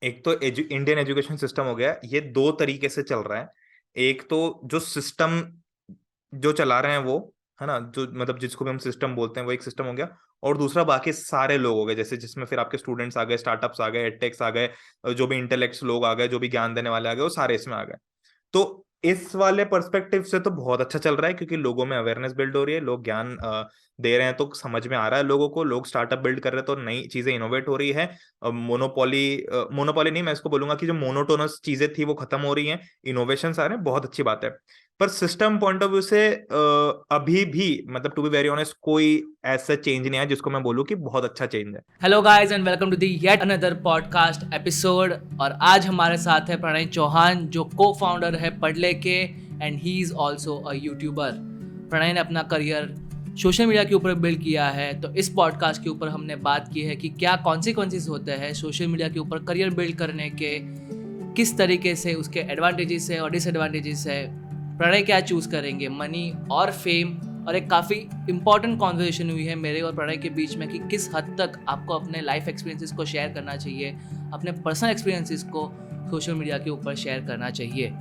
एक तो Indian education system हो गया, ये दो तरीके से चल रहा है। एक तो जो सिस्टम जो चला रहे हैं वो, है ना, जो मतलब जिसको भी हम सिस्टम बोलते हैं, वो एक सिस्टम हो गया। और दूसरा बाकी सारे लोग हो गए, जैसे जिसमें फिर आपके स्टूडेंट्स आ गए, स्टार्टअप्स आ गए, एडटेक्स आ गए, जो भी इंटेलेक्ट्स लोग आ गए, जो भी ज्ञान देने वाले आ गए, वो सारे इसमें आ गए। तो इस वाले पर्सपेक्टिव से तो बहुत अच्छा चल रहा है, क्योंकि लोगों में अवेयरनेस बिल्ड हो रही है, लोग ज्ञान दे रहे हैं तो समझ में आ रहा है लोगों को, लोग स्टार्टअप बिल्ड कर रहे हैं तो नई चीजें इनोवेट हो रही है। मोनोपोली मोनोपोली नहीं, मैं इसको बोलूंगा कि जो मोनोटोनस चीजें थी वो खत्म हो रही हैं, इनोवेशन आ रहे हैं, बहुत अच्छी बात है। पर सिस्टम पॉइंट ऑफ व्यू से अभी भी, मतलब टू बी वेरी ऑनेस्ट, कोई ऐसा चेंज नहीं है जिसको मैं बोलूँ कि बहुत अच्छा चेंज है। Hello guys and welcome to the yet another podcast episode. और आज हमारे साथ है प्रणय चौहान, जो को फाउंडर है पढ़ले के, and he is also a YouTuber. Pranay ने अपना करियर सोशल मीडिया के ऊपर बिल्ड किया है, तो इस पॉडकास्ट के ऊपर हमने बात की है कि क्या कॉन्सिक्वेंसेस होते हैं सोशल मीडिया के ऊपर करियर बिल्ड करने के, किस तरीके से उसके एडवांटेजेस है और डिसएडवांटेजेस है, प्रणय क्या चूज़ करेंगे, मनी और फेम। और एक काफ़ी इंपॉर्टेंट कॉन्वर्सेशन हुई है मेरे और प्रणय के बीच में कि किस हद तक आपको अपने लाइफ एक्सपीरियंसेस को शेयर करना चाहिए, अपने पर्सनल एक्सपीरियंसेस को सोशल मीडिया के ऊपर शेयर करना चाहिए।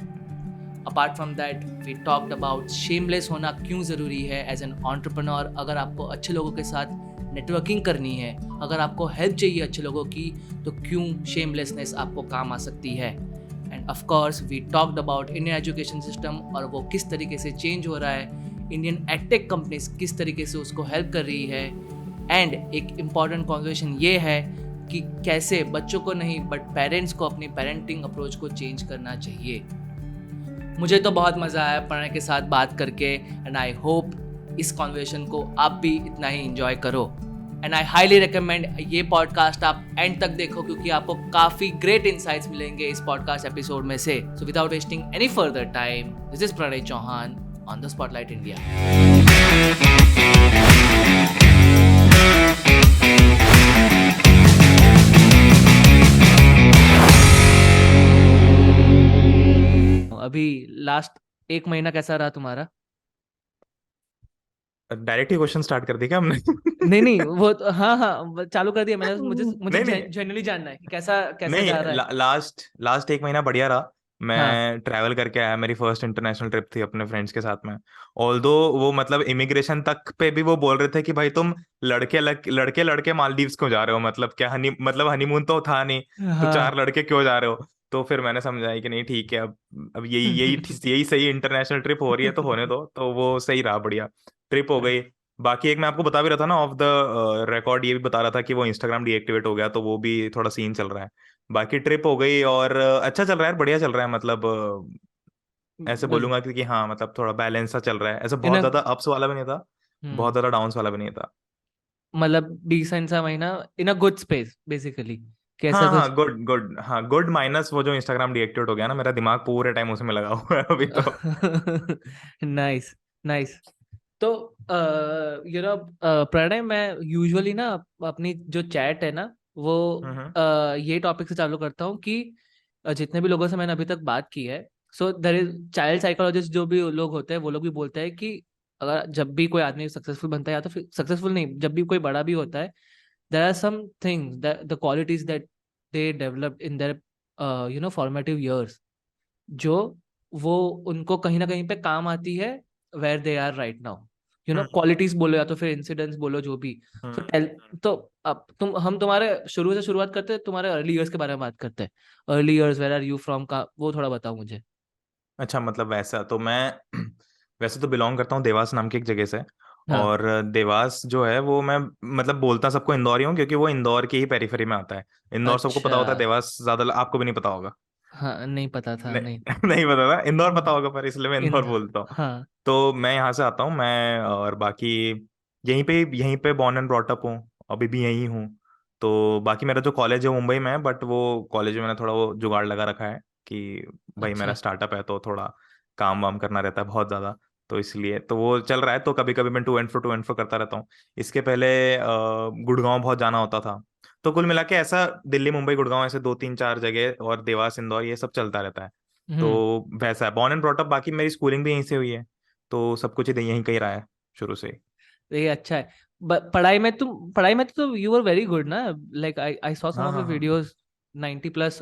Apart from that we talked about shameless होना क्यों ज़रूरी है एज एन एंटरप्रेन्योर। अगर आपको अच्छे लोगों के साथ नेटवर्किंग करनी है, अगर आपको हेल्प चाहिए अच्छे लोगों की, तो क्यों शेमलेसनेस आपको काम आ सकती है। And of course we talked about Indian education system और वो किस तरीके से चेंज हो रहा है, इंडियन एडटेक कंपनीज किस तरीके से उसको हेल्प कर रही है। एंड एक इम्पॉर्टेंट कॉन्वर्सेशन ये है कि कैसे बच्चों को नहीं बट पेरेंट्स को अपनी पेरेंटिंग अप्रोच को चेंज करना चाहिए। मुझे तो बहुत मज़ा आया प्रणय के साथ बात करके, एंड आई होप इस कॉन्वर्सेशन को आप भी इतना ही इंजॉय करो। एंड आई हाईली रिकमेंड ये पॉडकास्ट आप एंड तक देखो, क्योंकि आपको काफ़ी ग्रेट इंसाइट्स मिलेंगे इस पॉडकास्ट एपिसोड में से। So without wasting any further time, this is Pranay Chauhan on the Spotlight India. अभी लास्ट एक महीना कैसा रहा तुम्हारा? डायरेक्ट ही क्वेश्चन स्टार्ट कर दिया क्या हमने? नहीं नहीं, वो तो हाँ हाँ चालू कर दिया मैंने। मुझे मुझे नहीं नहीं जनरली जानना है कि कैसा कैसा नहीं, जा रहा है। लास्ट लास्ट एक महीना बढ़िया रहा। हाँ मैं ट्रैवल करके आया, मेरी फर्स्ट इंटरनेशनल ट्रिप थी अपने फ्रेंड्स के साथ में। ऑल्दो वो मतलब इमिग्रेशन तक पे भी वो बोल रहे थे कि भाई तुम लड़के लड़के मालदीव्स क्यों जा रहे हो, मतलब क्या मतलब हनीमून तो था नहीं, तो चार हाँ। लड़के क्यों जा रहे हो? तो फिर मैंने समझा कि नहीं ठीक है, अब यही यही यही सही इंटरनेशनल ट्रिप हो रही है तो होने दो, तो वो सही रहा, बढ़िया ट्रिप हो गई। बाकी एक मैं आपको बता भी रहा था ना ऑफ द रिकॉर्ड, ये भी बता रहा था कि वो इंस्टाग्राम डीएक्टिवेट हो गया, तो वो भी थोड़ा सीन चल रहा है। बाकी ट्रिप हो गई और अच्छा चल रहा है, बढ़िया चल रहा है, मतलब ऐसे बस बोलूंगा कि हाँ, मतलब थोड़ा बैलेंस सा चल रहा है, ऐसे इन बहुत ज्यादा अप्स वाला भी नहीं था, बहुत हम्म ज्यादा डाउन्स वाला भी नहीं था। मतलब डिसेंट सा महीना इन अ गुड स्पेस बेसिकली, कैसा हाँ कुछ। हाँ, गुड गुड, हाँ गुड माइनस वो जो इंस्टाग्राम डीएक्टिवेट हो गया ना, मेरा दिमाग पूरे टाइम उसमें लगा हुआ है अभी तो। Nice nice. तो यू नो प्रणय, मैं यूजुअली ना अपनी जो चैट है ना वो हम्म ये टॉपिक से चालू करता हूँ कि जितने भी लोगों से मैंने अभी तक बात की है, so there is child psychologist जो भी लोग होते हैं वो लोग भी बोलते हैं कि अगर जब भी कोई आदमी सक्सेसफुल बनता है, या तो फिर सक्सेसफुल नहीं, जब भी कोई बड़ा भी होता है, there are some things the qualities that they developed in their formative years, जो वो उनको कहीं ना कहीं पे काम आती है where they are right now. Hmm qualities बोलो या तो फिर इंसिडेंट्स बोलो, जो भी। Hmm so tell. तो अब हम तुम्हारे शुरू से शुरुआत करते हैं, तुम्हारे अर्ली ईयर्स के बारे में बात करते हैं। Early years, where are you from का वो थोड़ा बताओ मुझे। अच्छा, मतलब वैसा तो मैं वैसे तो बिलोंग करता हूँ देवास नाम की एक जगह से। हाँ। और देवास जो है वो मैं मतलब बोलता सबको इंदौर ही हूँ, क्योंकि वो इंदौर की ही पेरीफेरी में आता है। इंदौर सबको अच्छा। पता होता है, देवास ज्यादा आपको भी नहीं पता होगा। हाँ नहीं पता था, नहीं नहीं। नहीं पता था, इंदौर पता होगा, पर इसलिए मैं इन इंदौर बोलता हूँ। हाँ। तो मैं यहाँ से आता हूँ मैं, और बाकी यहीं पे बॉर्न एंड ब्रॉट अप हूँ, अभी भी यहीं हूँ। तो बाकी मेरा जो कॉलेज है वो मुंबई में है, बट वो कॉलेज में मैंने थोड़ा वो जुगाड़ लगा रखा है कि भाई मेरा अच्छा। स्टार्टअप है तो थोड़ा काम वाम करना रहता है बहुत ज़्यादा, तो इसलिए तो वो चल रहा है। तो कभी कभी मैं टू एंड फ्रो करता रहता हूँ। इसके पहले गुड़गांव बहुत जाना होता था। तो कुल मिला के ऐसा दिल्ली मुंबई गुड़गांव ऐसे दो तीन चार जगह, और देवास इंदौर ये सब चलता रहता है। हम्म। तो वैसा है, बॉर्न एंड ब्रॉट अप, बाकी मेरी स्कूलिंग भी यहीं से हुई है, तो सब कुछ यहीं कहीं रहा है शुरू से ही। ये अच्छा है। पढ़ाई में तो यू वर वेरी गुड ना, लाइक आई सॉ सम हाँ ऑफ हाँ योर हाँ। वीडियोस। 90+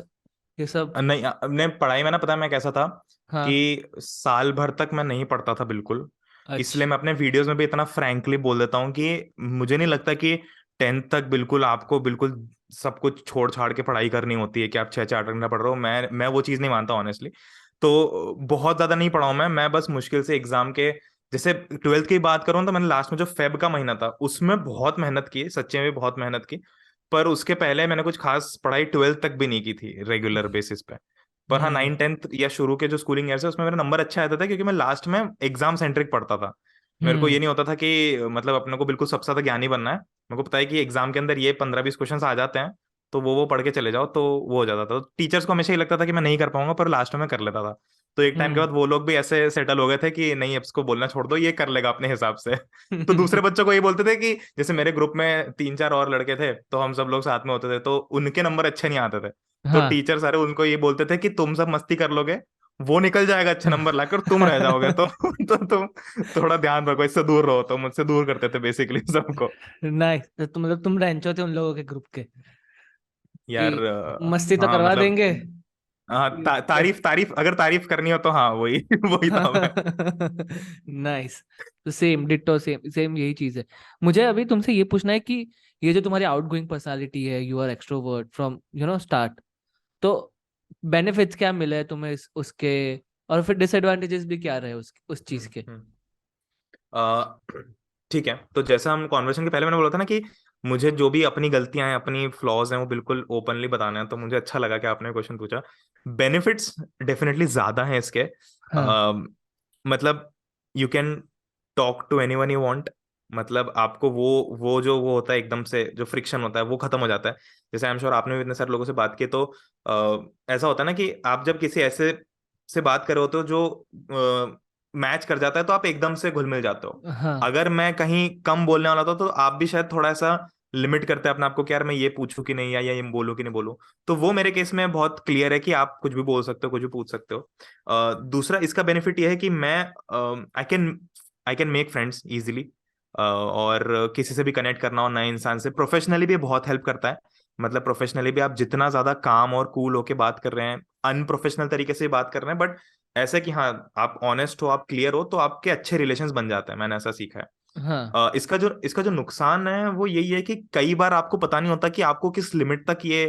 ये सब? नहीं, नहीं पढ़ाई में ना, पता है मैं कैसा था हाँ। कि साल भर तक मैं नहीं पढ़ता था बिल्कुल। इसलिए अच्छा। मैं अपने वीडियोस में भी इतना फ्रैंकली बोल देता हूँ कि मुझे नहीं लगता कि 10th तक बिल्कुल आपको बिल्कुल सब कुछ छोड़ छाड़ के पढ़ाई करनी होती है कि आप 6 6 8 घंटा पढ़ रहे हो। मैं वो चीज़ नहीं मानता ऑनेस्टली। तो बहुत ज़्यादा नहीं पढ़ा हूँ मैं बस मुश्किल से एग्जाम के, जैसे 12th की बात करूँ तो मैंने लास्ट में जो फेब का महीना था उसमें बहुत मेहनत की, सच्चे में बहुत मेहनत की। पर उसके पहले मैंने कुछ खास पढ़ाई 12th तक भी नहीं की थी रेगुलर बेसिस पे। पर हाँ, हम्म। 9 10th या शुरू के जो स्कूलिंग ईयर है उसमें मेरा नंबर अच्छा आता था क्योंकि मैं लास्ट में एग्जाम सेंट्रिक पढ़ता था। मेरे को हम्म। ये नहीं होता था कि मतलब अपने को बिल्कुल सबसे ज्यादा ज्ञानी बनना है। मेरे को पता है कि एग्जाम के अंदर ये 15 20 क्वेश्चन आ जाते हैं, तो वो पढ़ के चले जाओ तो वो हो जाता था। तो टीचर्स को हमेशा ही लगता था कि मैं नहीं कर पाऊंगा, पर लास्ट में मैं कर लेता था। तो एक टाइम के हम्म। बाद वो लोग भी ऐसे सेटल हो गए थे कि नहीं, अब इसको बोलना छोड़ दो, ये कर लेगा अपने हिसाब से। तो दूसरे बच्चों को ये बोलते थे कि जैसे मेरे ग्रुप में 3 4 और लड़के थे तो हम सब लोग साथ में होते थे, तो उनके नंबर अच्छे नहीं आते थे। तो हाँ। टीचर सारे उनको ये बोलते थे कि तुम सब मस्ती कर लोगे, वो निकल जाएगा अच्छे नंबर लाकर, तुम रह जाओगे। तो तुम थोड़ा ध्यान रखो, इससे दूर रहो। तो मुझसे दूर करते थे बेसिकली सबको। नाइस। तो मतलब तुम रैंचो थे उन लोगों के ग्रुप के कि यार मस्ती तो हाँ करवा मतलब, देंगे। हाँ तारीफ तारीफ अगर तारीफ करनी हो तो हाँ वही वही था मैं। नाइस। तो सेम डिट्टो, सेम सेम यही चीज है। मुझे अभी तुमसे ये पूछना है कि ये जो तुम्हारी आउटगोइंग पर्सनालिटी है, you are extrovert from start, तो बेनिफिट्स क्या मिले हैं तुम्हें उसके, और फिर डिसएडवांटेजेस भी क्या रहे उस चीज हम्म, के? हम्म। अ, ठीक है, तो जैसा हम कॉन्वर्सेशन के पहले मैंने बोला था ना कि मुझे जो भी अपनी गलतियां हैं, अपनी फ्लॉज हैं, वो बिल्कुल ओपनली बताना है, तो मुझे अच्छा लगा कि आपने क्वेश्चन पूछा। बेनिफिट्स डेफिनेटली ज्यादा हैं इसके। हाँ। मतलब you can talk to anyone you want. मतलब आपको वो जो वो होता है एकदम से, जो फ्रिक्शन होता है वो खत्म हो जाता है। जैसे आई एम श्योर आपने भी इतने सारे लोगों से बात की, तो ऐसा होता है ना कि आप जब किसी ऐसे से बात कर रहे होते हो जो मैच कर जाता है, तो आप एकदम से घुल मिल जाते हो। हाँ। अगर मैं कहीं कम बोलने वाला था तो आप भी शायद थोड़ा सा लिमिट करते हैं अपने आप को कि यार मैं ये पूछूं कि नहीं, या ये बोलूं कि नहीं बोलूं। तो वो मेरे केस में बहुत क्लियर है कि आप कुछ भी बोल सकते हो, कुछ भी पूछ सकते हो। दूसरा इसका बेनिफिट ये है कि मैं I can make friends easily. और किसी से भी कनेक्ट करना हो नए इंसान से, प्रोफेशनली भी बहुत हेल्प करता है। मतलब प्रोफेशनली भी आप जितना ज्यादा काम और कूल होके बात कर रहे हैं, अनप्रोफेशनल तरीके से बात कर रहे हैं, बट ऐसा कि हाँ आप ऑनेस्ट हो, आप क्लियर हो, तो आपके अच्छे रिलेशंस बन जाते हैं। मैंने ऐसा सीखा है। हाँ। इसका जो नुकसान है वो यही है कि कई बार आपको पता नहीं होता कि आपको किस लिमिट तक ये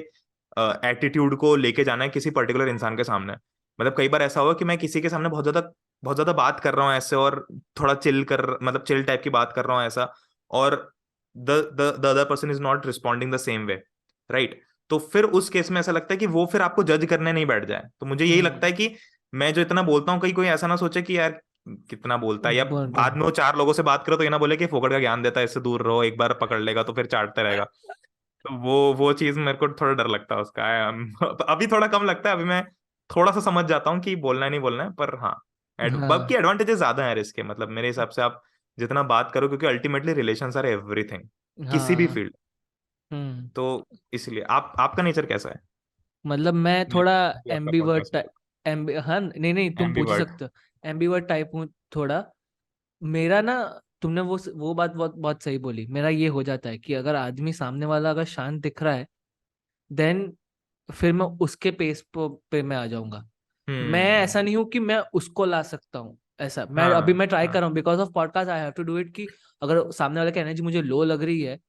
एटीट्यूड को लेके जाना है किसी पर्टिकुलर इंसान के सामने। मतलब कई बार ऐसा हुआ कि मैं किसी के सामने बहुत ज्यादा बात कर रहा हूँ ऐसे, और थोड़ा मतलब चिल टाइप की बात कर रहा हूँ ऐसा, और the other person is not responding the same way, right. तो फिर उस केस में ऐसा लगता है कि वो फिर आपको जज करने नहीं बैठ जाए। तो मुझे यही लगता हम्म। है कि मैं जो इतना बोलता हूँ, कहीं कोई ऐसा ना सोचे कि यार कितना बोलता है, या बोल। बाद में वो 4 लोगों से बात करो तो ये ना बोले कि फोकट का ज्ञान देता है, इससे दूर रहो, एक बार पकड़ लेगा तो फिर चाटते रहेगा। तो वो चीज मेरे को थोड़ा डर लगता है उसका। अभी थोड़ा कम लगता है, अभी मैं थोड़ा सा समझ जाता हूँ कि बोलना है नहीं बोलना है। पर हाँ, बाकी हाँ। एडवांटेजेस ज्यादा है इसके। मतलब मेरे हिसाब से आप जितना बात करो, क्योंकि अल्टीमेटली रिलेशंस आर एवरीथिंग किसी भी हाँ। फील्ड। हम्म। तो इसलिए आपका नेचर कैसा है? मतलब मैं मैं थोड़ा भी आपका एम्बीवर्ट पॉडकास्ट सुन एम्बी हाँ, नहीं नहीं, रहा हूँ, तुम पूछ ही एम्बीवर्ट। सकते हो। एम्बीवर्ट टाइप हूँ थोड़ा। मेरा ना, तुमने वो बात बहुत बहुत सही बोली। मेरा ये हो जाता है कि अगर आदमी सामने वाला अगर शांत दिख रहा है, देन फिर मैं उसके पे मैं आ जाऊंगा। मैं ऐसा नहीं हूं कि मैं उसको ला सकता हूँ। ऐसा मैं हाँ ट्राई कर हाँ। रहा हूँ, because of podcast I have to do it, कि अगर सामने वाले की एनर्जी मुझे लो लग रही है,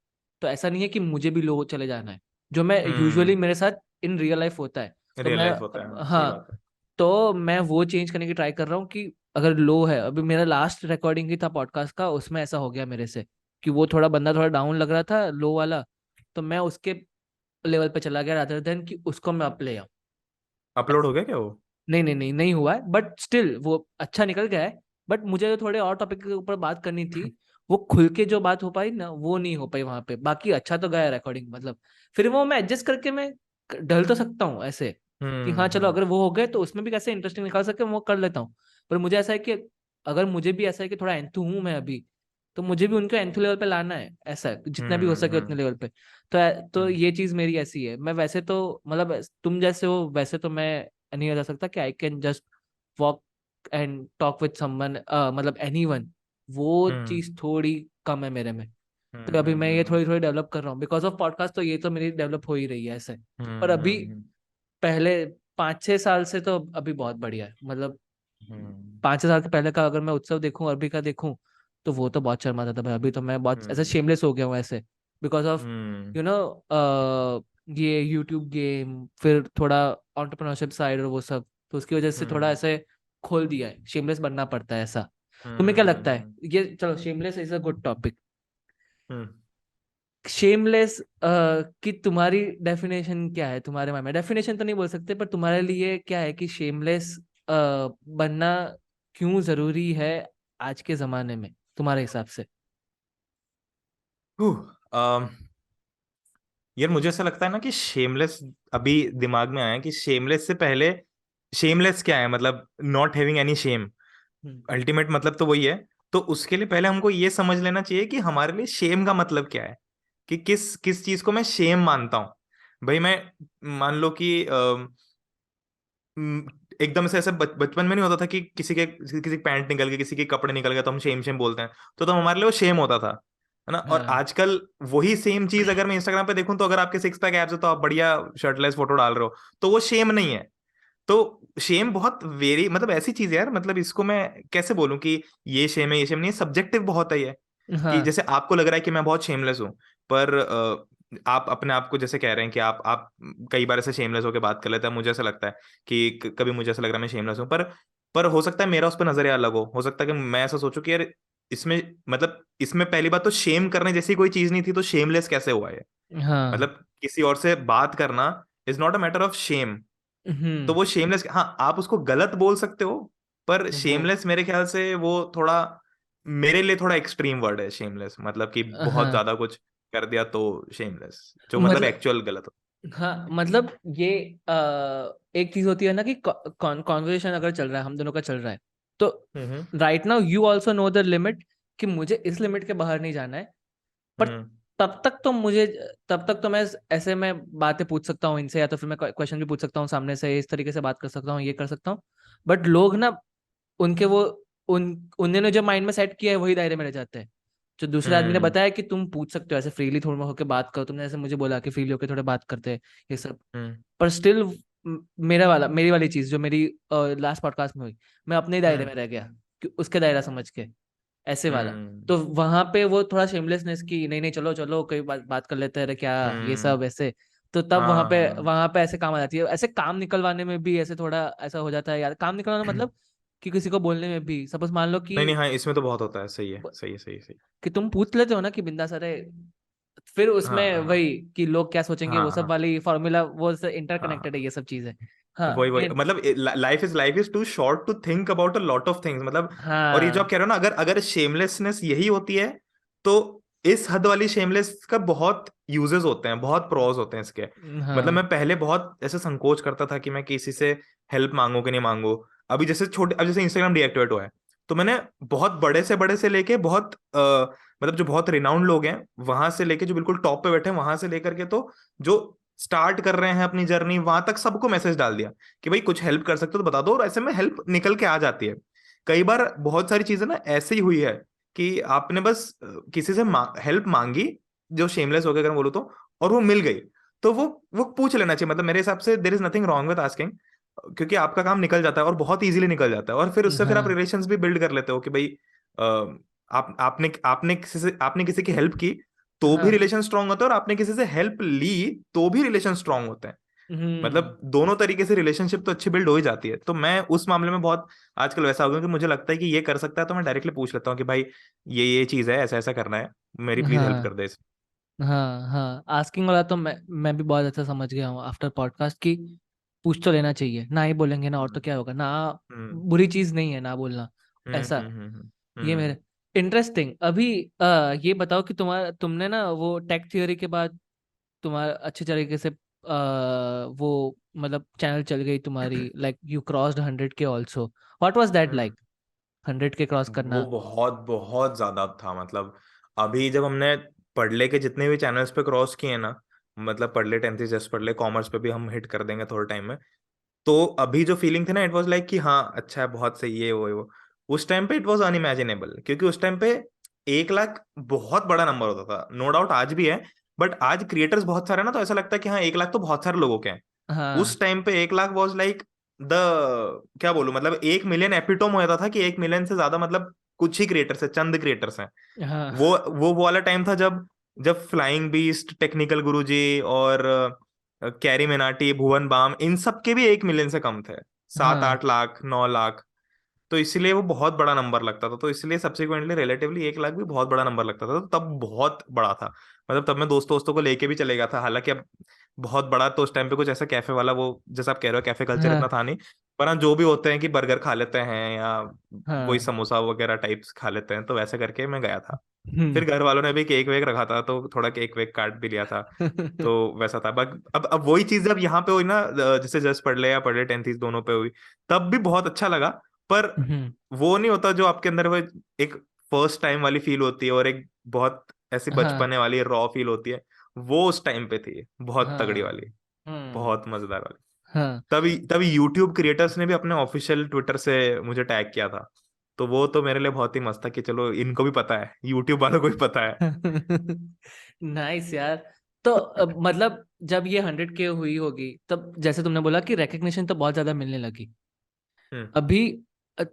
तो ऐसा नहीं है कि मुझे भी लो चले जाना है, जो मैं यूजुअली मेरे साथ इन रियल लाइफ होता है। तो रियल मैं, लाइफ होता है, हाँ सही हाँ, बात है। तो मैं वो चेंज करने की ट्राई कर रहा हूँ कि अगर लो है, अभी मेरा लास्ट रिकॉर्डिंग ही था पॉडकास्ट का, उसमें ऐसा हो गया मेरे से कि वो थोड़ा बंदा थोड़ा डाउन लग रहा था, लो वाला, तो मैं उसके लेवल पे चला गया रादर देन कि उसको मैं अप ले आऊं। अपलोड हो गया क्या वो? नहीं नहीं नहीं, नहीं हुआ है, बट स्टिल वो अच्छा निकल गया है। बट मुझे जो थोड़े और टॉपिक के ऊपर बात करनी थी, वो खुल के जो बात हो पाई ना, वो नहीं हो पाई वहां पे। बाकी अच्छा तो गया रिकॉर्डिंग, मतलब फिर वो मैं एडजस्ट करके मैं ढल तो सकता हूँ ऐसे, कि हाँ चलो हम्म। अगर वो हो गए तो उसमें भी कैसे इंटरेस्टिंग निकाल सके वो कर लेता हूँ। पर मुझे ऐसा है कि अगर मुझे भी ऐसा है कि थोड़ा एंथू हूँ मैं अभी, तो मुझे भी उनको एंथू लेवल पे लाना है, ऐसा है, जितना भी हो सके उतने हम्म। लेवल पे। तो हम्म। ये चीज मेरी ऐसी है। मैं वैसे तो मतलब तुम जैसे हो वैसे तो मैं नहीं हो सकता कि I can just walk and talk with someone, मतलब एनीवन। वो हम्म। चीज थोड़ी कम है मेरे में। तो अभी मैं ये हम्म थोड़ी थोड़ी डेवलप कर रहा हूँ बिकॉज ऑफ पॉडकास्ट, तो ये तो मेरी डेवलप हो ही रही है ऐसे। और अभी हम्म पहले 5-6 साल से तो अभी बहुत बढ़िया है, मतलब हम्म 5-6 साल के पहले का अगर मैं उत्सव देखूं, अभी का देखूं, तो वो तो बहुत शर्माता था भाई। अभी तो मैं बहुत ऐसे हम्म शेमलेस हो गया हूँ ऐसे, because of hmm you know ये यूट्यूब गेम, फिर थोड़ा एंटरप्रेन्योरशिप साइड और वो सब, तो उसकी वजह से थोड़ा हम्म ऐसे खोल दिया है, शेमलेस बनना पड़ता है ऐसा। तुम्हें क्या लगता है? हम्म ये चलो, shameless is a good topic. Hmm shameless की तुम्हारी डेफिनेशन क्या है? तुम्हारे माइंड में डेफिनेशन तो नहीं बोल सकते, पर तुम्हारे लिए क्या है कि शेमलेस बनना क्यों जरूरी है आज के जमाने में तुम्हारे हिसाब से? हूँ, यार मुझे ऐसा लगता है ना कि शेमलेस, अभी दिमाग में आया कि शेमलेस से पहले शेमलेस क्या है, मतलब not having any shame, hmm. Ultimate मतलब तो वही है। तो उसके लिए पहले हमको ये समझ लेना चाहिए कि हमारे लिए शेम का मतलब क्या है, कि किस किस चीज को मैं शेम मानता हूँ। भाई मैं मान लो कि एकदम से ऐसे बचपन में नहीं होता था कि किसी की पैंट निकल गई, किसी के कपड़े निकल गए तो हम शेम शेम बोलते हैं, तो हमारे लिए वो शेम होता था, है ना। और हाँ आजकल वही सेम चीज अगर मैं इंस्टाग्राम पे देखूं, तो अगर आपके सिक्स पैक एब्स है तो आप बढ़िया शर्टलेस फोटो डाल रहे हो, तो वो शेम नहीं है। तो शेम बहुत वेरी मतलब ऐसी चीज है यार, मतलब इसको मैं कैसे बोलूं कि ये शेम है ये शेम नहीं है, सब्जेक्टिव बहुत है ये। कि हाँ। जैसे आपको लग रहा है कि मैं बहुत शेमलेस हूँ, पर आप अपने आप को जैसे कह रहे हैं कि आप कई बार ऐसे शेमलेस होकर बात कर लेते हैं, मुझे ऐसा लगता है कि कभी मुझे ऐसा लग रहा है मैं शेमलेस हूँ, पर हो सकता है मेरा उस पर नजरिया अलग हो सकता है कि मैं ऐसा सोचूं कि यार इसमें मतलब इसमें पहली बात तो शेम करने जैसी कोई चीज नहीं थी, तो शेमलेस कैसे हुआ है। हाँ। मतलब किसी और से बात करना is not a matter of shame. तो हम्म। वो शेमलेस, हाँ आप उसको गलत बोल सकते हो, पर वो शेमलेस मेरे ख्याल से वो थोड़ा, मेरे लिए थोड़ा एक्सट्रीम वर्ड है शेमलेस, मतलब कि बहुत हाँ ज्यादा कुछ कर दिया तो शेमलेस, जो मतलब मतलब, एक्चुअल गलत हो। हाँ मतलब ये एक चीज होती है ना कि कॉन्वर्सेशन अगर चल रहा है, हम दोनों का चल रहा है, तो hmm right now you also know the limit, कि मुझे इस लिमिट के बाहर नहीं जाना है। पर हम्म तब तक तो मुझे, तब तक तो मैं ऐसे में बातें पूछ सकता हूँ इनसे, या तो फिर मैं क्वेश्चन भी पूछ सकता हूँ सामने से, इस तरीके से बात कर सकता हूँ, ये कर सकता हूँ। बट लोग ना, उनके वो उन्होंने जो माइंड में सेट किया है वही दायरे में रह जाते हैं। जो दूसरे आदमी ने हम्म बताया कि तुम पूछ सकते हो ऐसे फ्रीली थोड़ा होकर बात करो, तुमने ऐसे मुझे बोला कि फ्रीली होकर थोड़े बात करते हैं ये सब। हम्म पर स्टिल मेरी वाली चीज जो मेरी लास्ट पॉडकास्ट में हुई, मैं अपने ही दायरे हम्म में रह गया, कि उसके दायरा समझ के, ऐसे वाला। हम्म तो वहां पे वो थोड़ा शेमलेसनेस की, नहीं नहीं चलो चलो कोई बात कर लेते हैं, अरे क्या ये हम्म, सब ऐसे। तो तब वहां हाँ पे हाँ वहां पे ऐसे काम आ जाती है, ऐसे काम निकलवाने में भी ऐसे थोड़ा ऐसा हो जाता है यार, काम निकलवाना मतलब कि किसी को बोलने में भी, सपोज मान लो कि नहीं नहीं, हाँ इसमें तो बहुत होता है, सही है सही है सही है, सही। कि तुम पूछ लेते हो ना कि बिंदास, अरे फिर हाँ उसमें हाँ वही कि लोग क्या सोचेंगे, हाँ वो सब हाँ वाली फॉर्मूला, वो इंटरकनेक्टेड है हाँ, ये सब चीजें। हाँ वही वही मतलब life is too short to think about a lot of things, मतलब। और ये जो आप हाँ कह रहे हो ना, अगर अगर शेमलेसनेस यही होती है, तो इस हद वाली शेमलेस का बहुत यूजेस होते हैं, बहुत प्रोज होते हैं इसके। मतलब हाँ। मैं पहले बहुत ऐसे संकोच करता था कि मैं किसी से हेल्प मांगू कि नहीं मांगू। अभी जैसे छोटे, अब जैसे इंस्टाग्राम डीएक्टिवेट हुआ है, तो मैंने बहुत बड़े से लेके बहुत मतलब जो बहुत रिनाउंड लोग हैं वहां से लेके, जो बिल्कुल टॉप पे बैठे हैं वहां से लेकर के, तो जो स्टार्ट कर रहे हैं अपनी जर्नी वहां तक, सबको मैसेज डाल दिया कि भाई कुछ हेल्प कर सकते हो तो बता दो, और ऐसे में हेल्प निकल के आ जाती है। कई बार बहुत सारी चीजें ना ऐसे ही हुई है कि आपने बस किसी से हेल्प मांगी, जो शेमलेस हो गया अगर मैं बोलूँ तो, और वो मिल गई। तो वो पूछ लेना चाहिए, मतलब मेरे हिसाब से there is nothing wrong with asking, क्योंकि आपका काम निकल जाता है और बहुत इजीली निकल जाता है, और फिर उससे फिर आप हाँ। रिलेशंस भी बिल्ड कर लेते हो कि भाई आपने किसी की हेल्प की तो भी हाँ। रिलेशन स्ट्रांग होता है, और आपने किसी से हेल्प ली तो भी रिलेशन स्ट्रांग होते हैं। हम्म। मतलब दोनों तरीके से रिलेशनशिप तो अच्छी बिल्ड हो ही जाती है। तो मैं उस मामले में बहुत आजकल वैसा हो गया कि मुझे लगता है कि ये कर सकता है तो मैं डायरेक्टली पूछ लेता हूँ कि भाई ये चीज है, ऐसा ऐसा करना है, मेरी प्लीज हेल्प हाँ कर दे इस। हाँ। हाँ आस्किंग वाला तो मैं भी बहुत अच्छा समझ गया हूँ आफ्टर पॉडकास्ट की। पूछ तो लेना चाहिए, ना ही बोलेंगे ना, और तो हम्म क्या होगा ना। हम्म बुरी चीज नहीं है ना बोलना, हम्म ऐसा। हम्म हम्म ये हम्म मेरे इंटरेस्टिंग। अभी ये बताओ कि तुमने ना वो टेक थियोरी के बाद तुम्हारा अच्छी तरीके से वो मतलब चैनल चल गई तुम्हारी, like you crossed 100K also. What was that hmm. Like, 100K cross वो करना? बहुत बहुत ज्यादा था, मतलब अभी जब हमने पढ़ले के जितने भी चैनल्स पे क्रॉस किए ना, मतलब पढ़ले टेंथ पढ़ले कॉमर्स पे भी हम हिट कर देंगे थोड़े टाइम में, तो अभी जो फीलिंग थी ना, इट वाज लाइक कि हाँ अच्छा है, बहुत सही है वो उस टाइम पे इट वाज अनइमेजिनेबल, क्योंकि उस टाइम पे 1 लाख बहुत बड़ा नंबर होता था, नो डाउट आज भी है, बट आज क्रिएटर्स बहुत सारे हैं ना, तो ऐसा लगता है कि हाँ 1 लाख तो बहुत सारे लोगों के हैं। हाँ उस टाइम पे 1 लाख वॉज लाइक द, क्या बोलूं, मतलब 1 मिलियन एपिटोम हो जाता था कि 1 मिलियन से ज्यादा मतलब कुछ ही क्रिएटर्स है, चंद क्रिएटर्स हैं। हाँ वो वाला टाइम था जब जब फ्लाइंग बीस्ट, टेक्निकल गुरुजी और कैरी मिनाटी, भुवन बाम, इन सब के भी 1 मिलियन से कम थे, सात हाँ। आठ लाख 9 लाख। तो इसलिए वो बहुत बड़ा नंबर लगता था, तो इसलिए सब्सिक्वेंटली रिलेटिवली 1 लाख भी बहुत बड़ा नंबर लगता था, तो तब बहुत बड़ा था। मतलब तब मैं दोस्तों दोस्तों को लेके भी चले गया था, हालांकि अब बहुत बड़ा तो उस टाइम पे कुछ ऐसा कैफे वाला, वो जैसा आप कह रहे हो कैफे कल्चर इतना हाँ था नहीं। पर हाँ, जो भी होते हैं कि बर्गर खा लेते हैं या वही हाँ। समोसा वगैरह टाइप्स खा लेते हैं, तो वैसे करके मैं गया था। हम्म। फिर घर वालों ने भी केक वेक रखा था, तो थोड़ा केक वेक काट भी लिया था। तो वैसा था, बट अब वही चीज जब यहाँ पे हुई ना, जैसे जस्ट पढ़ ले या पढ़ ले 10th दोनों पे हुई, तब भी बहुत अच्छा लगा। पर हम्म। वो नहीं होता जो आपके अंदर वो एक फर्स्ट टाइम वाली फील होती है, और एक बहुत ऐसी हाँ बचपने वाली रॉ फील होती है, वो उस टाइम पे थी, बहुत तगड़ी हाँ। वाली, हम्म। बहुत मजेदार वाली। हाँ। तभी तभी यूट्यूब क्रिएटर्स ने भी अपने ऑफिशियल ट्विटर से मुझे टैग किया था, तो वो तो मेरे लिए बहुत ही मस्त था कि चलो इनको भी पता है, यूट्यूब वालों को भी पता है। नाइस यार। तो मतलब जब ये 100K हुई होगी तब जैसे तुमने बोला कि रिकग्निशन तो बहुत ज्यादा मिलने लगी। हम्म अभी अ,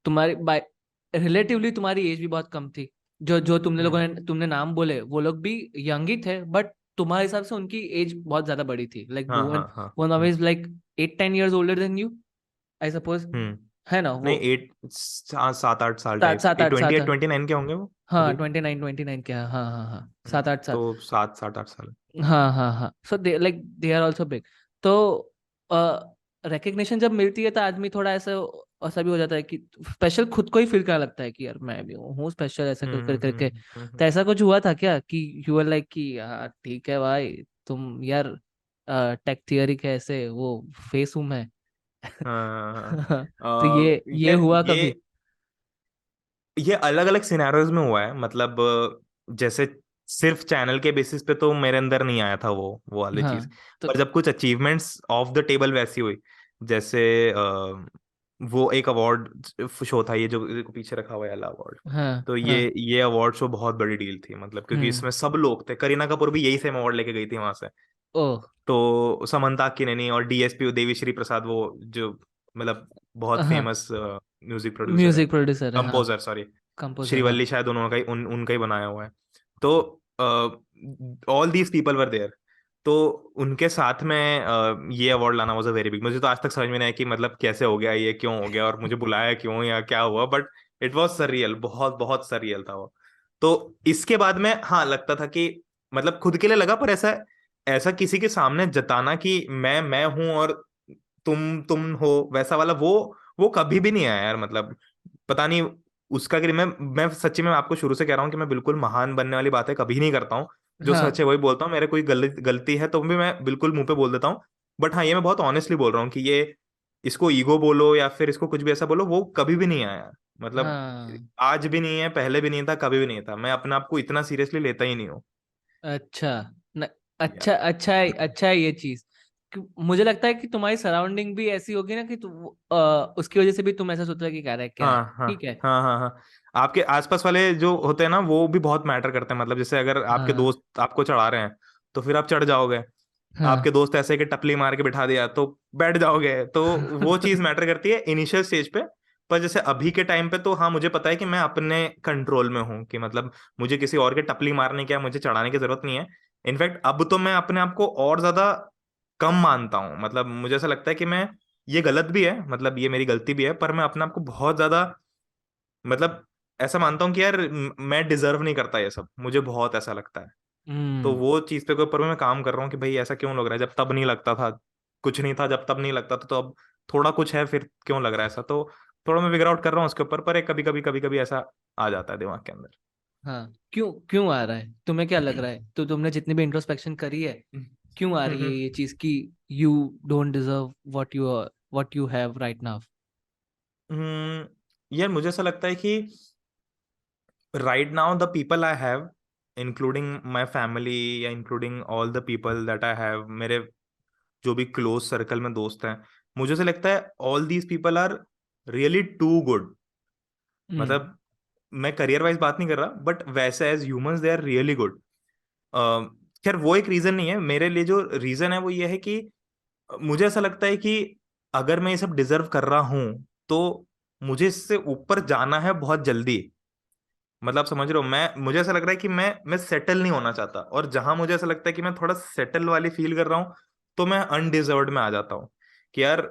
तुम्हारी बाय रिलेटिवली तुम्हारी एज भी बहुत कम थी। जो जो हम्म। तुमने नाम बोले वो लोग भी यंग ही थे, बट तुम्हारे हिसाब से उनकी एज बहुत ज्यादा बड़ी थी। लाइक हाँ भुवन, हाँ हाँ। Bhuvan is like 8-10 years older than you, I suppose. Hmm. है ना वो? नहीं 7 8 साल सात टाइप, सात ये आठ सात 28 29 के होंगे वो हाँ अभी। 29 के, हाँ हाँ हाँ, 7-8 साल। तो 7 7 8 साल। हाँ हाँ हाँ, so they like they are also big. तो रिकग्निशन जब मिलती है तो आदमी थोड़ा ऐसा ऐसा भी हो जाता है कि स्पेशल खुद को ही फील करने लगता है कि यार मैं भी हूँ स्पेशल, ऐसा कर कर करके। तो ऐसा कुछ हुआ था क्या कि यू आर लाइक कि यार ठीक है भाई, तुम यार टेक थियरी के ऐसे वो फेस हूँ मैं। हाँ तो ये यार हुआ ये कभी? ये अलग अलग सिनेरियोज में हुआ है, मतलब जैसे सिर्फ चैनल के बेसिस पे तो मेरे अंदर नहीं आया था वो वाली हाँ चीज। तो पर जब कुछ अचीवमेंट्स ऑफ द टेबल वैसी हुई, जैसे वो एक अवार्ड शो था, ये जो पीछे रखा हुआ है वाला अवार्ड, हाँ तो हाँ। ये अवार्ड शो बहुत बड़ी डील थी, मतलब क्योंकि हम्म। इसमें सब लोग थे, करीना कपूर भी यही सेम अवार्ड लेके गई थी वहां से। ओह। तो समंता किनेनी और डीएसपी देवीश्री प्रसाद, वो जो मतलब बहुत हाँ, फेमस म्यूजिक प्रोड्यूसर है, म्यूजिक प्रोड्यूसर है, हाँ। कंपोजर सॉरी, कंपोजर, हाँ। श्रीवल्ली शायद उन्होंने का उनका ही बनाया हुआ है। तो all these people were there, तो उनके साथ में ये अवार्ड लाना वाज अ वेरी बिग, मुझे तो आज तक समझ में नहीं आया कि मतलब कैसे हो गया ये, क्यों हो गया, और मुझे बुलाया क्यों या क्या हुआ, बट इट वाज सरियल, बहुत बहुत सरियल था वो। तो इसके बाद में हाँ लगता था कि मतलब खुद के लिए लगा, पर ऐसा ऐसा किसी के सामने जताना कि मैं हूं और तुम हो, वैसा वाला वो कभी भी नहीं आया यार, मतलब पता नहीं उसका कि मैं सच्ची में आपको शुरू से कह रहा हूँ कि मैं बिल्कुल महान बनने वाली बातें कभी नहीं करता हूँ, जो हाँ सच है वही बोलता हूँ, मेरे कोई गलती है तो भी मैं बिल्कुल मुंह पे बोल देता हूँ। बट हाँ, ये मैं बहुत ऑनेस्टली बोल रहा हूँ कि ये, इसको ईगो बोलो या फिर इसको कुछ भी ऐसा बोलो, वो कभी भी नहीं आया, मतलब हाँ। आज भी नहीं है, पहले भी नहीं था, कभी भी नहीं था, मैं अपने आप को इतना सीरियसली लेता ही नहीं हूँ। अच्छा। न, या अच्छा अच्छा है ये चीज। मुझे लगता है कि तुम्हारी सराउंडिंग भी ऐसी होगी ना कि उसकी वजह से भी तुम ऐसा सोच रहे कि क्या है, हाँ हाँ ठीक है। हाँ हाँ हाँ। आपके आसपास वाले जो होते हैं ना, वो भी बहुत मैटर करते हैं, मतलब जैसे अगर आपके हाँ दोस्त आपको चढ़ा रहे हैं, तो फिर आप चढ़ जाओगे। हाँ। आपके दोस्त ऐसे कि टपली मार के बिठा दिया तो बैठ जाओगे, तो वो चीज मैटर करती है इनिशियल स्टेज पे। पर जैसे अभी के टाइम पे तो हाँ, मुझे पता है कि मैं अपने कंट्रोल में हूँ, कि मतलब मुझे किसी और के टपली मारने की या मुझे चढ़ाने की जरूरत नहीं है। इनफैक्ट अब तो मैं अपने आप को और ज्यादा कम मानता हूँ, मतलब मुझे ऐसा लगता है कि मैं, ये गलत भी है, मतलब ये मेरी गलती भी है, पर मैं अपने आप को बहुत ज्यादा, मतलब ऐसा मानता हूँ कि यार मैं डिजर्व नहीं करता ये सब, मुझे बहुत ऐसा लगता है। तो हम्म। वो चीज पे के ऊपर मैं काम कर रहा हूँ कि भाई ऐसा क्यों लग रहा है, जब तब नहीं लगता था, कुछ नहीं था जब तब नहीं लगता था, तो अब थोड़ा कुछ है फिर क्यों लग रहा है ऐसा, तो थोड़ा मैं फिगर आउट कर रहा हूँ उसके ऊपर, पर एक कभी कभी ऐसा आ जाता है दिमाग के अंदर। हाँ, क्यों क्यों आ रहा है, तुम्हें क्या लग रहा है? तो तुमने जितनी भी इंट्रोस्पेक्शन करी है, क्यों आ रही है ये चीज कि you don't deserve what you have right now? यार मुझे ऐसा लगता है कि right now the people I have, including my family या including all the people that I have, मेरे जो भी क्लोज सर्कल में दोस्त हैं, मुझे से लगता है all these people are really too good, hmm. मतलब मैं करियर वाइज बात नहीं कर रहा, बट वैसे as humans they are really good. खैर वो एक रीजन नहीं है मेरे लिए, जो रीजन है वो ये है कि मुझे ऐसा लगता है कि अगर मैं ये सब डिजर्व कर रहा हूं तो मुझे इससे ऊपर जाना है बहुत जल्दी। मतलब समझ रहे हो, मैं मुझे ऐसा लग रहा है कि मैं सेटल नहीं होना चाहता, और जहां मुझे ऐसा लगता है कि मैं थोड़ा सेटल वाली फील कर रहा हूँ तो मैं अनडिजर्व्ड में आ जाता हूँ कि यार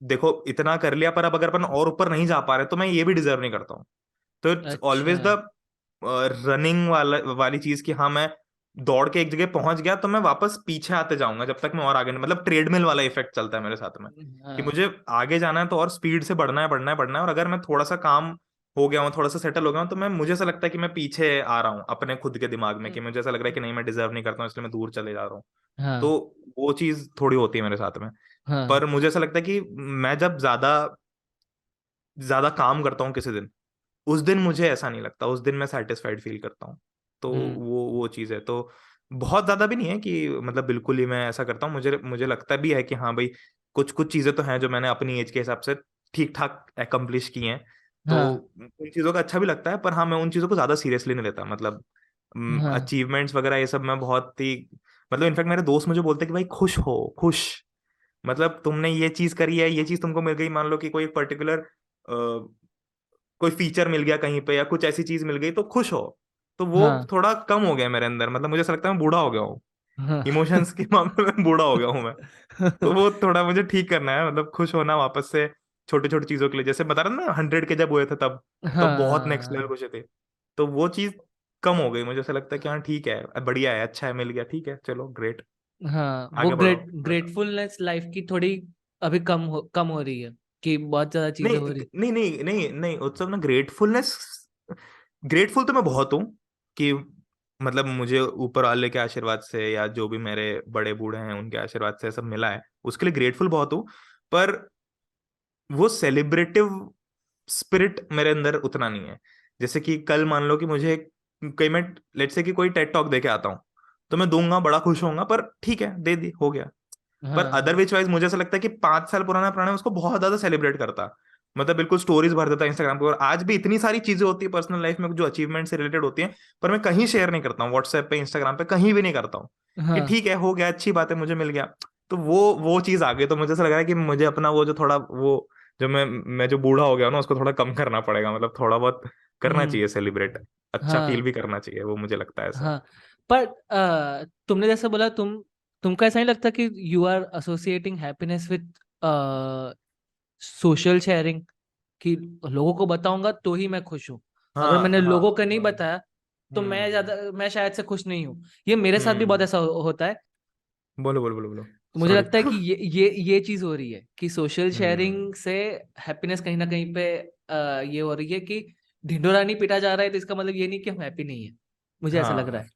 देखो इतना कर लिया, पर अब अगर अपन और ऊपर नहीं जा पा रहे तो मैं ये भी डिजर्व नहीं करता हूँ। तो इट्स अच्छा। ऑलवेज द रनिंग वाली चीज कि हाँ मैं दौड़ के एक जगह पहुंच गया तो मैं वापस पीछे आते जाऊंगा जब तक मैं और आगे नहीं, मतलब ट्रेडमिल वाला इफेक्ट चलता है मेरे साथ में कि हाँ। मुझे आगे जाना है तो और स्पीड से बढ़ना है बढ़ना है बढ़ना है, और अगर मैं थोड़ा सा काम हो गया हूँ, थोड़ा सा सेटल हो गया हूँ, तो मैं मुझे ऐसा लगता है कि मैं पीछे आ रहा हूँ अपने खुद के दिमाग में, कि मुझे ऐसा लग रहा है कि नहीं मैं डिजर्व नहीं करता हूँ इसलिए मैं दूर चले जा रहा हूँ। हाँ। तो वो चीज थोड़ी होती है मेरे साथ में। हाँ। पर मुझे ऐसा लगता है कि मैं जब ज्यादा ज्यादा काम करता हूँ किसी दिन, उस दिन मुझे ऐसा नहीं लगता, उस दिन मैं सेटिस्फाइड फील करता हूँ। तो हम्म। वो चीज़ है। तो बहुत ज़्यादा भी नहीं है कि मतलब बिल्कुल ही मैं ऐसा करता हूँ, मुझे मुझे लगता भी है कि हाँ भाई कुछ कुछ चीज़ें तो हैं जो मैंने अपनी एज के हिसाब से ठीक ठाक एकम्प्लिश की हैं। तो हाँ। उन चीज़ों का अच्छा भी लगता है, पर हाँ मैं उन चीज़ों को ज़्यादा सीरियसली नहीं लेता। मतलब हाँ। अचीवमेंट्स वगैरह ये सब मैं बहुत ही, मतलब इनफैक्ट मेरे दोस्त मुझे बोलते हैं कि भाई खुश हो खुश, मतलब तुमने ये चीज़ करी है, ये चीज़ तुमको मिल गई, मान लो कि कोई पर्टिकुलर कोई फीचर मिल गया कहीं पे या कुछ ऐसी चीज मिल गई तो खुश हो। तो वो हाँ। थोड़ा कम हो गया मेरे अंदर, मतलब मुझे ऐसा लगता है मैं बूढ़ा हो गया हूँ, हाँ। इमोशंस के मामले में बूढ़ा हो गया हूँ मैं। तो वो थोड़ा मुझे ठीक करना है, मतलब खुश होना वापस से छोटी छोटी चीजों के लिए, जैसे बता रहा था ना 100 के जब हुए थे तब तो बहुत नेक्स्ट लेवल हाँ। खुशी थी। तो वो चीज कम हो गई, मुझे ऐसा लगता है कि हाँ ठीक है बढ़िया है अच्छा है मिल गया ठीक है चलो ग्रेट, हाँ, वो आगे बढ़ो वैसा। ग्रेटफुलनेस लाइफ की थोड़ी अभी कम हो रही है, कि बहुत ज्यादा चीजें नहीं हो रही। नहीं नहीं नहीं नहीं उत्सव ना, ग्रेटफुलनेस, ग्रेटफुल तो मैं बहुत हूँ कि मतलब मुझे ऊपर वाले के आशीर्वाद से या जो भी मेरे बड़े बूढ़े हैं उनके आशीर्वाद से सब मिला है, उसके लिए ग्रेटफुल बहुत हूँ। पर वो सेलिब्रेटिव स्पिरिट मेरे अंदर उतना नहीं है। जैसे कि कल मान लो कि मुझे कहीं मैं लेट से कि कोई टेड टॉक देके आता हूँ तो मैं दूंगा बड़ा खुश होऊंगा, पर ठीक है दे दी हो गया। पर हाँ। अदरवाइज वाइज मुझे ऐसा लगता है कि 5 साल पुराना पुराना उसको बहुत ज्यादा सेलिब्रेट करता, मतलब बिल्कुल स्टोरीज भर देता इंस्टाग्राम पे, और आज भी इतनी सारी चीजें होती है पर्सनल लाइफ में जो अचीवमेंट से रिलेटेड होती हैं, पर मैं कहीं शेयर नहीं करता हूँ, व्हाट्सएप पे इंस्टाग्राम पे कहीं भी नहीं करता हूँ कि हाँ। ठीक है हो गया अच्छी बात है मुझे मिल गया। तो वो चीज आ गई, तो मुझे ऐसा लग रहा है कि मुझे अपना वो जो थोड़ा वो जो मैं जो बूढ़ा हो गया हूं ना उसको थोड़ा कम करना पड़ेगा, मतलब थोड़ा बहुत करना हम्म। चाहिए सेलिब्रेट, अच्छा फील हाँ। भी करना चाहिए, वो मुझे लगता है ऐसा। हाँ। पर तुमने जैसे बोला, तुमको ऐसा नहीं लगता कि you are associating happiness with social sharing, कि लोगों को बताऊंगा तो ही मैं खुश हूँ, अगर मैंने हाँ हाँ लोगों को नहीं हाँ। बताया तो हम्म मैं शायद से खुश नहीं हूँ। ये मेरे साथ भी बहुत हम्म। ऐसा होता है। बोलो बोलो बोलो बोलो। तो मुझे सॉरी। लगता है कि ये चीज हो रही है कि सोशल हम्म। शेयरिंग से हैप्पीनेस कहीं ना कहीं पे ये हो रही है कि ढिंढोरा नहीं पीटा जा रहा है, तो इसका मतलब ये नहीं कि हम हैप्पी नहीं है। मुझे ऐसा लग रहा हाँ है।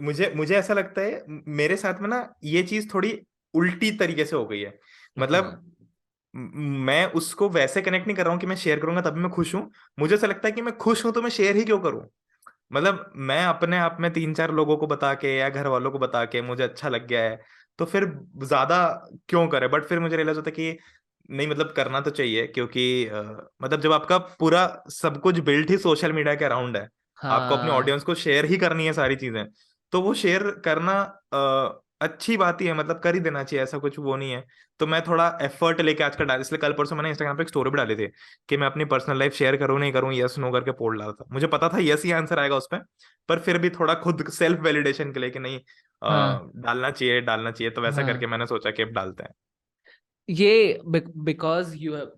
मुझे मुझे ऐसा लगता है मेरे साथ में ना ये चीज थोड़ी उल्टी तरीके से हो गई है। हाँ। मतलब मैं उसको वैसे कनेक्ट नहीं कर रहा हूँ कि मैं शेयर करूंगा तभी मैं खुश हूँ। मुझे ऐसा लगता है कि मैं खुश हूं तो मैं शेयर ही क्यों करूं। मतलब मैं अपने आप में 3 4 लोगों को बता के या घर वालों को बता के मुझे अच्छा लग गया है तो फिर ज्यादा क्यों करे, बट फिर मुझे रियलाइज होता है कि नहीं मतलब करना तो चाहिए, क्योंकि मतलब जब आपका पूरा सब कुछ बिल्ट ही सोशल मीडिया के अराउंड है, आपको अपने हाँ। ऑडियंस को शेयर ही करनी है सारी चीजें, तो वो शेयर करना अच्छी बात ही है, मतलब कर ही देना चाहिए, ऐसा कुछ वो नहीं है। तो मैं थोड़ा एफर्ट लेके आज का डाल, इसलिए कल परसों मैंने इंस्टाग्राम पे एक स्टोरी भी डाली थी कि मैं अपनी पर्सनल लाइफ शेयर करूं नहीं करूं, यस नो करके पोल डाला था, मुझे पता था यस ही आंसर आएगा उस पर फिर भी थोड़ा खुद सेल्फ वैलिडेशन के लिए कि नहीं हाँ। डालना चाहिए डालना चाहिए, तो वैसा हाँ। करके मैंने सोचा कि अब डालते हैं। ये बिकॉज यू हैव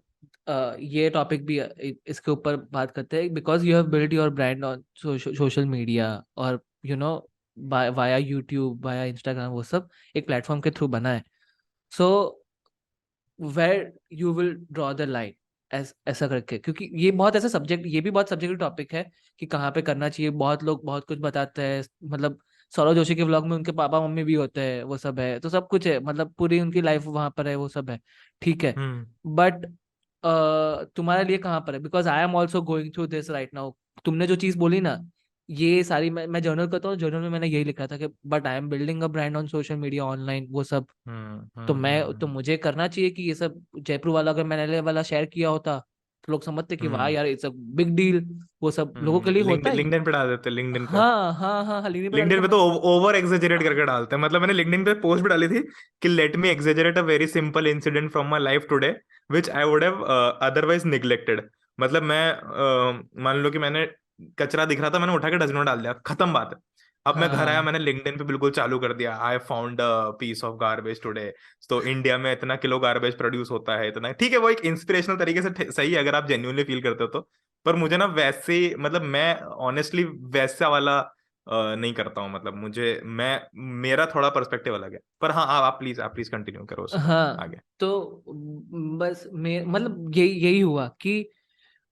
ये टॉपिक भी इसके ऊपर बात करते हैं, because you have build your brand on social media, और you know via YouTube, via Instagram, वो सब एक प्लेटफॉर्म के थ्रू बना है। So where you will draw the line, ऐसा करके, क्योंकि ये बहुत ऐसा सब्जेक्ट, ये भी बहुत सब्जेक्टिव टॉपिक है कि कहाँ पे करना चाहिए। बहुत लोग बहुत कुछ बताते हैं, मतलब सौरव जोशी के व्लॉग में उनके पापा मम्मी भी होते हैं, वो सब है, तो सब कुछ है, मतलब पूरी उनकी लाइफ वहां पर है, वो सब है, ठीक है। हम्म बट तुम्हारे लिए कहाँ पर है, because I am also going through this right now. तुमने जो चीज बोली ना, ये सारी मैं जर्नल करता हूँ, जर्नल में मैंने यही लिखा था कि but I am building a brand on social media, online, वो सब। तो हम्म। मुझे करना चाहिए कि ये सब जयपुर वाला, अगर मैंने वाला शेयर किया होता तो लोग समझते कि वाह हम्म यार, इट्स अ बिग डील, वो सब लोगों के लिए होता है। लिंक्डइन पे डाल देते हैं, लिंक्डइन पे। हाँ हाँ हाँ हाँ, लिंक्डइन पे डाल लिंक्डइन के पे तो ओवर एग्जेजरेट करके डालते हैं। मतलब मैंने लिंक्डइन पे पोस्ट भी डाली थी कि let me exaggerate a very simple incident from my life today which I would have otherwise neglected. मतलब मैं मान लो कि मैंने कचरा दिख रहा था, मैंने उठा के डस्टबिन में डाल दिया, खत्म बात है। अब मैं घर आया, हाँ मैंने लिंक्डइन पे बिल्कुल चालू कर दिया, I found a piece of garbage today. तो इंडिया में इतना किलो गार्बेज प्रोड्यूस होता है, इतना, ठीक है, वो एक इंस्पिरेशनल तरीके से सही है अगर आप जेन्युइनली फील करते हो तो। पर मुझे ना वैसे, मतलब मैं ऑनेस्टली वैसा वाला नहीं करता हूँ। मतलब मुझे, मैं, मेरा थोड़ा पर्सपेक्टिव अलग है। पर हाँ, आप प्लीज कंटिन्यू करो उस पर हाँ। आगे। तो बस मतलब यही यही हुआ कि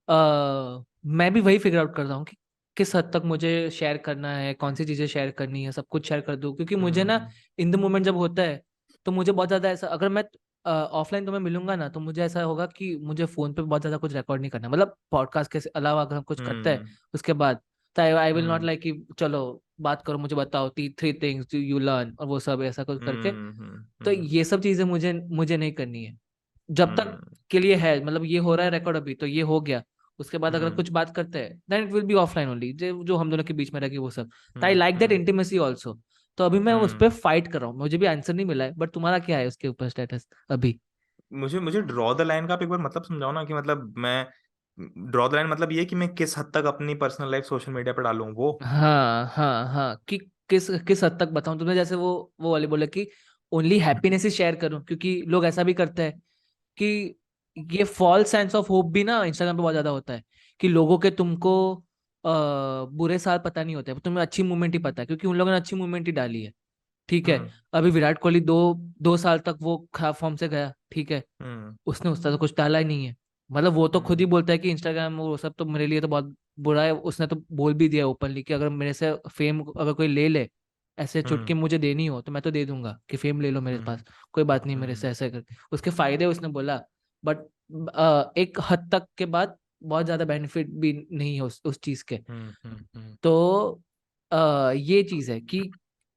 मैं भी वही फिगर आउट कर रहा हूँ कि किस हद तक मुझे शेयर करना है, कौन सी चीजें शेयर करनी है, सब कुछ शेयर कर दूँ, क्योंकि मुझे ना हम्म इन द मोमेंट जब होता है तो मुझे बहुत ज्यादा ऐसा, अगर मैं ऑफलाइन तुम्हें मिलूंगा ना तो मुझे ऐसा होगा कि मुझे फोन पे बहुत ज्यादा कुछ रिकॉर्ड नहीं करना, मतलब पॉडकास्ट के अलावा अगर हम कुछ करते हैं हम्म उसके बाद, तो I will not hmm like कि चलो बात करो, मुझे बताओ 3 थिंग्स यू लर्न और वो सब ऐसा कुछ करके। तो हम्म ये सब चीजें मुझे मुझे नहीं करनी है जब तक हम्म के लिए है, मतलब ये हो रहा है रिकॉर्ड अभी तो ये हो गया, उसके बाद अगर हम्म कुछ बात करते हैं then it will be offline only, जो जो हम दोनों के बीच में रहेगी वो सब। तो I hmm like that hmm intimacy also. तो अभी मैं उस पर हम्म फाइट कर रहा हूँ, मुझे भी आंसर नहीं मिला है, बट तुम्हारा क्या है उसके ऊपर स्टेटस अभी? मुझे मुझे ड्रॉ द लाइन का आप एक बार मतलब समझाओ ना, कि मतलब मैं, ड्रॉ द लाइन मतलब ये कि मैं किस हद तक अपनी पर्सनल लाइफ सोशल मीडिया पे डालूं वो। हाँ हाँ हाँ, कि किस किस हद तक बताऊं तुम्हें, जैसे वो वाले बोले कि ओनली हैप्पीनेस ही शेयर करूं, क्योंकि लोग ऐसा भी करते हैं कि ये फॉल्स सेंस ऑफ होप भी ना इंस्टाग्राम पे बहुत ज्यादा होता है, कि लोगों के तुमको बुरे साल पता नहीं होते, तुम्हें अच्छी मूवमेंट ही पता है, क्योंकि उन लोगों ने अच्छी मूवमेंट ही डाली है। ठीक है, हम्म अभी विराट कोहली दो दो साल तक वो खराब फॉर्म से गया, ठीक है, हम्म उसने उस तरह से कुछ डाला ही नहीं है। मतलब वो तो खुद ही हम्म बोलता है कि इंस्टाग्राम वो सब तो मेरे लिए तो बहुत बुरा है, उसने तो बोल भी दिया ओपनली कि अगर मेरे से फेम अगर कोई ले ले, ऐसे चुटकी हम्म मुझे देनी हो तो मैं तो दे दूंगा कि फेम ले लो मेरे हम्म पास, कोई बात नहीं मेरे हम्म से ऐसे करके, उसके फायदे उसने बोला। बट एक हद तक के बाद बहुत ज्यादा बेनिफिट भी नहीं है उस चीज के। हम्म तो ये चीज है कि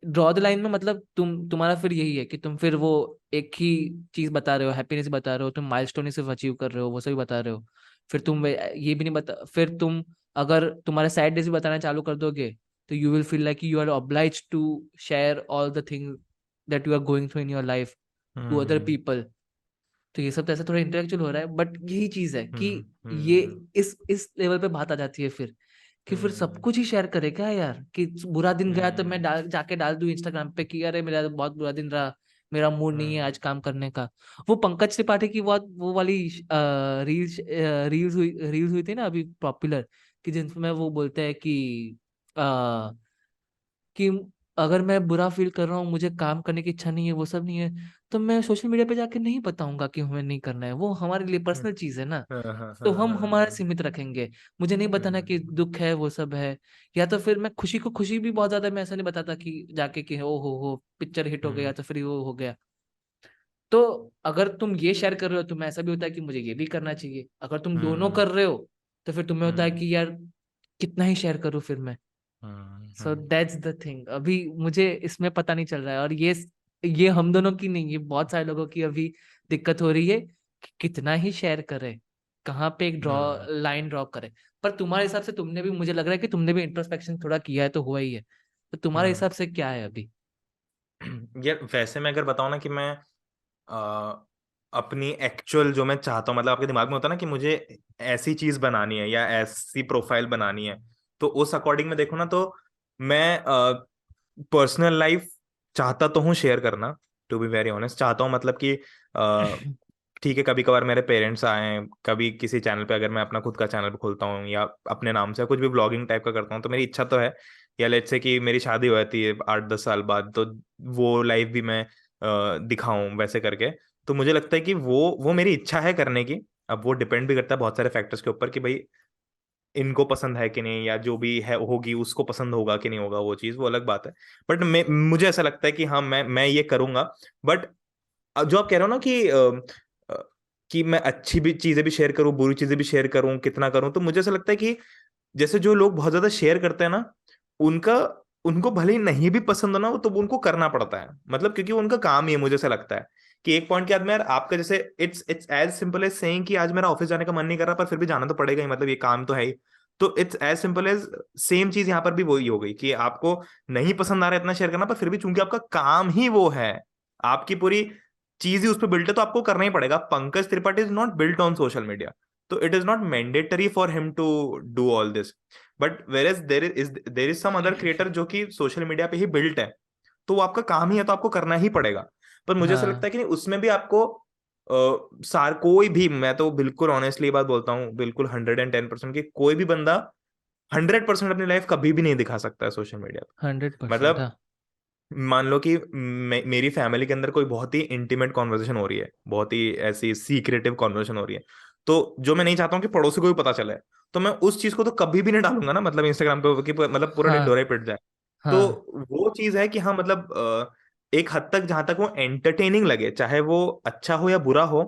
ड्रॉ द लाइन में मतलब तुम्हारा फिर यही है कि तुम फिर वो एक ही चीज बता रहे हो, हैप्पीनेस बता रहे हो, तुम माइलस्टोन ही सिर्फ अचीव कर रहे हो वो सभी बता रहे हो। फिर तुम ये भी नहीं बता, फिर तुम अगर तुम्हारे सैड डेज भी बताना चालू कर दोगे तो you will feel like you are obliged to share all the things that you are going through in your life to other hmm people. तो ये सब तो ऐसा थोड़ा इंटेलेक्चुअल हो रहा है, बट यही चीज है कि ये हम्म इस लेवल पे बात आ जाती है फिर कि फिर सब हम्म कुछ ही शेयर करे क्या यार, कि बुरा दिन गया तो मैं हम्म जाके डाल दूं इंस्टाग्राम पे कि अरे मेरा तो बहुत बुरा दिन रहा, मेरा मूड नहीं है हम्म आज काम करने का। वो पंकज त्रिपाठी की बहुत वो वाली रील्स हुई थी ना अभी पॉपुलर, कि जिनमें वो बोलते हैं कि अगर मैं बुरा फील कर रहा हूँ, मुझे काम करने की इच्छा नहीं है, वो सब नहीं है, तो मैं सोशल मीडिया पे जाके नहीं बताऊंगा कि हमें नहीं करना है, वो हमारे लिए पर्सनल चीज है ना। हाँ हाँ तो हाँ हम हमारा हाँ सीमित रखेंगे, मुझे नहीं बताना कि हम्म दुख है वो सब है। या तो फिर मैं खुशी को खुशी भी बहुत ज्यादा मैं ऐसा नहीं बताता कि जाके कि ओ हो पिक्चर हिट हो गया हम्म तो फिर वो हो गया। तो अगर तुम ये शेयर कर रहे हो तो मैं ऐसा भी होता है कि मुझे ये भी करना चाहिए, अगर तुम दोनों हम्म कर रहे हो तो फिर तुम्हें होता है हम्म कि यार कितना ही शेयर करूं फिर मैं। सो हम्म दैट्स द थिंग, अभी मुझे इसमें पता नहीं चल रहा है, और ये हम दोनों की नहीं, ये बहुत सारे लोगों की अभी दिक्कत हो रही है कि कितना ही शेयर करे, कहाँ पे एक हम्म लाइन ड्रॉ करे। पर तुम्हारे हिसाब से तुमने भी, मुझे लग रहा है कि तुमने भी इंट्रोस्पेक्शन थोड़ा किया है तो हुआ ही है, तो तुम्हारे हम्म हिसाब से क्या है अभी? यार वैसे मैं अगर बताऊं ना कि मैं अपनी एक्चुअल जो मैं चाहता हूँ, मतलब आपके दिमाग में होता है ना कि मुझे ऐसी चीज बनानी है या ऐसी प्रोफाइल बनानी है, तो उस अकॉर्डिंग में देखो ना, तो मैं पर्सनल लाइफ चाहता तो हूँ शेयर करना, टू बी वेरी ऑनेस्ट चाहता हूँ। मतलब कि ठीक है, कभी कभार मेरे पेरेंट्स आए, कभी किसी चैनल पे अगर मैं अपना खुद का चैनल खोलता हूँ या अपने नाम से कुछ भी ब्लॉगिंग टाइप का करता हूँ, तो मेरी इच्छा तो है, या लेट्स से कि मेरी शादी हो जाती है 8-10 साल बाद, तो वो लाइफ भी मैं दिखाऊं वैसे करके। तो मुझे लगता है कि वो मेरी इच्छा है करने की। अब वो डिपेंड भी करता है बहुत सारे फैक्टर्स के ऊपर कि भाई इनको पसंद है कि नहीं, या जो भी है होगी उसको पसंद होगा कि नहीं होगा, वो चीज़ वो अलग बात है। बट मैं, मुझे ऐसा लगता है कि हाँ, मैं ये करूंगा। बट जो आप कह रहे हो ना अ, कि मैं अच्छी भी चीजें भी शेयर करूं, बुरी चीजें भी शेयर करूं, कितना करूं, तो मुझे ऐसा लगता है कि जैसे जो लोग बहुत ज्यादा शेयर करते हैं ना, उनका, उनको भले ही नहीं भी पसंद हो ना, तो उनको करना पड़ता है। मतलब क्योंकि वो उनका काम ही है, मुझे ऐसा लगता है कि एक पॉइंट के बाद में यार आपका जैसे it's it's as simple as saying कि आज मेरा ऑफिस जाने का मन नहीं कर रहा, पर फिर भी जाना तो पड़ेगा ही, मतलब ये काम तो है ही। तो it's as simple as, same चीज यहाँ पर भी वही हो गई कि आपको नहीं पसंद आ रहा है इतना शेयर करना, पर फिर भी चूंकि आपका काम ही वो है, आपकी पूरी चीज ही उस पर बिल्ट है, तो आपको करना ही पड़ेगा। Pankaj Tripathi is not built on social media, तो it is not mandatory for him to do all this. But whereas there is some other creator जो कि सोशल मीडिया पे ही बिल्ट है, तो वो आपका काम ही है, तो आपको करना ही पड़ेगा। पर मुझे ऐसा लगता हाँ है कि नहीं, उसमें भी आपको सार कोई भी, मैं तो बिल्कुल ऑनेस्टली बात बोलता हूँ, बिल्कुल 110% की कोई भी बंदा 100% अपनी लाइफ कभी भी नहीं दिखा सकता है सोशल मीडिया पे। 100%। मतलब हाँ मान लो कि मेरी फैमिली के अंदर कोई बहुत ही इंटीमेट कॉन्वर्सेशन हो रही है, बहुत ही ऐसी सीक्रेटिव कॉन्वर्सेशन हो रही है, तो जो मैं नहीं चाहता हूँ कि पड़ोसी को भी पता चले, तो मैं उस चीज को तो कभी भी नहीं डालूंगा ना, मतलब इंस्टाग्राम पे कि मतलब पूरा हाँ ढिंडोरा ही पिट जाए। तो हाँ वो चीज है कि हाँ, मतलब एक हद तक जहां तक वो एंटरटेनिंग लगे, चाहे वो अच्छा हो या बुरा हो,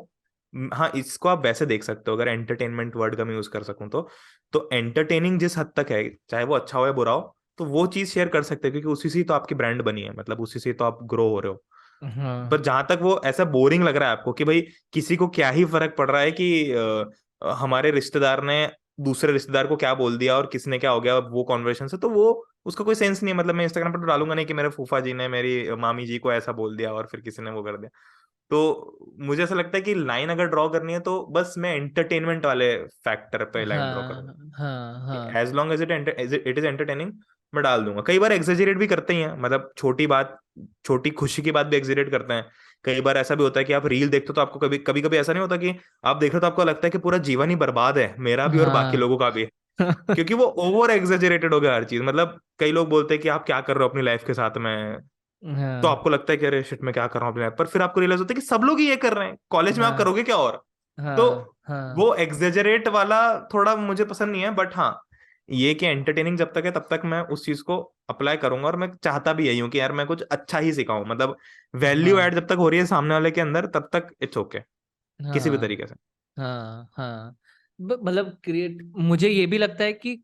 हाँ इसको आप वैसे देख सकते हो, अगर एंटरटेनमेंट वर्ड का मैं यूज कर सकूं तो एंटरटेनिंग जिस हद तक है, चाहे वो अच्छा हो या बुरा हो, तो वो चीज शेयर कर सकते हैं, क्योंकि उसी से ही तो आपकी ब्रांड बनी है, मतलब उसी से तो आप ग्रो हो रहे हो। हाँ पर जहां तक वो ऐसा बोरिंग लग रहा है आपको कि भाई किसी को क्या ही फर्क पड़ रहा है कि हमारे रिश्तेदार ने दूसरे रिश्तेदार को क्या बोल दिया और किसने क्या हो गया वो कॉन्वर्सेशन से, तो वो उसका कोई सेंस नहीं है। मतलब मैं इंस्टाग्राम पर तो डालूंगा नहीं कि मेरे फूफा जी ने मेरी मामी जी को ऐसा बोल दिया और फिर किसी ने वो कर दिया। तो मुझे ऐसा लगता है कि लाइन अगर ड्रॉ करनी है तो बस मैं एंटरटेनमेंट वाले फैक्टर पे लाइन ड्रॉ हाँ करूंगा। हाँ हाँ as long as it is entertaining, मैं डाल दूंगा। कई बार एग्जेजरेट भी करते ही हैं, मतलब छोटी बात, छोटी खुशी की बात भी एग्जेजरेट करते हैं। कई बार ऐसा भी होता है कि आप रील देखते हो तो आपको कभी कभी कभी ऐसा नहीं होता कि आप देख रहे हो तो आपको लगता है कि पूरा जीवन ही बर्बाद है, मेरा भी और बाकी हाँ लोगों का भी, क्योंकि वो ओवर एग्जेजरेटेड हो गया हर चीज। मतलब कई लोग बोलते हैं कि आप क्या कर रहे हो अपनी लाइफ के साथ में, तो हाँ आपको लगता है कि अरे शिट, मैं क्या कर रहा हूँ अपनी लाइफ पर, फिर आपको रियलाइज होता है कि सब लोग ही ये कर रहे हैं, कॉलेज में आप हाँ करोगे क्या और। तो हाँ हाँ वो एग्जेजरेट वाला थोड़ा मुझे पसंद नहीं है, बट हाँ, ये कि एंटरटेनिंग जब तक है तब तक मैं उस चीज को अप्लाई करूंगा, और मैं चाहता भी यही हूँ कि यार मैं कुछ अच्छा ही सिखाऊं, मतलब वैल्यू हाँ ऐड जब तक हो रही है सामने वाले के अंदर तब तक इट्स ओके, किसी भी हाँ तरीके से। हाँ हाँ मतलब क्रिएट, मुझे ये भी लगता है कि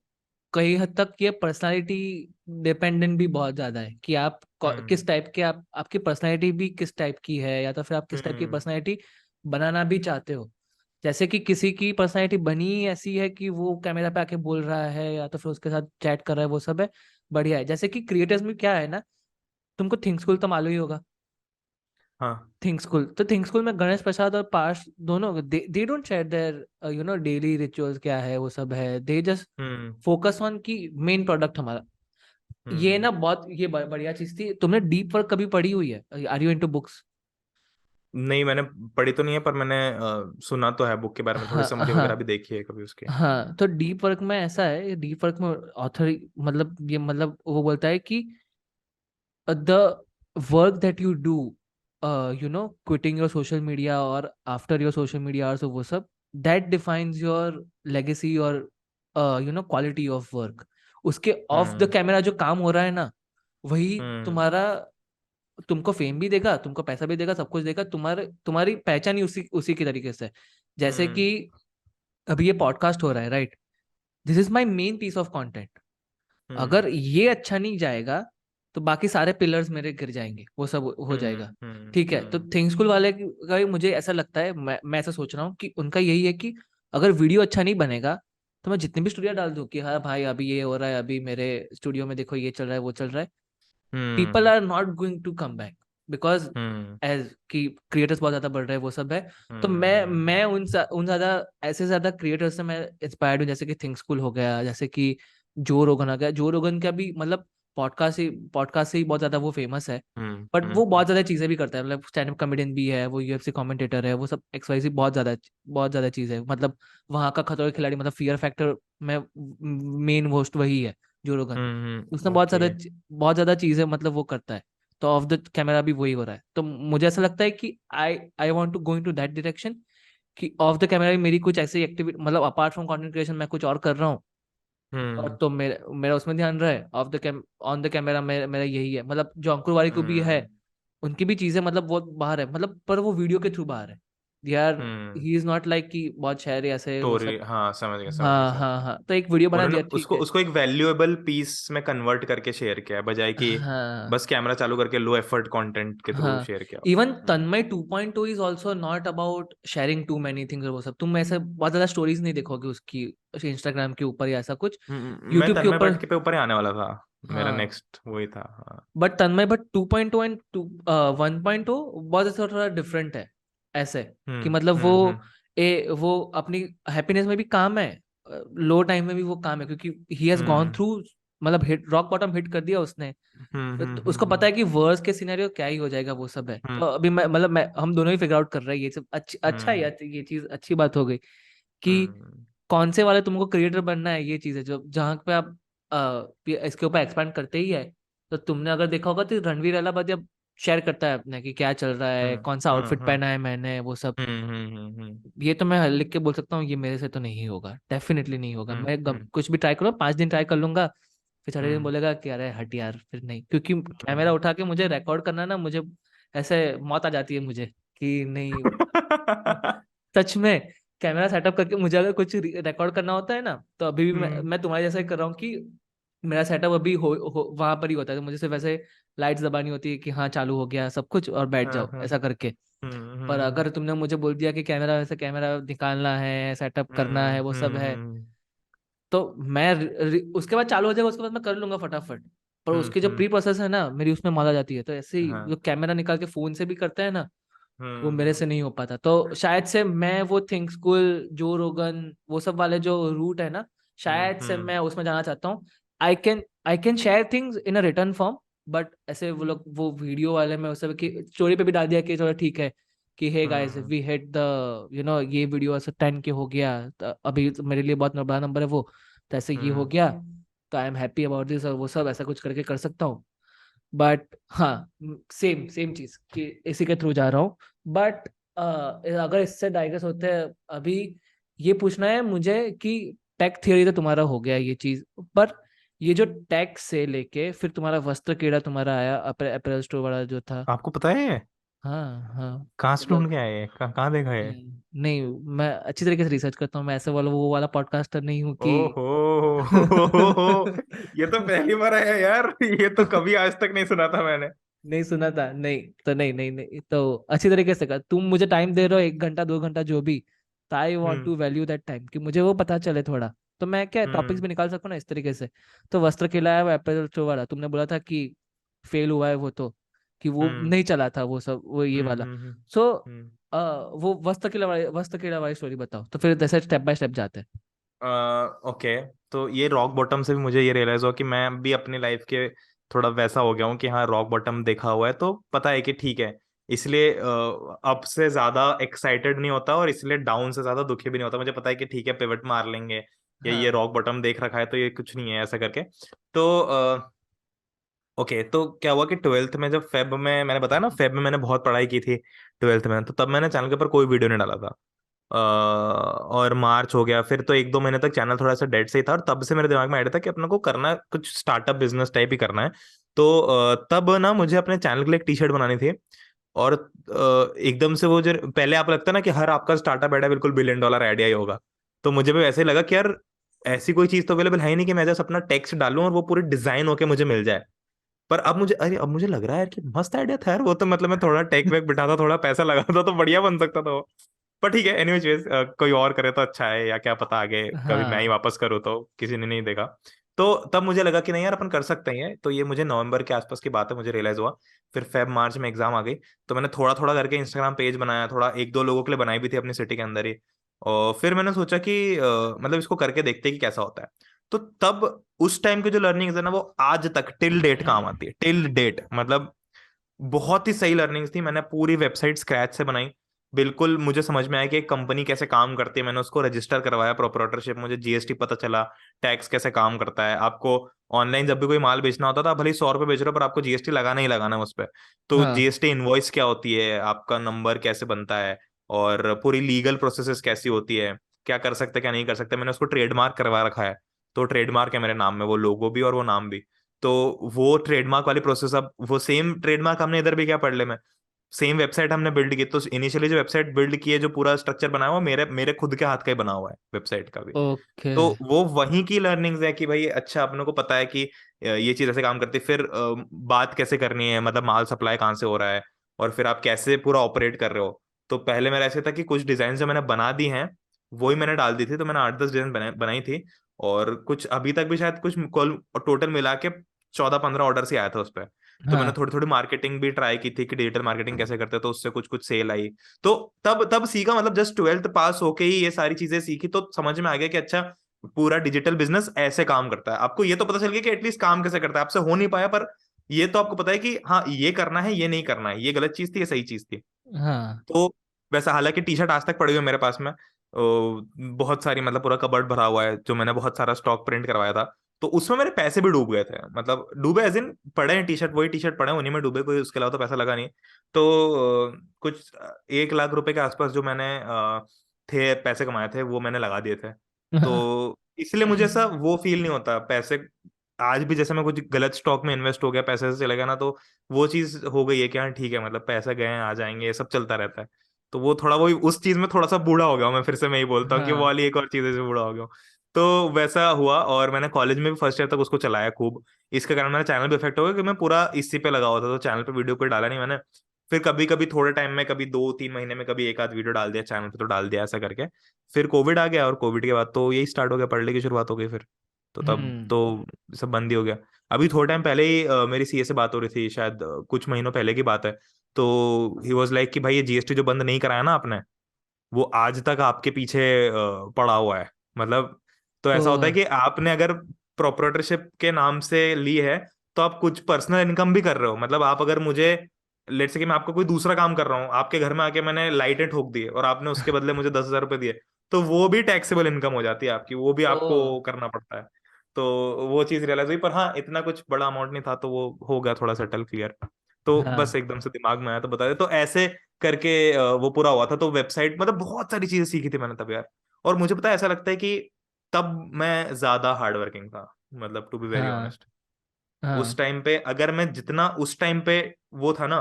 कई हद तक ये पर्सनालिटी डिपेंडेंट भी बहुत ज्यादा है कि आप हम्म किस टाइप के, आप आपकी पर्सनालिटी भी किस टाइप की है, या तो फिर आप किस टाइप की हम्म पर्सनालिटी बनाना भी चाहते हो। जैसे कि किसी की पर्सनालिटी बनी ही ऐसी है कि वो कैमरा पे आके बोल रहा है या तो फिर उसके साथ चैट कर रहा है, वो सब है बढ़िया है। जैसे कि क्रिएटर्स में क्या है ना, तुमको थिंक स्कूल तो मालूम ही होगा। हाँ थिंक स्कूल, तो थिंक स्कूल में गणेश प्रसाद और पार्थ दोनों they don't share their daily rituals क्या है वो सब है, they just hmm focus on की मेन प्रोडक्ट हमारा। ये हम्म ना बहुत ये बढ़िया चीज थी। तुमने डीप वर्क कभी पढ़ी हुई है? Are you into books? नहीं, मैंने पढ़ी तो नहीं है, पर मैंने सुना तो है बुक के बारे में, थोड़ी हाँ समरी वगैरह भी हाँ देखी है कभी उसकी। हाँ। तो डीप वर्क में ऐसा है, डीप वर्क में ऑथर मतलब ये मतलब वो बोलता है कि the work that you do, quitting your social media or after your social media hours, वो सब that defines your legacy और quality of work। उसके ऑफ द हम्म कैमरा जो काम हो रहा है ना, वही हम्म तुम्हारा, तुमको फेम भी देगा, तुमको पैसा भी देगा, सब कुछ देगा, तुम्हारे तुम्हारी पहचान ही उसी उसी के तरीके से है। जैसे हम्म कि अभी ये पॉडकास्ट हो रहा है, right? This is my main piece of content. Hmm अगर ये अच्छा नहीं जाएगा तो बाकी सारे पिलर्स मेरे गिर जाएंगे, वो सब हो जाएगा। ठीक है, तो थिंक स्कूल वाले का भी मुझे ऐसा लगता है, मैं ऐसा सोच रहा हूँ कि उनका यही है कि अगर वीडियो अच्छा नहीं बनेगा तो मैं जितनी भी स्टूडियो डाल दूं कि हाँ भाई अभी ये हो रहा है, अभी मेरे स्टूडियो में देखो ये चल रहा है वो चल रहा है, people hmm are not going to come back because hmm as कि क्रिएटर्स बहुत ज्यादा बढ़ रहे हैं वो सब है। तो मैं हम्म मैं उन ज्यादा ऐसे ज्यादा क्रिएटर्स से मैं इंस्पायर्ड हूँ, जैसे कि थिंक स्कूल हो गया, जैसे कि जो रोगन आ गया। जो रोगन का भी मतलब पॉडकास्ट से ही बहुत ज्यादा वो फेमस है। बट वो बहुत हम्म ज्यादा चीजें भी करता है, मतलब स्टैंड अप कॉमेडियन भी है, वो यूएफसी कमेंटेटर है, वो सब एक्स वाई ज़ेड बहुत ज्यादा चीज है। मतलब वहाँ का खतरों के खिलाड़ी, मतलब फियर फैक्टर में मेन होस्ट वही है, जो रोगन। उसने ओके। बहुत ज्यादा चीजें मतलब वो करता है। तो ऑफ द कैमरा भी वही हो रहा है, तो मुझे ऐसा लगता है कि I want to go into that direction कि ऑफ द कैमरा भी मेरी कुछ ऐसी एक्टिविटी, मतलब अपार्ट फ्रॉम कंटेंट क्रिएशन मैं कुछ और कर रहा हूँ। और हम्म तो मेरा मेरा उसमें ध्यान रहे, off the cam on the camera मेरा यही है। मतलब जो अंकुर वाली को भी है, हम्म उनकी भी चीजें मतलब वो बाहर है, मतलब पर वो वीडियो के थ्रू बाहर है। यार हम्म। ही इज नॉट लाइक कि बहुत शहर ऐसे वो स्टोरी, सब। हाँ समझ गया समझ गया हाँ समझ हाँ गया। हाँ, तो एक वीडियो बना उन्होंने दिया, ठीक उसको है। उसको एक वैल्यूएबल पीस में कन्वर्ट करके शेयर किया है, बजाय कि हाँ बस कैमरा चालू करके लो एफर्ट कंटेंट के थ्रू हाँ, शेयर किया हो। Even Tanmay 2.2 is also not about sharing too many things, वो सब तुम ऐसे बहुत ज्यादा स्टोरीज नहीं देखोगे उसकी इंस्टाग्राम के ऊपर या ऐसा कुछ, मैं यूट्यूब के तन्मय ऊपर। भट्ट के ऊपर ही आने वाला था, मेरा हाँ, नेक्स्ट वही था, हाँ। बट तन्मय भट्ट 2.2 एंड 1.0 बहुत ऐसा थोड़ा डिफरेंट है, ऐसे कि मतलब वो हम्म। वो अपनी हैप्पीनेस में भी काम है, लो टाइम में भी वो काम है, क्योंकि he has gone hmm through, मतलब हिट रॉक बॉटम हिट कर दिया उसने। तो उसको पता हम्म है कि वर्स के सिनेरियो क्या ही हो जाएगा, वो सब है। हम्म तो अभी मैं हम दोनों ही फिगर आउट कर रहे हैं ये सब। अच्छा है यार, ये चीज अच्छी बात हो गई कि हम्म कौन से वाले तुमको क्रिएटर बनना है, ये चीज है जो जहाँ पे आप इसके ऊपर एक्सपैंड करते ही है। तो तुमने अगर देखा होगा तो रणवीर अलाहाबादी अब शेयर करता है अपने कि क्या चल रहा है, हम्म कौन सा हम्म आउटफिट हम्म पहना है मैंने, वो सब। हम्म ये तो मैं लिख के बोल सकता हूँ, ये मेरे से तो नहीं होगा, डेफिनेटली नहीं होगा। हम्म मैं हम्म कुछ भी ट्राई करूँ, 5 दिन ट्राई कर लूंगा, फिर छठे दिन हम्म बोलेगा कि अरे हट यार, फिर नहीं, क्योंकि कैमरा हम्म उठा के मुझे रिकॉर्ड करना ना, मुझे ऐसे मौत आ जाती है मुझे कि नहीं। सच में, कैमरा सेटअप करके मुझे अगर कुछ रिकॉर्ड करना होता है ना, तो अभी भी हम्म मैं तुम्हारे जैसा ही कर रहा हूँ कि मेरा सेटअप अभी वहां पर ही होता है, तो मुझे सिर्फ ऐसे लाइट्स दबानी होती है कि हाँ चालू हो गया सब कुछ, और बैठ हाँ जाओ हाँ ऐसा करके। पर हम्म अगर तुमने मुझे बोल दिया कि कैमरा, वैसे कैमरा निकालना है, सेटअप करना है, वो सब है, हम्म तो मैं उसके बाद चालू हो जाएगा, उसके बाद मैं कर लूंगा फटाफट। पर उसकी जो हम्म प्री प्रोसेस है ना, मेरी उसमें मौत आ जाती है। तो ऐसे ही हाँ जो कैमरा निकाल के फोन से भी करते हैं ना, वो मेरे हम्म से नहीं हो पाता। तो शायद से मैं वो थिंक स्कूल, जो रोगन, वो सब वाले जो रूट है ना, शायद से हम्म मैं उसमें जाना चाहता हूँ। I can share things in a return form, but ऐसे वो लोग वो वीडियो वाले में उसे कि स्टोरी पे भी डाल दिया कि चलो ठीक है कि hey guys hmm we hit the ये वीडियो ऐसे 10 के हो गया, तो अभी तो मेरे लिए बहुत बड़ा नंबर है वो, तो ऐसे ये हो हम्म गया, तो I am happy about this, और वो सब ऐसा कुछ करके कर सकता हूँ। बट हाँ, सेम सेम चीज कि इसी के थ्रू जा रहा हूँ। बट अगर इससे डाइग्रेस होते हैं अभी, ये पूछना है मुझे कि टेक थियरी तो तुम्हारा हो गया ये चीज, पर ये जो टेक से लेके फिर तुम्हारा वस्त्र कीड़ा तुम्हारा आया, अपरेल स्टोर वाला जो था। आपको पता है हाँ हाँ, कहाँ से ढूंढ मतलब के आए हैं? कहाँ देखा है? नहीं, मैं अच्छी तरीके से रिसर्च करता हूँ, मैं ऐसे वाला वो वाला पॉडकास्टर नहीं हूँ कि ओहो ये तो पहली बार आया यार, ये तो कभी आज तक नहीं सुना था मैंने। नहीं सुना था, नहीं तो नहीं तो अच्छी तरीके से कर, तुम मुझे टाइम दे रहे हो 1 घंटा 2 घंटा जो भी, तो I want hmm to value that time कि मुझे वो पता चले थोड़ा, तो मैं क्या टॉपिक्स हम्म भी निकाल सकूँ ना इस तरीके से। तो वस्त्र किला है वो एप्पल स्टोर वाला, तुमने बोला था कि फेल हुआ है वो, तो कि वो हम्म नहीं चला था वो सब, वो ये वाला। हम्म हम्म सो हम्म वो वस्त्र किला वाली स्टोरी बताओ, तो फिर जैसे स्टेप बाय स्टेप जाते हैं। ओके। तो ये रॉक बॉटम से भी मुझे ये रियलाइज हुआ कि मैं भी अपनी लाइफ के थोड़ा वैसा हो गया हूँ कि हाँ रॉक बॉटम देखा हुआ है तो पता है कि ठीक है। इसलिए अप से ज्यादा एक्साइटेड नहीं होता और इसलिए डाउन से ज्यादा दुखी भी नहीं होता। मुझे पता है कि ठीक है पिवट मार लेंगे, या ये हाँ रॉक बॉटम देख रखा है तो ये कुछ नहीं है ऐसा करके। तो ओके, तो क्या हुआ कि ट्वेल्थ में जब फेब में मैंने बताया ना, फेब में मैंने बहुत पढ़ाई की थी ट्वेल्थ में, तो तब मैंने चैनल के ऊपर कोई वीडियो नहीं डाला था। और मार्च हो गया, फिर तो 1-2 महीने तक चैनल थोड़ा सा डेड से ही था, और तब से मेरे दिमाग में आया था कि अपने को करना है कुछ स्टार्टअप बिजनेस टाइप ही करना है। तो तब ना मुझे अपने चैनल के लिए एक टी शर्ट बनानी थी। और एकदम से वो जो पहले आप लगता है ना कि हर आपका स्टार्टअप आइडिया बिल्कुल $1 बिलियन आइडिया ही होगा, तो मुझे भी वैसे ही लगा कि यार ऐसी कोई चीज तो अवेलेबल है ही नहीं कि मैं जस्ट अपना टेक्स्ट डालूं और वो पूरी डिजाइन होके मुझे मिल जाए। पर अब मुझे लग रहा है यार कि मस्त आइडिया था यार वो, तो मतलब मैं थोड़ा टेक वेक बिठाता, थोड़ा पैसा लगाता तो बढ़िया बन सकता था वो। पर ठीक है, एनीवेज कोई और करे तो अच्छा है, या क्या पता आगे कभी मैं ही हाँ वापस करूँ तो किसी ने नहीं देखा। तो तब मुझे लगा कि नहीं यार अपन कर सकते हैं, तो ये मुझे नवंबर के आसपास की बात है, मुझे रियलाइज हुआ। फिर फेब मार्च में एग्जाम आ गई, तो मैंने थोड़ा थोड़ा करके इंस्टाग्राम पेज बनाया, थोड़ा 1-2 लोगों के लिए बनाई भी थी अपनी सिटी के अंदर ही। और फिर मैंने सोचा कि मतलब इसको करके देखते हैं कि कैसा होता है। तो तब उस टाइम की जो लर्निंग है ना, वो आज तक टिल डेट काम आती है, टिल डेट मतलब बहुत ही सही लर्निंग्स थी। मैंने पूरी वेबसाइट स्क्रैच से बनाई, बिल्कुल मुझे समझ में आया कि एक कंपनी कैसे काम करती है, मैंने उसको रजिस्टर करवाया प्रोप्राइटरशिप, मुझे जीएसटी पता चला, टैक्स कैसे काम करता है। आपको ऑनलाइन जब भी कोई माल बेचना होता था, आप भले ही 100 रुपये बेच रहे हो पर आपको जीएसटी लगाना ही लगाना है उस पर। तो हाँ जीएसटी इनवॉइस क्या होती है, आपका नंबर कैसे बनता है, और पूरी लीगल प्रोसेसेस कैसी होती है, क्या कर सकते क्या नहीं कर सकते, मैंने उसको ट्रेडमार्क करवा रखा है। तो ट्रेडमार्क है मेरे नाम में, वो लोगो भी और वो नाम भी। तो वो ट्रेडमार्क वाली प्रोसेस, अब वो सेम ट्रेडमार्क हमने इधर भी क्या पढ़ ले में, सेम वेबसाइट हमने बिल्ड की। तो इनिशियली जो वेबसाइट बिल्ड की है, जो पूरा स्ट्रक्चर बनाया हुआ, मेरे मेरे खुद के हाथ का ही बना हुआ है वेबसाइट का भी। ओके। तो वो वहीं की लर्निंग्स है कि भाई अच्छा अपने को पता है कि ये चीज ऐसे काम करती है। फिर बात कैसे करनी है, मतलब माल सप्लाई कहाँ से हो रहा है, और फिर आप कैसे पूरा ऑपरेट कर रहे हो। तो पहले मेरा ऐसे था कि कुछ डिजाइन जो मैंने बना दी हैं वही मैंने डाल दी थी। तो मैंने 8-10 डिजाइन बनाई थी, और कुछ अभी तक भी शायद कुछ कॉल टोटल मिला के 14-15 ऑर्डर से आया था उस पर। तो मैंने हाँ। थोड़ी थोड़ी मार्केटिंग भी ट्राई की थी कि डिजिटल मार्केटिंग कैसे करते हैं, तो उससे कुछ कुछ सेल आई। तो तब तब सीखा, मतलब जस्ट 12th पास होके ही ये सारी चीजें सीखी, तो समझ में आ गया कि अच्छा पूरा डिजिटल बिजनेस ऐसे काम करता है। आपको ये तो पता चल गया कि एटलीस्ट काम कैसे करता है। आपसे हो नहीं पाया, पर ये तो आपको पता है कि हाँ ये करना है, ये नहीं करना है, ये गलत चीज थी, ये सही चीज थी। हाँ। तो वैसा, हालांकि टी शर्ट आज तक पड़ी हुई है मेरे पास में, बहुत सारी, मतलब पूरा कबर्ड भरा हुआ है, जो मैंने बहुत सारा स्टॉक प्रिंट करवाया था। तो उसमें मेरे पैसे भी डूब गए थे, मतलब डूबे एज इन पड़े हैं टी शर्ट, वही टी शर्ट पड़े हैं, उन्हीं में डूबे, कोई उसके अलावा तो पैसा लगा नहीं। तो कुछ 1 लाख रुपए के आसपास जो मैंने थे पैसे कमाए थे, वो मैंने लगा दिए थे। तो इसलिए मुझे ऐसा वो फील नहीं होता पैसे। आज भी जैसे मैं कुछ गलत स्टॉक में इन्वेस्ट हो गया, पैसे से चले गया ना, तो वो चीज हो गई है कि हाँ ठीक है, मतलब पैसे गए हैं आ जाएंगे, ये सब चलता रहता है। तो वो थोड़ा, वो उस चीज में थोड़ा सा बूढ़ा हो गया हूं मैं, फिर से मैं ही बोलता हूँ कि वो हाँ। वाली एक और चीज से बूढ़ा हो गया हूँ। तो वैसा हुआ, और मैंने कॉलेज में भी फर्स्ट ईयर तक उसको चलाया खूब। इसके कारण मेरा चैनल भी इफेक्ट हो गया कि मैं पूरा इसी पे लगा हुआ था, तो चैनल पे वीडियो कोई डाला नहीं मैंने। फिर कभी कभी थोड़े टाइम में, कभी 2-3 महीने में कभी एक आध वीडियो डाल दिया चैनल पे, तो डाल दिया ऐसा करके। फिर कोविड आ गया, और कोविड के बाद तो यही स्टार्ट हो गया, पढ़ने की शुरुआत हो गई फिर। तो तब हम्म। तो सब बंद ही हो गया। अभी थोड़े टाइम पहले ही मेरी सीए से बात हो रही थी, शायद कुछ महीनों पहले की बात है। तो ही वॉज लाइक कि भाई ये जीएसटी जो बंद नहीं कराया ना आपने, वो आज तक आपके पीछे पड़ा हुआ है। मतलब तो ओ। ऐसा होता है कि आपने अगर प्रोप्राइटरशिप के नाम से ली है, तो आप कुछ पर्सनल इनकम भी कर रहे हो। मतलब आप अगर मुझे, लेट से कि मैं आपको कोई दूसरा काम कर रहा हूँ, आपके घर में आके मैंने लाइटें ठोक दी और आपने उसके बदले मुझे 10,000 रुपये दिए, तो वो भी टैक्सेबल इनकम हो जाती है आपकी, वो भी ओ। आपको करना पड़ता है। तो वो चीज रियलाइज हुई, पर हाँ इतना कुछ बड़ा अमाउंट नहीं था, तो वो हो गया थोड़ा सेटल क्लियर। तो बस हाँ। एकदम से दिमाग में आया तो बता दे। तो ऐसे करके वो पूरा हुआ था। तो वेबसाइट, मतलब बहुत सारी चीजें सीखी थी मैंने तब यार। और मुझे पता है, ऐसा लगता है कि तब मैं ज्यादा हार्ड वर्किंग था, मतलब टू बी वेरी हाँ। ऑनेस्ट। उस हाँ। टाइम पे अगर मैं जितना उस टाइम पे वो था ना,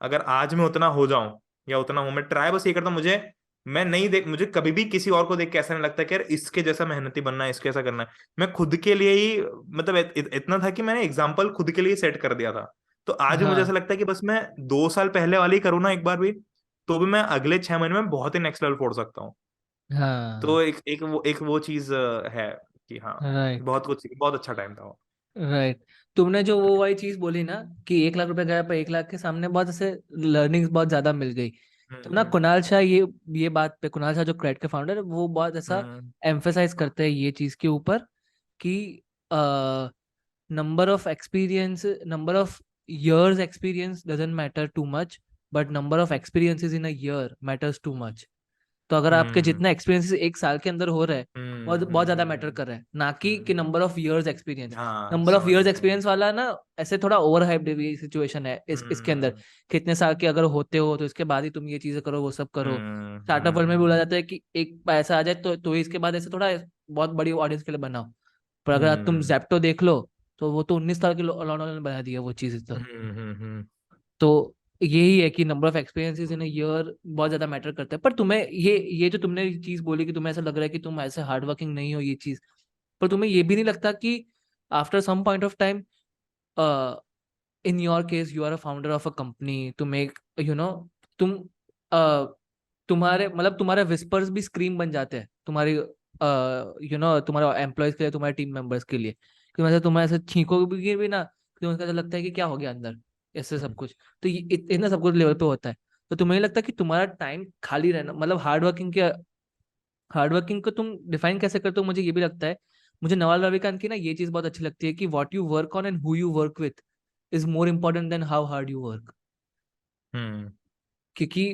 अगर आज मैं उतना हो जाऊं या उतना हूं, मैं ट्राई बस ये करता हूं। मुझे, मैं नहीं देख, मुझे कभी भी किसी और को देख के ऐसा नहीं लगता कि यार इसके जैसा मेहनती बनना है, इसके ऐसा करना है। मैं खुद के लिए ही, मतलब इतना था कि मैंने एग्जाम्पल खुद के लिए सेट कर दिया था। तो आज भी मुझे ऐसा हाँ। लगता है कि बस मैं 2 साल पहले वाली ही करूँ ना एक बार भी, तो भी मैं अगले 6 महीने में बहुत ही नेक्स्ट लेवल फोड़ सकता हूँ। तो हाँ। एक वो चीज है कि हाँ, राइट। बहुत कुछ, बहुत अच्छा टाइम था वो। राइट। तुमने जो वो वाली चीज बोली ना कि 1 लाख रुपए गया पर 1 लाख के सामने बहुत ऐसे लर्निंग्स बहुत ज्यादा मिल गई। तो ना हम्म कुणाल शाह ये बात पे, कुणाल शाह जो क्रेड के फाउंडर है, वो बहुत ऐसा हम्म एम्फेसाइज करते हैं ये चीज के ऊपर कि number of experience, number of years experience doesn't matter too much, but number of experiences in a year matters too much. तो अगर आपके हम्म जितने एक्सपीरियंसेस एक साल के अंदर हो रहे हैं, बहुत बहुत ज्यादा मैटर कर रहा है, ना कि hmm. Number of years experience. हाँ नंबर ऑफ समझ इयर्स गया मैं। एक्सपीरियंस वाला ना ऐसे थोड़ा ओवर हाइप्ड सिचुएशन है इसके अंदर। हम्म कितने साल के अगर होते हो तो इसके बाद ही तुम ये चीजें करो, वो सब करो। स्टार्टअप वर्ल्ड में भी बोला हम्म जाता है कि एक पैसा आ जाए तो इसके बाद ऐसे थोड़ा बहुत बड़ी ऑडियंस के लिए बनाओ। पर अगर आज तुम हम्म जैप्टो देख लो, तो वो तो 19 साल के लौंडों ने बना दिया वो चीज़। हम्म। तो यही है कि number of experiences in year बहुत ज्यादा मैटर करता है। पर तुम्हें ये जो तुमने चीज बोली कि तुम्हें ऐसा लग रहा है कि तुम ऐसे हार्ड वर्किंग नहीं हो, ये चीज, पर तुम्हें ये भी नहीं लगता कि after some point of time, in your case you are a founder of a company, तुम एक तुम uh, तुम्हारे मतलब तुम्हारे विस्पर्स भी स्क्रीम बन जाते हैं तुम्हारी तुम्हारे एम्प्लॉयज के लिए, तुम्हारे टीम मेंबर्स के लिए, कि मतलब तुम्हें ऐसे छींकोगे भी ना, कि तुम्हें ऐसा लगता है कि क्या हो गया अंदर, ऐसे सब कुछ। तो ये इतना सब कुछ लेवल पे होता है। तो तुम्हें नहीं लगता कि तुम्हारा टाइम खाली रहना, मतलब हार्ड वर्किंग को तुम डिफाइन कैसे करते हो? मुझे ये भी लगता है, मुझे नवाल रविकांत की ना ये चीज बहुत अच्छी लगती है कि what you work on and who you work with is more important than how hard you work. Hmm क्योंकि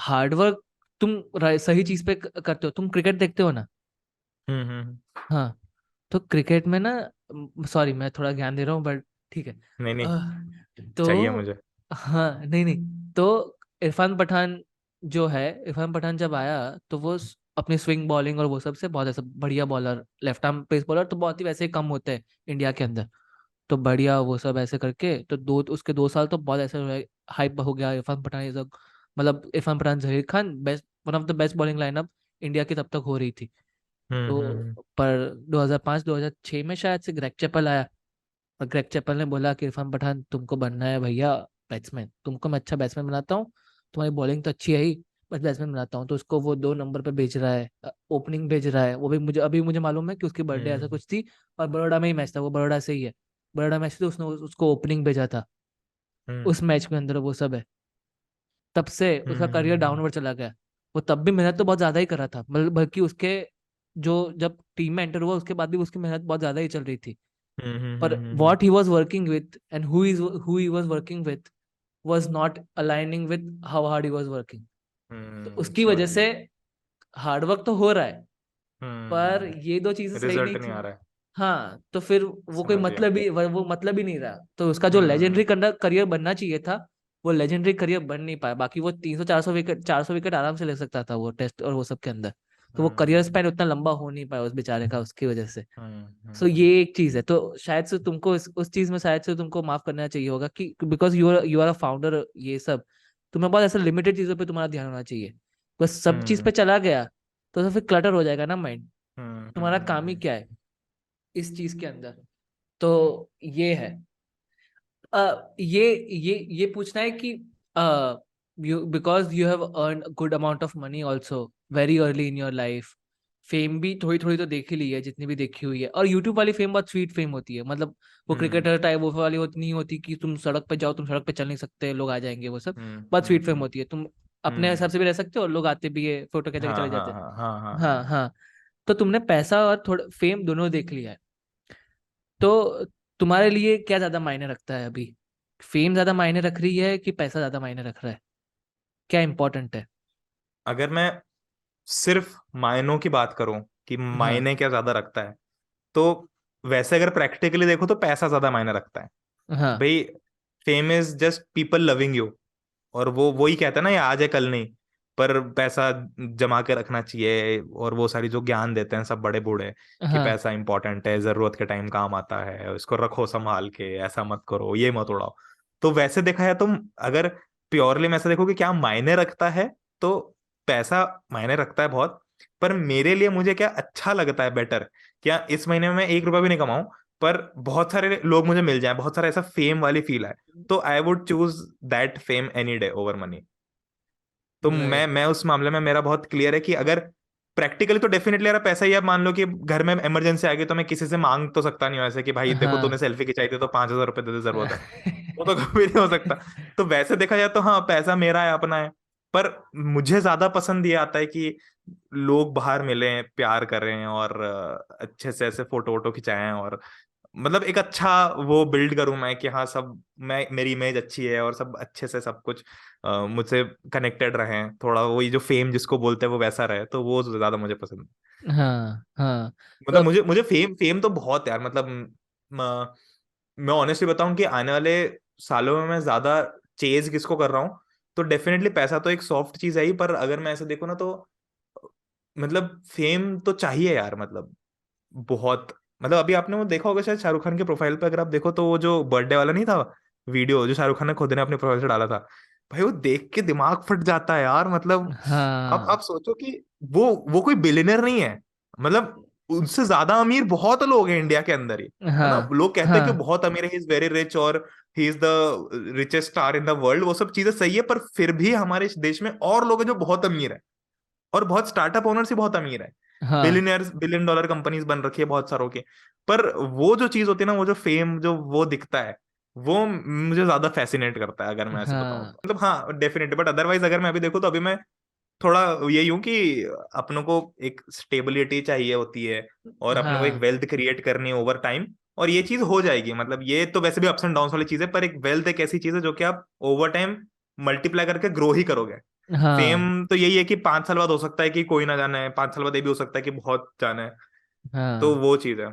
हार्ड वर्क तुम सही चीज पे करते हो। तुम क्रिकेट देखते हो ना? हम्म। हाँ। तो क्रिकेट में ना, सॉरी मैं थोड़ा ज्ञान दे रहा हूँ बट ठीक है। नहीं नहीं, चाहिए तो मुझे। हाँ, नहीं नहीं, तो इरफान पठान जो है, इरफान पठान जब आया तो वो अपनी स्विंग बॉलिंग और वो सब से बहुत ऐसा बढ़िया bowler, left arm pace bowler तो बहुत ही वैसे ही कम होते हैं इंडिया के अंदर। तो बढ़िया वो सब ऐसे करके तो उसके 2 साल तो बहुत ऐसे रहे, हाइप हो गया इरफान पठान ये सब, मतलब Irfan Pathan Zaheer Khan best, one of the best bowling lineup India की तब तक हो रही थी। तो पर 2005-2006 में शायद से ग्रेग चैपल आया, और ग्रेग चैपल ने बोला कि इरफान पठान तुमको बनना है भैया बैट्समैन, तुमको मैं अच्छा बैट्समैन बनाता हूँ, तुम्हारी बॉलिंग तो अच्छी है ही, बस बैट्समैन बनाता हूँ। तो उसको वो 2 नंबर पे भेज रहा है, ओपनिंग भेज रहा है। वो भी मुझे अभी मुझे मालूम है कि उसकी बर्थडे ऐसा कुछ थी, और बड़ौदा में ही मैच था, वो बड़ौदा से ही है, बड़ौदा मैच थी, उसने उसको ओपनिंग भेजा था। उस मैच के अंदर वो सब है, तब से उसका करियर डाउनवर्ड चला गया। वो तब भी मेहनत तो बहुत ज्यादा ही कर रहा था, बल्कि उसके जो जब टीम में एंटर हुआ उसके बाद भी उसकी मेहनत बहुत ज्यादा ही चल रही थी। पर what he was working with and who he was working with was not aligning with how hard he was working. तो उसकी समझ वजह गया। से हार्डवर्क तो हो रहा है, पर ये दो चीजें सही नहीं रिजल्ट नहीं थी। आ रहा है। हाँ, तो फिर वो कोई समझ गया। मतलब ही वो मतलब ही नहीं रहा। तो उसका जो हम्म लेजेंडरी करियर बनना चाहिए था, वो लेजेंडरी करियर बन नहीं पाया। बाकी वो 300-400 विकेट, 400 विकेट आराम से ले सकता था वो टेस्ट और वो सब के अंदर। तो वो करियर हम्म स्पैन उतना लंबा हो नहीं पाया उस बेचारे का उसकी वजह से। सो हम्म ये एक चीज है, तो शायद से तुमको उस चीज में शायद से तुमको माफ करना चाहिए होगा कि because you are a founder, ये सब तुम्हें बहुत ऐसे लिमिटेड चीजों पे तुम्हारा ध्यान होना चाहिए। बस सब चीज पे हम्म चला गया तो फिर क्लटर हो जाएगा ना माइंड। तुम्हारा काम ही हम्म क्या है इस चीज के अंदर? तो ये है। ये पूछना है कि you because you have earn good amount of money also very early in your life, fame भी थोड़ी थोड़ी तो देख ही ली है जितनी भी देखी हुई है। और यूट्यूब वाली फेम बहुत स्वीट फेम होती है, मतलब वो हम्म क्रिकेटर टाइप वो वाली होती नहीं होती कि तुम सड़क पे जाओ, तुम सड़क पे चल नहीं सकते, लोग आ जाएंगे, वो सब हम्म बहुत हम्म स्वीट फेम हम्म होती है। तुम अपने हम्म, हिसाब से भी रह सकते हो और लोग आते भी है, फोटो खींच के हाँ चले हाँ जाते हाँ हाँ हाँ हैं। हाँ हाँ। हाँ। तो तुमने पैसा और थोड़ा फेम दोनों देख लिया है, तो तुम्हारे लिए क्या ज्यादा मायने रखता है अभी? फेम ज्यादा मायने रख रही है कि पैसा ज्यादा मायने रख रहा है? क्या इंपॉर्टेंट है? अगर मैं सिर्फ मायनों की बात करूं कि हाँ मायने क्या ज्यादा रखता है, तो वैसे अगर प्रैक्टिकली देखो तो पैसा ज्यादा मायने रखता है। हाँ भाई, fame is just people loving you, और वो ही कहता है ना, ये आज है कल नहीं। पर पैसा जमा के रखना चाहिए, और वो सारी जो ज्ञान देते हैं सब बड़े बूढ़े, कि हाँ पैसा इंपॉर्टेंट है, जरूरत के टाइम काम आता है, इसको रखो संभाल के, ऐसा मत करो, ये मत उड़ाओ। तो वैसे देखा है, तुम अगर प्योरली में ऐसा देखो कि क्या मायने रखता है, तो पैसा मायने रखता है बहुत। पर मेरे लिए मुझे क्या अच्छा लगता है बेटर, क्या इस महीने में मैं 1 रुपया भी नहीं कमाऊं, पर बहुत सारे लोग मुझे मिल जाएं, बहुत सारा ऐसा फेम वाली फील है, तो I would choose that fame any day over money. तो मैं वही। मैं उस मामले में मेरा बहुत क्लियर है कि अगर प्रैक्टिकली तो डेफिनेटली यार पैसा ही। अब मान लो कि घर में इमरजेंसी आ गई, तो मैं किसी से मांग तो सकता नहीं हूं ऐसे कि भाई देखो तूने हाँ सेल्फी खिंचाई थी तो 5,000 रुपए दे दे, जरूरत है। वो तो कभी नहीं हो सकता। तो वैसे देखा जाए तो हाँ, पैसा मेरा है, अपना है। पर मुझे ज्यादा पसंद ये आता है कि लोग बाहर मिलें, प्यार करें, और अच्छे से ऐसे फोटो वोटो खिंचाएं, और मतलब एक अच्छा वो बिल्ड करूं मैं, कि हाँ सब, मैं मेरी इमेज अच्छी है और सब अच्छे से सब कुछ मुझसे कनेक्टेड रहें, थोड़ा वही जो फेम जिसको बोलते हैं वो वैसा रहे, तो वो ज्यादा मुझे पसंद है। हाँ हाँ। मतलब तो मुझे मुझे फेम फेम तो बहुत यार, मतलब मैं ऑनेस्टली बताऊं कि आने वाले सालों में मैं ज्यादा चेज किसको कर रहा हूँ, तो डेफिनेटली पैसा तो एक सॉफ्ट चीज है ही, पर अगर मैं ऐसे देखूँ ना, तो मतलब फेम तो चाहिए यार, मतलब बहुत। मतलब अभी आपने वो देखा होगा शायद, शाहरुख खान के प्रोफाइल पे अगर आप देखो, तो वो जो बर्थडे वाला नहीं था वीडियो, जो शाहरुख खान ने खुद ने अपने प्रोफाइल से डाला था, भाई वो देख के दिमाग फट जाता है यार। मतलब आप हाँ सोचो कि वो कोई बिलियनर नहीं है, मतलब उनसे ज्यादा अमीर बहुत लोग हैं इंडिया के अंदर ही, है ना। हाँ लोग कहते हैं कि वो हाँ बहुत अमीर है, ही इज वेरी रिच, और he is the richest star in the world, वो सब चीजें सही है, पर फिर भी हमारे इस देश में और लोग हैं जो बहुत अमीर है, और बहुत स्टार्टअप ओनर्स ही बहुत अमीर है। हाँ बिलियनर्स, बिलियन डॉलर कंपनीज बन रखी है बहुत सारों की। पर वो जो चीज होती है ना, वो जो फेम जो वो दिखता है, वो मुझे ज्यादा फैसिनेट करता है, अगर मैं ऐसे बताऊं हाँ तो। मतलब हाँ डेफिनेटली, बट अदरवाइज अगर मैं अभी देखूँ, तो अभी मैं थोड़ा यही हूँ कि अपनों को एक स्टेबिलिटी चाहिए होती है, और अपने को एक हाँ वेल्थ क्रिएट करनी है ओवर टाइम, और ये चीज हो जाएगी। मतलब ये तो वैसे भी अप्स एंड डाउन वाली चीज है, पर एक वेल्थ एक ऐसी चीज है जो कि आप ओवर टाइम मल्टीप्लाई करके ग्रो ही करोगे। हाँ फेम तो यही है कि 5 साल बाद हो सकता है कि कोई ना जाना है, 5 साल बाद ये भी हो सकता है कि बहुत जाना है। तो हाँ वो चीज है।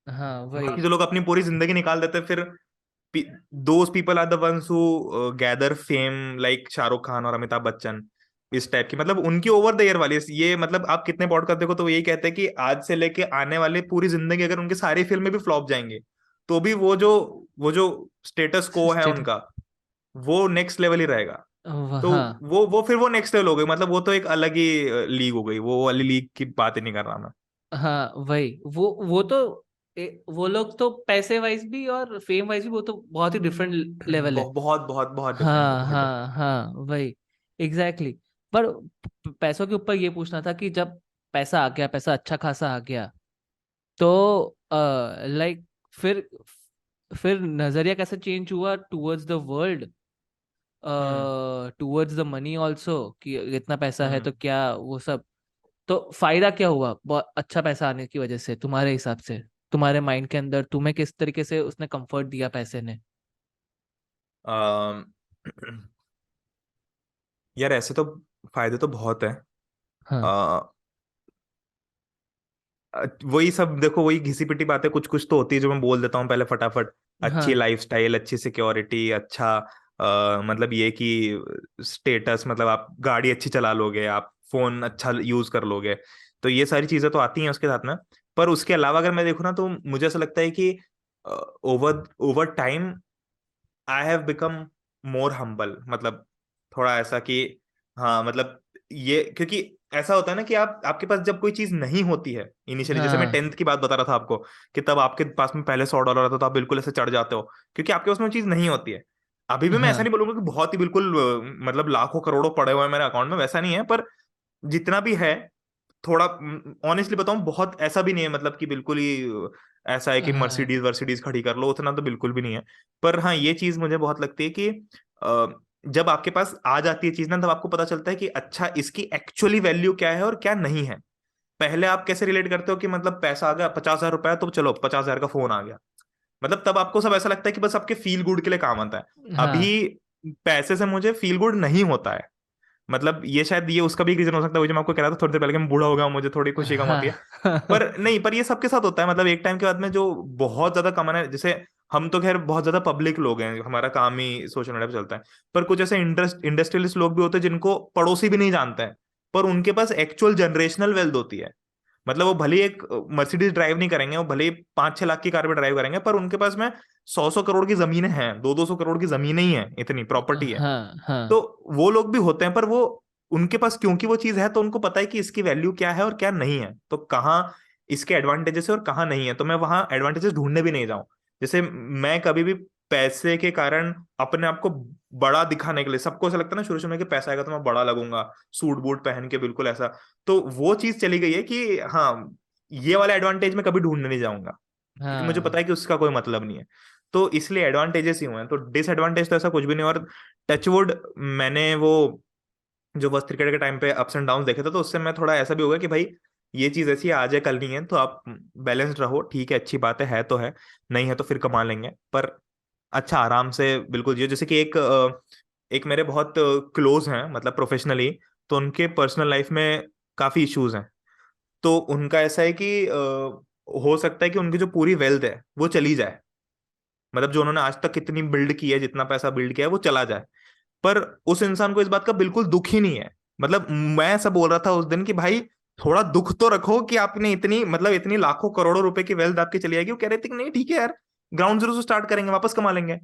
हाँ बाकी वही। जो लोग अपनी पूरी जिंदगी निकाल देते हैं, फिर those people are the ones who gather fame, like Shahrukh Khan और अमिताभ बच्चन, इस टाइप की। मतलब उनकी ओवर द ईयर वाली ये, मतलब आप कितने पॉडकास्ट देखो तो वो यही कहते हैं कि आज से लेके आने वाले पूरी जिंदगी अगर उनकी सारी फिल्में भी फ्लॉप जाएंगे, तो भी वो जो स्टेटस को है स्टेट। उनका, वो नेक्स्ट लेवल ही रहेगा। तो हाँ वो फिर वो नेक्स्ट लेवल हो गई, मतलब वो तो एक अलग ही लीग हो गई, वो वाली लीग की बात ही नहीं कर रहा मैं। हाँ वही, वो तो वो लोग तो पैसे वाइज भी और फेम वाइज भी वो तो बहुत ही डिफरेंट लेवल है। बहुत बहुत बहुत डिफरेंट है, हाँ बहुत हाँ डिफरेंट। हाँ वही, एग्जैक्टली exactly. पर पैसों के ऊपर ये पूछना था कि जब पैसा आ गया, पैसा अच्छा खासा आ गया, तो लाइक फिर फिर नजरिया कैसे चेंज हुआ towards the world, hmm towards the money also, कि इतना पैसा है तो हम्म क्या वो सब, तो फायदा क्या हुआ बहुत अच्छा पैसा आने की वजह से तुम्हारे हिसाब से, तुम्हारे माइंड के अंदर तुम्हें किस तरीके से उसने कंफर्ट दिया पैसे ने? अम, यार ऐसे तो फायदे तो बहुत है। हाँ वही सब देखो, वही घिसी पिटी बातें कुछ कुछ तो होती है जो मैं बोल देता हूँ पहले फटाफट। अच्छी हाँ लाइफस्टाइल, अच्छी सिक्योरिटी, अच्छा मतलब ये कि स्टेटस, मतलब आप गाड़ी अच्छी चला लोगे, आप फोन अच्छा यूज कर लोगे, तो ये सारी चीजें तो आती हैं उसके साथ में। पर उसके अलावा अगर मैं देखूँ ना, तो मुझे ऐसा लगता है कि over over time I have become more humble, मतलब थोड़ा ऐसा कि हाँ मतलब ये, क्योंकि ऐसा होता है ना कि आप, आपके पास जब कोई चीज नहीं होती है इनिशियली, जैसे मैं हाँ 10th की बात बता रहा था आपको, कि तब आपके पास में पहले $100 आता, तो आप बिल्कुल ऐसे चढ़ जाते हो, क्योंकि आपके पास में वो चीज नहीं होती है। अभी भी मैं ऐसा हाँ नहीं बोलूंगा कि बहुत ही बिल्कुल मतलब लाखों करोड़ों पड़े हुए हैं मेरे अकाउंट में, वैसा नहीं है, पर जितना भी है, थोड़ा ऑनेस्टली बताऊं, बहुत ऐसा भी नहीं है, मतलब कि बिल्कुल ही ऐसा है कि हाँ मर्सिडीज वर्सिडीज खड़ी कर लो, उतना तो बिल्कुल भी नहीं है। पर हाँ, ये चीज मुझे बहुत लगती है कि अ, जब आपके पास आ जाती है चीज ना, तब आपको पता चलता है कि अच्छा इसकी एक्चुअली वैल्यू क्या है और क्या नहीं है। पहले आप कैसे रिलेट करते हो कि मतलब पैसा आ गया, 50,000 रुपया, तो चलो 50,000 का फोन आ गया, मतलब तब आपको सब ऐसा लगता है कि बस आपके फील गुड के लिए काम आता है। हाँ अभी पैसे से मुझे फील गुड नहीं होता है, मतलब ये शायद ये उसका भी एक रीजन हो सकता है, वो जो मैं आपको कह रहा था थोड़ी देर पहले कि मैं बूढ़ा हो गया हूं, मुझे थोड़ी खुशी कम होती है। हाँ पर नहीं, पर ये सबके साथ होता है, मतलब एक टाइम के बाद में जो बहुत ज्यादा कमाना है, जैसे हम तो खैर बहुत ज्यादा पब्लिक लोग हैं, हमारा काम ही सोशल मीडिया पे चलता है, पर कुछ ऐसे इंडस्ट्रियलिस्ट लोग भी होते हैं जिनको पड़ोसी भी नहीं जानते हैं, पर उनके पास एक्चुअल जनरेशनल वेल्थ होती है। मतलब वो भले ही एक मर्सिडीज ड्राइव नहीं करेंगे, वो भले ही 5-6 लाख की कार भी ड्राइव करेंगे, पर उनके पास में 100-100 करोड़ की जमीनें हैं, 200-200 करोड़ की जमीनें ही हैं, इतनी प्रॉपर्टी है। हाँ तो हाँ वो लोग भी होते हैं, पर वो उनके पास क्योंकि वो चीज है, तो उनको पता है कि इसकी वैल्यू क्या है और क्या नहीं है, तो कहाँ इसके एडवांटेजेस है और कहाँ नहीं है, तो मैं वहां एडवांटेजेस ढूंढने भी नहीं जाऊं। जैसे मैं कभी भी पैसे के कारण अपने आप को बड़ा दिखाने के लिए, सबको ऐसा लगता है ना शुरू शुरू में कि पैसा आएगा तो मैं बड़ा लगूंगा, सूट बूट पहन के बिल्कुल ऐसा, तो वो चीज चली गई है कि हाँ, ये वाला एडवांटेज मैं कभी ढूंढने नहीं जाऊंगा, क्योंकि मुझे पता हाँ है कि उसका कोई मतलब नहीं है। तो इसलिए एडवांटेजेस ही हुए हैं, तो डिसएडवांटेज तो ऐसा कुछ भी नहीं। और टचवुड, मैंने वो जो बस क्रिकेट के टाइम पे अप्स एंड डाउन देखे थे, तो उससे मैं थोड़ा ऐसा भी होगा कि भाई ये चीज ऐसी है, आज है कल नहीं है, तो आप बैलेंस्ड रहो, ठीक है, अच्छी बात है तो है, नहीं है तो फिर कमा लेंगे, पर अच्छा आराम से बिल्कुल जियो। जैसे कि एक मेरे बहुत क्लोज हैं, मतलब प्रोफेशनली, तो उनके पर्सनल लाइफ में काफी इश्यूज हैं, तो उनका ऐसा है कि हो सकता है कि उनकी जो पूरी वेल्थ है वो चली जाए, मतलब जो उन्होंने आज तक कितनी बिल्ड की है, जितना पैसा बिल्ड किया है वो चला जाए, पर उस इंसान को इस बात का बिल्कुल दुख ही नहीं है। मतलब मैं ऐसा बोल रहा था उस दिन कि भाई थोड़ा दुख तो रखो कि आपने इतनी, मतलब इतनी लाखों करोड़ों रुपए की वेल्थ आपकी चली जाएगी, वो कह रहे थे कि नहीं ठीक है यार, ग्राउंड जीरो से स्टार्ट करेंगे, वापस कमा लेंगे।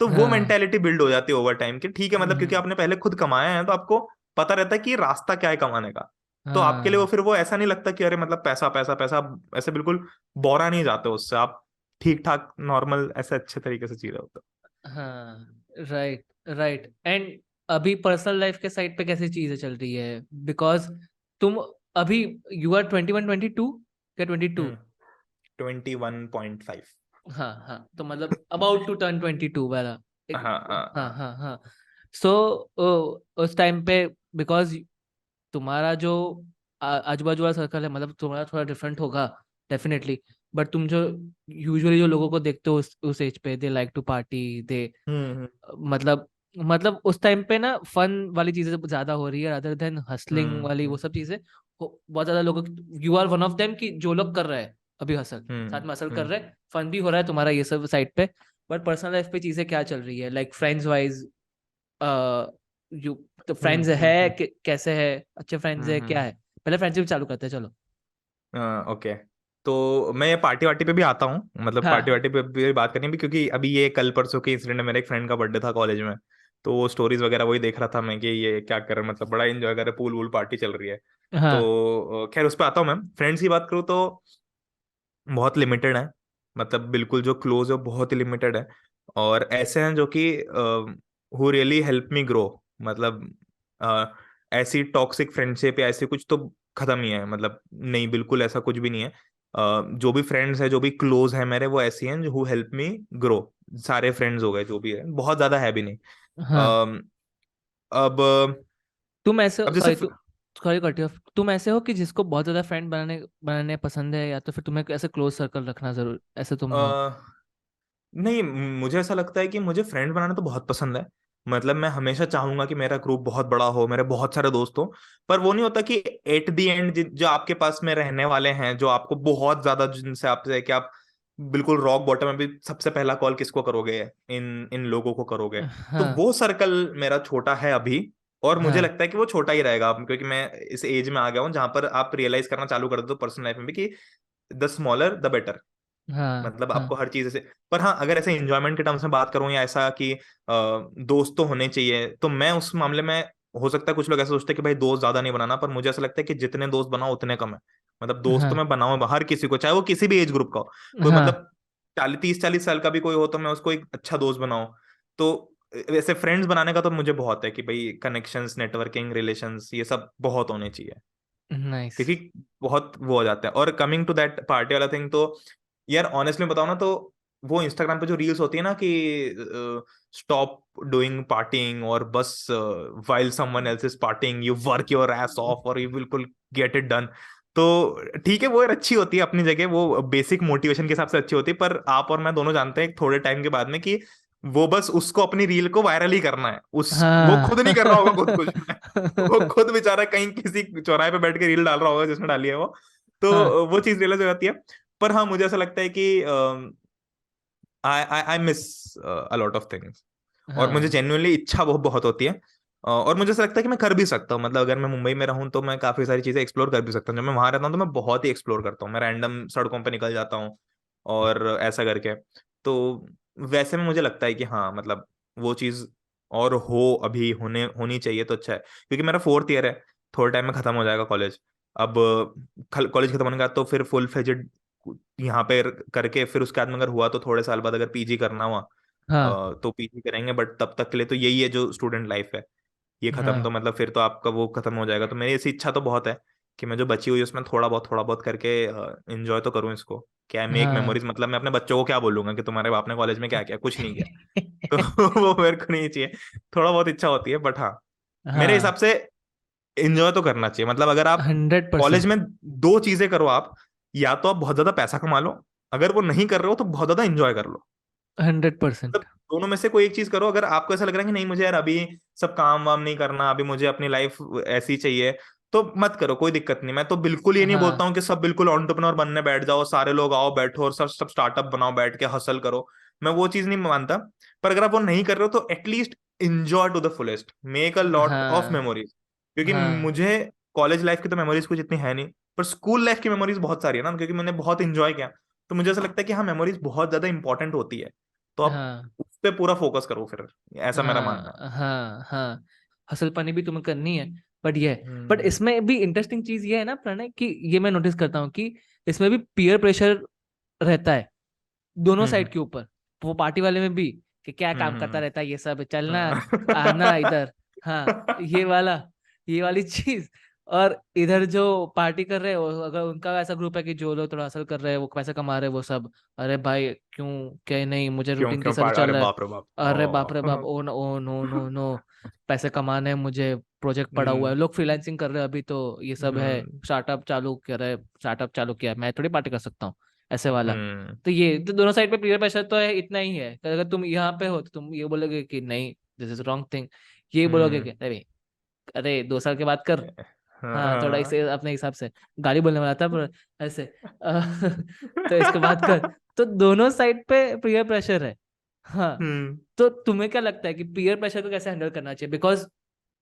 तो वो हाँ मेंटेलिटी बिल्ड हो जाती है ओवर टाइम कि ठीक है, मतलब क्योंकि हम्म, आपने पहले खुद कमाया है, तो आपको पता रहता है कि रास्ता क्या है कमाने का। तो आपके लिए वो हाँ फिर वो ऐसा नहीं लगता कि अरे मतलब पैसा पैसा पैसा, ऐसे बिल्कुल बोरा नहीं जाते उससे आप, ठीक ठाक नॉर्मल ऐसे अच्छे तरीके से जी रहे होते हाँ राइट राइट। एंड अभी पर्सनल लाइफ के साइड पे कैसी चीजें चल रही है, बिकॉज तुम अभी यू आर 21 22 क्या 22? हो। 21.5। हाँ हाँ, तो मतलब अबाउट टू टर्न 22 वाला एक, हाँ हाँ हाँ हाँ। हाँ हाँ। सो उस टाइम पे, बिकॉज तुम्हारा जो आजू बाजू वाला सर्कल है, मतलब तुम्हारा थोड़ा डिफरेंट होगा डेफिनेटली, बट तुम जो यूजुअली जो लोगों को देखते हो उस एज पे, दे लाइक टू पार्टी, दे हम्म मतलब उस टाइम पे ना फन वाली चीजें ज्यादा हो रही है अदर देन हसलिंग हम्म वाली वो हम्म सब चीजें। बहुत ज्यादा लोग, you are one of them कि जो लोग कर रहे हैं अभी हसल, साथ हम्म में हसल कर हम्म रहे हैं, फन भी हो रहा है तुम्हारा ये सब साइड पे। बट पर्सनल लाइफ पे चीजें क्या चल रही है, लाइक फ्रेंड्स वाइज, यू तो फ्रेंड्स है हम्म कैसे है, अच्छे फ्रेंड्स है क्या हम्म। है? पहले फ्रेंडशिप चालू करते हैं चलो। ओके, तो मैं ये पार्टी वार्टी पे भी आता हूँ, मतलब पार्टी हाँ वार्टी पे भी बात करनी भी, क्योंकि अभी ये कल परसों के इंसिडेंट है, मेरे एक फ्रेंड का बर्थडे था कॉलेज में, तो वो स्टोरीज वगैरह वही देख रहा था मैं कि ये क्या कर रहे हैं, मतलब बड़ा एंजॉय कर रहे हैं, पूल वूल पार्टी चल रही है। हाँ तो खैर उस पर आता हूँ मैं। फ्रेंड्स की बात करूँ तो बहुत लिमिटेड है, मतलब बिल्कुल जो क्लोज है वो बहुत ही लिमिटेड है। और ऐसे हैं जो कि who really help me grow, मतलब अ, ऐसी टॉक्सिक फ्रेंडशिप या ऐसी कुछ तो खत्म ही है, मतलब नहीं, बिल्कुल ऐसा कुछ भी नहीं है। जो भी फ्रेंड्स है, जो भी क्लोज है मेरे, वो ऐसी हैं जो हु हेल्प मी ग्रो। सारे फ्रेंड्स हो गए जो भी है, बहुत ज्यादा है भी नहीं। हाँ। अम, अब तुम ऐसे, अब जैसे sorry, sorry cut you of, तुम ऐसे हो कि जिसको बहुत ज्यादा फ्रेंड बनाने बनाने पसंद है, या तो फिर तुम्हें ऐसे क्लोज सर्कल रखना जरूर, ऐसे तुम हो? नहीं, मुझे ऐसा लगता है कि मुझे फ्रेंड बनाना तो बहुत पसंद है। मतलब मैं हमेशा चाहूंगा कि मेरा ग्रुप बहुत बड़ा हो, मेरे बहुत सारे दोस्त हो। पर वो नहीं होता कि एट द एंड जो आपके पास में रहने वाले हैं, जो आपको बहुत ज्यादा, जिनसे आपसे कि आप बिल्कुल रॉक बॉटम में भी सबसे पहला कॉल किसको करोगे, इन इन लोगों को करोगे। तो हाँ वो सर्कल मेरा छोटा है अभी। और मुझे हाँ लगता है कि वो छोटा ही रहेगा अब, क्योंकि मैं इस एज में आ गया हूँ जहां पर आप रियलाइज करना चालू कर दो पर्सनल लाइफ में भी कि द स्मॉलर द बेटर। हाँ मतलब हाँ आपको हर चीज ऐसे, पर हाँ, अगर ऐसे एंजॉयमेंट के टर्म्स में बात करूं या ऐसा कि दोस्त तो होने चाहिए, तो मैं उस मामले में, हो सकता है कुछ लोग ऐसे सोचते हैं कि भाई दोस्त ज्यादा नहीं बनाना, पर मुझे ऐसा लगता है कि जितने दोस्त बनाओ उतने कम है। मतलब दोस्त हाँ तो मैं बनाऊं हर किसी को, चाहे वो किसी भी एज ग्रुप का हो। कोई हाँ मतलब 30-40 साल का भी कोई हो, तो मैं उसको एक अच्छा दोस्त बनाऊं। तो वैसे फ्रेंड्स बनाने का तो मुझे बहुत है कि भाई कनेक्शंस, नेटवर्किंग, रिलेशंस, ये सब बहुत होने चाहिए। नाइस। क्योंकि बहुत वो हो जाता है। और कमिंग टू दैट पार्टी वाला थिंग, तो यार ऑनेस्टली बताओ ना, तो वो इंस्टाग्राम पे जो रील्स होती है ना कि स्टॉप डूइंग पार्टिंग, और बस while someone else is partying you work your ass off और यू बिल्कुल गेट इट डन। तो ठीक है, वो यार अच्छी होती है अपनी जगह, वो बेसिक मोटिवेशन के हिसाब से अच्छी होती है, पर आप और मैं दोनों जानते हैं थोड़े टाइम के बाद में कि वो बस उसको अपनी रील को वायरल ही करना है, उस वो हाँ खुद नहीं कर रहा होगा खुद कुछ में। वो खुद बेचारा कहीं किसी चौराहे पे बैठ के रील डाल रहा होगा जिसने डाली है वो। हाँ तो वो चीज रियलाइज हो जाती है। पर हाँ, मुझे ऐसा लगता है कि I I I miss a lot of things. और मुझे हाँ जेन्युइनली इच्छा बहुत बहुत होती है। और मुझे ऐसा लगता है कि मैं कर भी सकता हूँ, मतलब अगर मैं मुंबई में रहूँ तो मैं काफी सारी चीजें एक्सप्लोर कर भी सकता हूँ। जब मैं वहां रहता हूँ तो मैं बहुत ही एक्सप्लोर करता हूँ, मैं रैंडम सड़कों पर निकल जाता हूँ और ऐसा करके। तो वैसे में मुझे लगता है कि हाँ, मतलब वो चीज और हो अभी होने होनी चाहिए तो अच्छा है, क्योंकि मेरा 4th ईयर है, थोड़े टाइम में खत्म हो जाएगा कॉलेज। अब कॉलेज खत्म होने के बाद तो फिर फुल फ्लेजेड यहाँ पे करके, फिर उसके बाद में अगर हुआ तो थोड़े साल बाद अगर पीजी करना हुआ हाँ तो पीजी करेंगे। बट तब तक के लिए तो यही है जो स्टूडेंट लाइफ है, ये खत्म, तो हाँ मतलब फिर तो आपका वो खत्म हो जाएगा। तो मेरी ऐसी इच्छा तो बहुत है कि मैं जो बची हुई है उसमें थोड़ा बहुत करके एंजॉय तो करूँ इसको। क्या मेक हाँ मेमोरीज, मतलब मैं अपने बच्चों को क्या बोलूंगा कि तुम्हारे बाप ने कॉलेज में क्या किया, कुछ नहीं किया। तो वो मेरे को नहीं चाहिए। थोड़ा बहुत इच्छा होती है, बट हाँ, मेरे हिसाब हाँ। से एंजॉय तो करना चाहिए। मतलब अगर आप 100%। कॉलेज में दो चीजें करो आप, या तो आप बहुत ज्यादा पैसा कमा लो, अगर वो नहीं कर रहे हो तो बहुत ज्यादा एंजॉय कर लो। 100%। मतलब दोनों में से कोई एक चीज करो। अगर आपको ऐसा लग रहा है कि नहीं मुझे यार अभी सब काम वाम नहीं करना, अभी मुझे अपनी लाइफ ऐसी चाहिए, तो मत करो, कोई दिक्कत नहीं। मैं तो बिल्कुल ये नहीं बोलता हाँ हूँ कि सब बिल्कुल एंटरप्रेन्योर बनने बैठ जाओ, सारे लोग आओ बैठो और सब सब स्टार्टअप बनाओ, बैठ के हसल करो। मैं वो चीज नहीं मानता। पर अगर आप वो नहीं कर रहे हो तो at least enjoy to the fullest, make a lot of हाँ मेमोरीज। क्योंकि हाँ मुझे कॉलेज लाइफ की तो मेमोरीज कुछ इतनी है नहीं, पर स्कूल लाइफ की मेमोरीज बहुत सारी है ना, क्योंकि मैंने बहुत इंजॉय किया। तो मुझे ऐसा लगता है कि हाँ, मेमोरीज बहुत ज्यादा इंपॉर्टेंट होती है। तो आप हाँ उस पे पूरा फोकस करो फिर, ऐसा मेरा मानना है। हाँ हाँ हाँ। हसल पानी भी तुम्हें करनी है। बट ये, बट हम्म इसमें भी इंटरेस्टिंग चीज ये है ना प्रणय, कि ये मैं नोटिस करता हूँ कि इसमें भी पीयर प्रेशर रहता है दोनों हम्म साइड के ऊपर। वो पार्टी वाले में भी, कि क्या काम करता हम्म रहता है ये सब, चलना, आना हाँ। इधर। हाँ, ये वाला, ये वाली चीज। और इधर जो पार्टी कर रहे हो, अगर उनका ऐसा ग्रुप है कि जो लोग थोड़ा असर कर रहे हैं, वो पैसे कमा रहे हैं, वो सब, अरे भाई क्यों, क्या नहीं, मुझे क्यों रूटीन के क्यों हिसाब से चल अरे रहा है। बाप रे बाप, अरे बाप रे बाप, oh. Oh no oh no no no, पैसे कमाने हैं मुझे, प्रोजेक्ट पड़ा हुआ है, हम्म लोग फ्रीलांसिंग कर रहे हैं अभी तो, ये सब है, हम्म स्टार्टअप चालू कर रहे हैं, स्टार्टअप चालू किया है, मैं थोड़ी पार्टी कर सकता हूँ, ऐसे वाला। हम्म तो ये तो दोनों साइड पे पीयर प्रेशर तो है, इतना ही है। अगर तुम यहाँ पे हो तो तुम ये बोलोगे कि नहीं, दिस इज रॉन्ग थिंग, ये बोलोगे कि हम्म, अरे, अरे 2 साल के बाद कर। हाँ, थोड़ा हाँ। इसे अपने हिसाब से, गाली बोलने वाला था पर ऐसे तो इसके बाद कर। तो दोनों साइड पे पीयर प्रेशर है। हाँ। हम्म तो तुम्हें क्या लगता है कि पीयर प्रेशर को कैसे हैंडल करना चाहिए? Because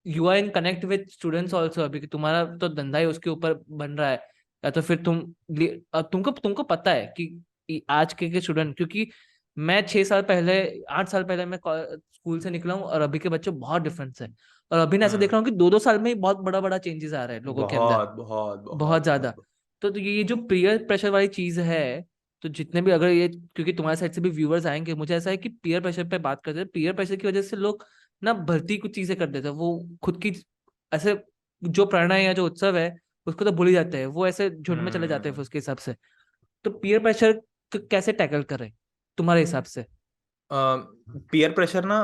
you are in connect with students also, अभी कि तुम्हारा तो धंधा ही उसके ऊपर बन रहा है, या तो फिर तुम, अब तुमको तुमको पता है कि आज के स्टूडेंट, क्योंकि मैं 6 साल पहले, 8 साल पहले मैं स्कूल से निकला हूँ, और अभी के बच्चे बहुत डिफरेंस है। और अभी मैं ऐसा देख हम्म। रहा हूँ कि 2-2 साल में ही बहुत बड़ा बड़ा चेंजेस आ रहे हैं लोगों के अंदर, बहुत बहुत बहुत बहुत ज्यादा। बहुत। तो ये जो पीयर प्रेशर वाली चीज है, तो जितने भी, अगर ये, क्योंकि तुम्हारे साइड से भी व्यूअर्स आएंगे, मुझे ऐसा है कि पीयर प्रेशर पे बात करते हैं, पीयर प्रेशर की वजह से लोग ना भलती कुछ चीजें कर देते हैं, वो खुद की ऐसे जो प्रेरणा या जो उत्सव है उसको तो भूल ही जाते हैं, वो ऐसे झुंड में चले जाते हैं फिर हम्म। उसके हिसाब से। तो पीयर प्रेशर कैसे टैकल करें तुम्हारे हिसाब से? पीयर प्रेशर ना,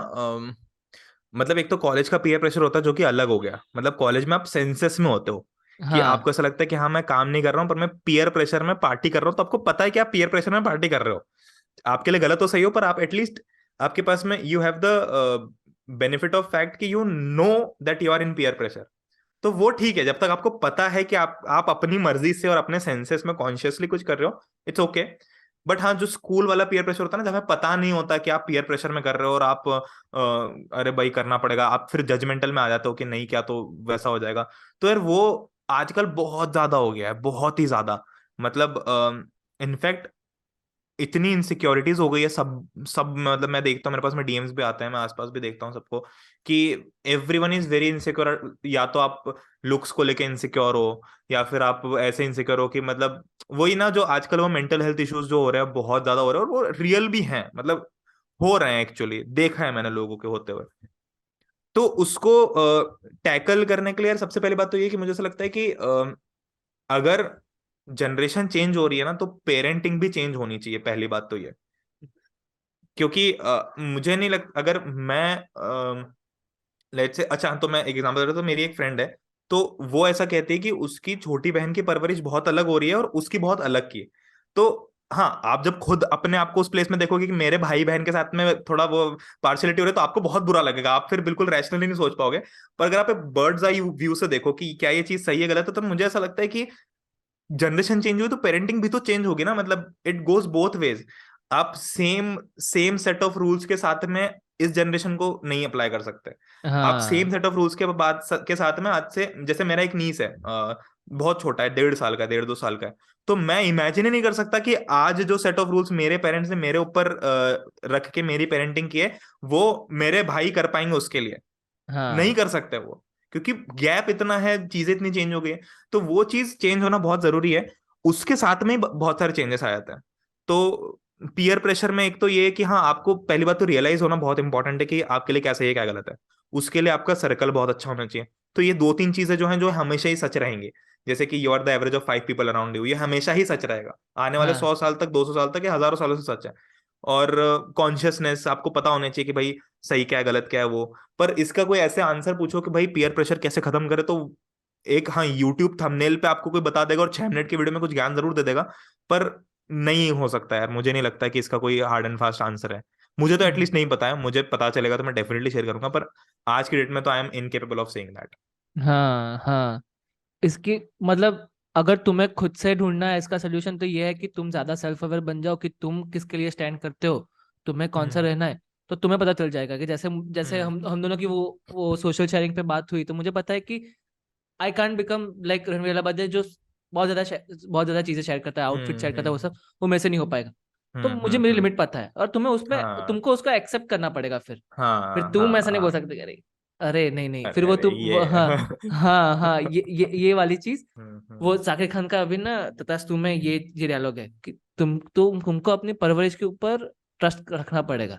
मतलब एक तो कॉलेज का पीयर प्रेशर होता है जो कि अलग हो गया। मतलब कॉलेज में आप सेंसेस में होते हो कि हाँ आपको ऐसा लगता है कि हाँ मैं काम नहीं कर रहा हूँ पर मैं पीयर प्रेशर में पार्टी कर रहा हूँ, तो आपको पता है कि आप पीयर प्रेशर में पार्टी कर रहे हो। आपके लिए गलत तो सही हो, पर आप एटलीस्ट आपके पास में you have the benefit of fact कि you know that you are in peer pressure. तो वो ठीक है जब तक आपको पता है कि आप अपनी मर्जी से और अपने सेंसेस में कॉन्शियसली कुछ कर रहे हो, इट्स ओके। बट हाँ, जो स्कूल वाला पीयर प्रेशर होता है ना, जब हमें पता नहीं होता कि आप पीयर प्रेशर में कर रहे हो और आप अरे भाई करना पड़ेगा, आप फिर जजमेंटल में आ जाते हो कि नहीं क्या तो वैसा हो जाएगा। तो यार वो आजकल बहुत ज्यादा हो गया है, बहुत ही ज्यादा। मतलब इनफैक्ट इतनी इनसिक्योरिटीज हो गई है सब सब, मतलब मैं देखता हूँ मेरे पास में डीएम्स भी आते हैं, मैं आसपास भी देखता हूँ सबको कि एवरीवन इज वेरी इनसिक्योर। या तो आप लुक्स को लेके इनसिक्योर हो, या फिर आप ऐसे इनसिक्योर हो कि मतलब वही ना, जो आजकल वो मेंटल हेल्थ इश्यूज जो हो रहे हैं बहुत ज्यादा हो रहे हैं, और वो रियल भी हैं, मतलब हो रहे हैं, एक्चुअली देखा है मैंने लोगों के होते हुए। तो उसको टैकल करने के लिए यार सबसे पहली बात तो ये कि मुझे ऐसा लगता है कि अगर जनरेशन चेंज हो रही है ना, तो पेरेंटिंग भी चेंज होनी चाहिए, पहली बात तो ये। क्योंकि मुझे नहीं लग, अगर मैं लेट से, अच्छा तो मैं एक एग्जांपल दे रहा हूं, तो मेरी एक फ्रेंड है, तो वो ऐसा कहती है कि उसकी छोटी बहन की परवरिश बहुत अलग हो रही है और उसकी बहुत अलग की। तो हाँ, आप जब खुद अपने आप को उस प्लेस में देखोगे कि मेरे भाई बहन के साथ में थोड़ा वो पार्शलिटी हो रही है, तो आपको बहुत बुरा लगेगा, आप फिर बिल्कुल रैशनली नहीं सोच पाओगे। पर अगर आप एक बर्ड्स आई व्यू से देखो कि क्या ये चीज सही है गलत है, तो मुझे ऐसा लगता है कि जनरेशन चेंज हुई तो पेरेंटिंग भी तो चेंज होगी ना। मतलब इट गोज बोथ वेज। आप same same set of rules के साथ में इस जनरेशन को नहीं अप्लाई कर सकते। आप सेम हाँ सेट ऑफ रूल्स के बाद के साथ में आज से, जैसे मेरा एक नीस है, बहुत छोटा है, 1.5 साल का है, 1.5 2 साल का है। तो मैं इमेजिन ही नहीं कर सकता कि आज जो सेट ऑफ रूल्स मेरे पेरेंट्स ने मेरे ऊपर रख के मेरी पेरेंटिंग की है, वो मेरे भाई कर पाएंगे उसके लिए। नहीं हाँ कर सकते वो, क्योंकि गैप इतना है, चीजें इतनी चेंज हो गई है। तो वो चीज चेंज होना बहुत जरूरी है। उसके साथ में ही बहुत सारे चेंजेस आ जाते हैं। तो पीयर प्रेशर में एक तो ये है कि हाँ, आपको पहली बात तो रियलाइज होना बहुत इंपॉर्टेंट है कि आपके लिए क्या सही है क्या गलत है। उसके लिए आपका सर्कल बहुत अच्छा होना चाहिए। तो ये 2 3 चीजें जो हैं, जो हमेशा ही सच रहेंगी। जैसे कि you are the average of 5 people around you, ये हमेशा ही सच रहेगा, आने वाले हाँ 100 साल तक, 200 साल तक, या हजारों सालों से सच है। और कॉन्शियसनेस, आपको पता होना चाहिए कि भाई सही क्या है गलत क्या है वो। पर इसका कोई ऐसे आंसर पूछो कि भाई पीयर प्रेशर कैसे खत्म करे, तो एक हाँ, यूट्यूब थंबनेल पे आपको कोई बता देगा और 6 मिनट की वीडियो में कुछ ज्ञान जरूर दे देगा। पर नहीं हो सकता यार, मुझे नहीं लगता कि इसका कोई हार्ड एंड फास्ट आंसर है। मुझे तो एटलीस्ट नहीं पता है, मुझे पता चलेगा तो मैं डेफिनेटली शेयर करूंगा, पर आज की डेट में तो I am incapable of saying that. हाँ हाँ। इसकी मतलब, अगर तुम्हें खुद से ढूंढना है इसका सोल्यूशन, तो ये है कि तुम ज्यादा सेल्फ अवेयर बन जाओ कि तुम किसके लिए स्टैंड करते हो, तुम्हें कौन सा हम्म। रहना है। तो तुम्हें पता चल जाएगा कि जैसे जैसे हम्म। हम दोनों की वो सोशल शेयरिंग पे बात हुई, तो मुझे पता है कि I can't become like Ranveer Allahabadi, जो बहुत ज्यादा चीजें शेयर करता है, आउटफिट शेयर करता है, वो सब हम्म। वो मेरे से नहीं हो पाएगा। तो मुझे मेरी हम्म। लिमिट पता है, और तुम्हें उसमें हाँ तुमको उसको एक्सेप्ट करना पड़ेगा फिर हाँ तुम हाँ ऐसा नहीं बोल हाँ। सकते कि अरे, अरे नहीं नहीं, फिर अरे वो अरे तुम ये हाँ हाँ हाँ, ये वाली चीज। वो हम्म। जाकिर खान का अभी ना तथास्तु में ये डायलॉग है कि तुमको अपनी परवरिश के ऊपर ट्रस्ट रखना पड़ेगा,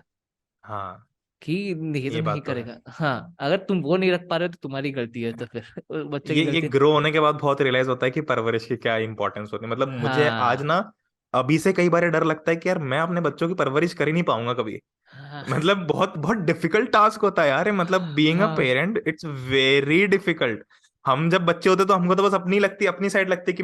हाँ, कि ये तो ये नहीं बात तो है। करेगा। हाँ, अगर तुम वो नहीं रख पा रहे हो तो तुम्हारी गलती है, तो फिर बच्चे की ये गलती ग्रो नहीं है। होने के बाद बहुत रियलाइज होता है कि परवरिश की क्या इंपॉर्टेंस होती है। मतलब मुझे आज हाँ ना अभी से कई बार ये डर लगता है कि यार मैं अपने बच्चों की परवरिश कर ही नहीं पाऊंगा कभी। हाँ मतलब बहुत बहुत डिफिकल्ट टास्क होता है यार ये, मतलब बीइंग अ हाँ पेरेंट इट्स वेरी डिफिकल्ट। हम जब बच्चे होते तो हमको तो बस अपनी लगती, अपनी साइड लगती कि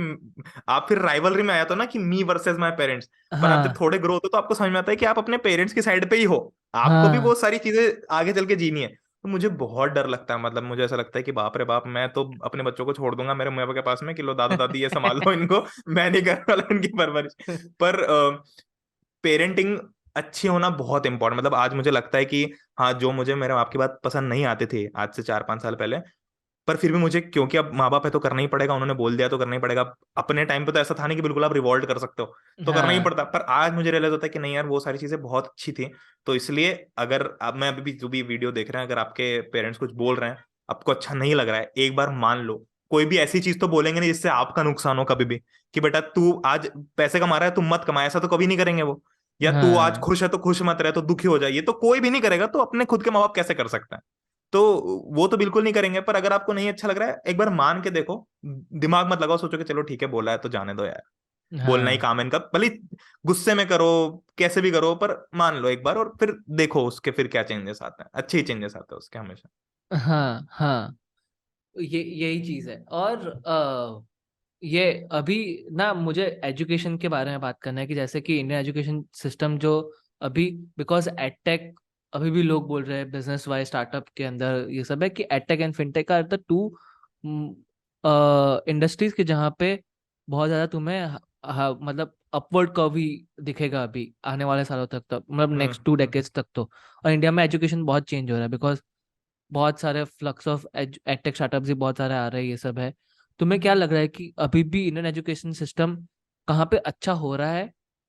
आप फिर राइवलरी में आया तो ना कि मी वर्सेस माय पेरेंट्स। पर आप जब हाँ थोड़े ग्रो होते तो आपको समझ में आता है कि आप अपने पेरेंट्स की साइड पे ही हो, आपको भी हाँ बहुत सारी चीजें आगे चल के जीनी है। तो मुझे बहुत डर लगता है, मतलब मुझे ऐसा लगता है कि बाप रे बाप, मैं तो अपने बच्चों को छोड़ दूंगा मेरे मम्मी पापा के पास में कि लो दादा दादी ये संभाल लो इनको, मैं नहीं करने वाला इनकी परवरिश। पर पेरेंटिंग अच्छी होना बहुत इंपॉर्टेंट, मतलब आज मुझे लगता है कि हाँ, जो मुझे मेरे बाप की बात पसंद नहीं आती थी आज से 4 5 साल पहले, पर फिर भी मुझे, क्योंकि अब माँ बाप है तो करना ही पड़ेगा, उन्होंने बोल दिया तो करना ही पड़ेगा। अपने टाइम पे तो ऐसा था नहीं कि बिल्कुल आप रिवॉल्ट कर सकते हो, तो करना ही हाँ पड़ता। पर आज मुझे रियलाइज होता है कि नहीं यार, वो सारी चीजें बहुत अच्छी थी। तो इसलिए अगर अब मैं अभी भी जो भी वीडियो देख रहे हैं, अगर आपके पेरेंट्स कुछ बोल रहे हैं, आपको अच्छा नहीं लग रहा है, एक बार मान लो। कोई भी ऐसी चीज तो बोलेंगे नहीं जिससे आपका नुकसान हो कभी भी, कि बेटा तू आज पैसे कमा रहा है, तुम मत कमा, ऐसा तो कभी नहीं करेंगे वो। या तू आज हाँ खुश है तो खुश मत रहे, तो दुखी हो जाए, ये तो कोई भी नहीं करेगा। तो अपने खुद के माँ बाप कैसे कर सकते हैं? तो वो तो बिल्कुल नहीं करेंगे। पर अगर आपको नहीं अच्छा लग रहा है, एक बार मान के देखो, दिमाग मत लगाओ, सोचो कि चलो ठीक है, बोला है तो जाने दो यार। बोलना ही हाँ काम है इनका, भले ही गुस्से में करो, कैसे भी करो, पर मान लो एक बार, और फिर देखो उसके फिर क्या चेंजेस आते हैं। अच्छे ही चेंजेस आते हैं उसके हमेशा। हाँ हाँ। ये यही चीज है। और ये अभी ना मुझे एजुकेशन के बारे में बात करना है कि जैसे कि इंडियन एजुकेशन सिस्टम जो अभी, बिकॉज एडटेक, अभी भी लोग बोल रहे हैं बिजनेस वाइज स्टार्टअप के अंदर ये सब है कि edtech and fintech are the two industries के जहाँ पे बहुत ज्यादा तुम्हें मतलब अपवर्ड कर्व ही दिखेगा अभी आने वाले सालों तक, तो मतलब नेक्स्ट टू हम्म। डेकेड्स तक। तो और इंडिया में एजुकेशन बहुत चेंज हो रहा है बिकॉज बहुत सारे फ्लक्स ऑफ एडटेक स्टार्टअप्स भी बहुत सारे आ रहे हैं, ये सब है। तुम्हें क्या लग रहा है कि अभी भी इंडियन एजुकेशन सिस्टम कहाँ पे अच्छा हो रहा है?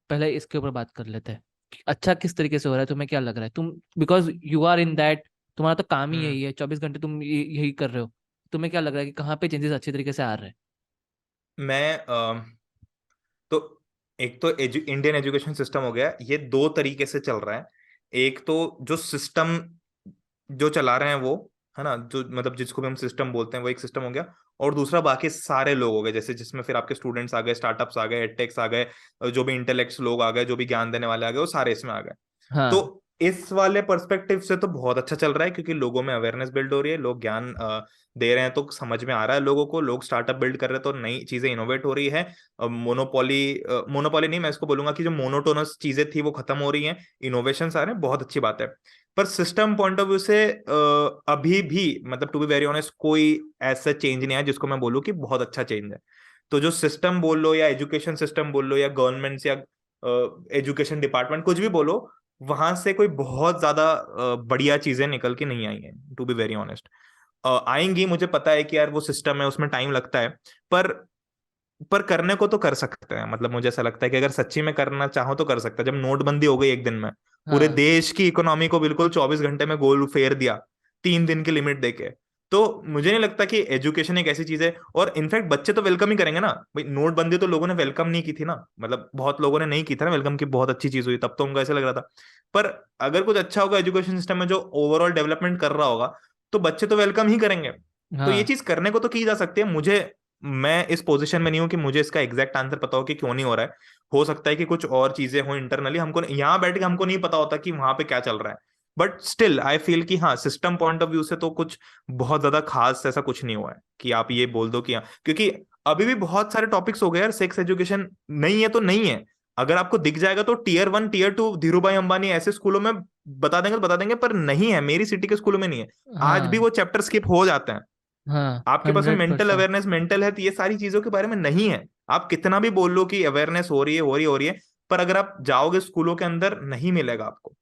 पहले इसके ऊपर बात कर लेते हैं कि अच्छा किस तरीके से हो रहा है, तुम्हें क्या लग रहा है? तुम because you are in that, तुम्हारा तो काम ही हम्म। यही है, 24 घंटे तुम यही कर रहे हो। तुम्हें क्या लग रहा है कि कहाँ पे चेंजेस अच्छे तरीके से आ रहे हैं? मैं तो एक तो इंडियन एजुकेशन सिस्टम हो गया, ये दो तरीके से चल रहा है। एक तो जो सिस्टम जो चला रहे हैं वो, है ना, जो मतलब जिसको भी हम सिस्टम बोलते हैं, वो एक सिस्टम हो गया। और दूसरा बाकी सारे लोग हो गए, जैसे जिसमें फिर आपके स्टूडेंट्स आ गए, स्टार्टअप्स आ गए, एडटेक्स आ गए, जो भी इंटेलेक्ट्स लोग आ गए, जो भी ज्ञान देने वाले आ गए, वो सारे इसमें आ गए। तो हाँ इस वाले पर्सपेक्टिव से तो बहुत अच्छा चल रहा है, क्योंकि लोगों में अवेयरनेस बिल्ड हो रही है, लोग ज्ञान दे रहे हैं तो समझ में आ रहा है लोगों को, लोग स्टार्टअप बिल्ड कर रहे हैं तो नई चीजें इनोवेट हो रही है। मोनोपोली मोनोपोली नहीं, मैं इसको बोलूंगा कि जो मोनोटोनस चीजें थी वो खत्म हो रही हैं, इनोवेशन आ रहे हैं, बहुत अच्छी बात है। पर सिस्टम पॉइंट ऑफ व्यू से अभी भी, मतलब टू बी वेरी ऑनेस्ट, कोई ऐसा चेंज नहीं है जिसको मैं बोलूँ कि बहुत अच्छा चेंज है। तो जो सिस्टम बोल लो, या एजुकेशन सिस्टम बोल लो, या गवर्नमेंट, या एजुकेशन डिपार्टमेंट, कुछ भी बोलो, वहां से कोई बहुत ज्यादा बढ़िया चीजें निकल के नहीं आई हैं, टू बी वेरी ऑनेस्ट। आएंगी, मुझे पता है कि यार वो सिस्टम है, उसमें टाइम लगता है। पर पर करने को तो कर सकते हैं। मतलब मुझे ऐसा लगता है कि अगर सच्ची में करना चाहो तो कर सकते हैं। जब नोटबंदी हो गई एक दिन में, पूरे हाँ देश की इकोनॉमी को बिल्कुल 24 घंटे में गोल फेर दिया, 3 दिन की लिमिट देके, तो मुझे नहीं लगता कि एजुकेशन एक ऐसी चीज है। और इनफैक्ट बच्चे तो वेलकम ही करेंगे ना भाई। नोटबंदी तो लोगों ने वेलकम नहीं की थी ना, मतलब बहुत लोगों ने नहीं की था ना वेलकम, की बहुत अच्छी चीज हुई, तब तो उनको ऐसे लग रहा था। पर अगर कुछ अच्छा होगा एजुकेशन सिस्टम में, जो ओवरऑल डेवलपमेंट कर रहा होगा, तो बच्चे तो वेलकम ही करेंगे। तो ये हाँ चीज करने को तो की जा सकती है। मुझे, मैं इस पोजीशन में नहीं हूं कि मुझे इसका एग्जैक्ट आंसर पता हो कि क्यों नहीं हो रहा है। हो सकता है कि कुछ और चीजें हो इंटरनली, हमको यहाँ बैठ के हमको नहीं पता होता कि वहां पे क्या चल रहा है। बट स्टिल आई फील कि हाँ, सिस्टम पॉइंट ऑफ व्यू से तो कुछ बहुत ज्यादा खास ऐसा कुछ नहीं हुआ है कि आप ये बोल दो कि हाँ। क्योंकि अभी भी बहुत सारे टॉपिक्स हो गए यार, सेक्स एजुकेशन नहीं है तो नहीं है। अगर आपको दिख जाएगा तो टीयर 1 टीयर 2 धीरू भाई अंबानी ऐसे स्कूलों में बता देंगे तो बता देंगे, पर नहीं है, मेरी सिटी के स्कूलों में नहीं है। आज भी हाँ वो चैप्टर स्किप हो जाते हैं। हाँ। आपके पास में hundred mental percent awareness, mental health, ये सारी चीजों के बारे में नहीं है। आप कितना भी बोल लो कि अवेयरनेस हो रही है, हो रही है, हो रही है, पर अगर आप जाओगे स्कूलों के अंदर, नहीं मिलेगा आपको।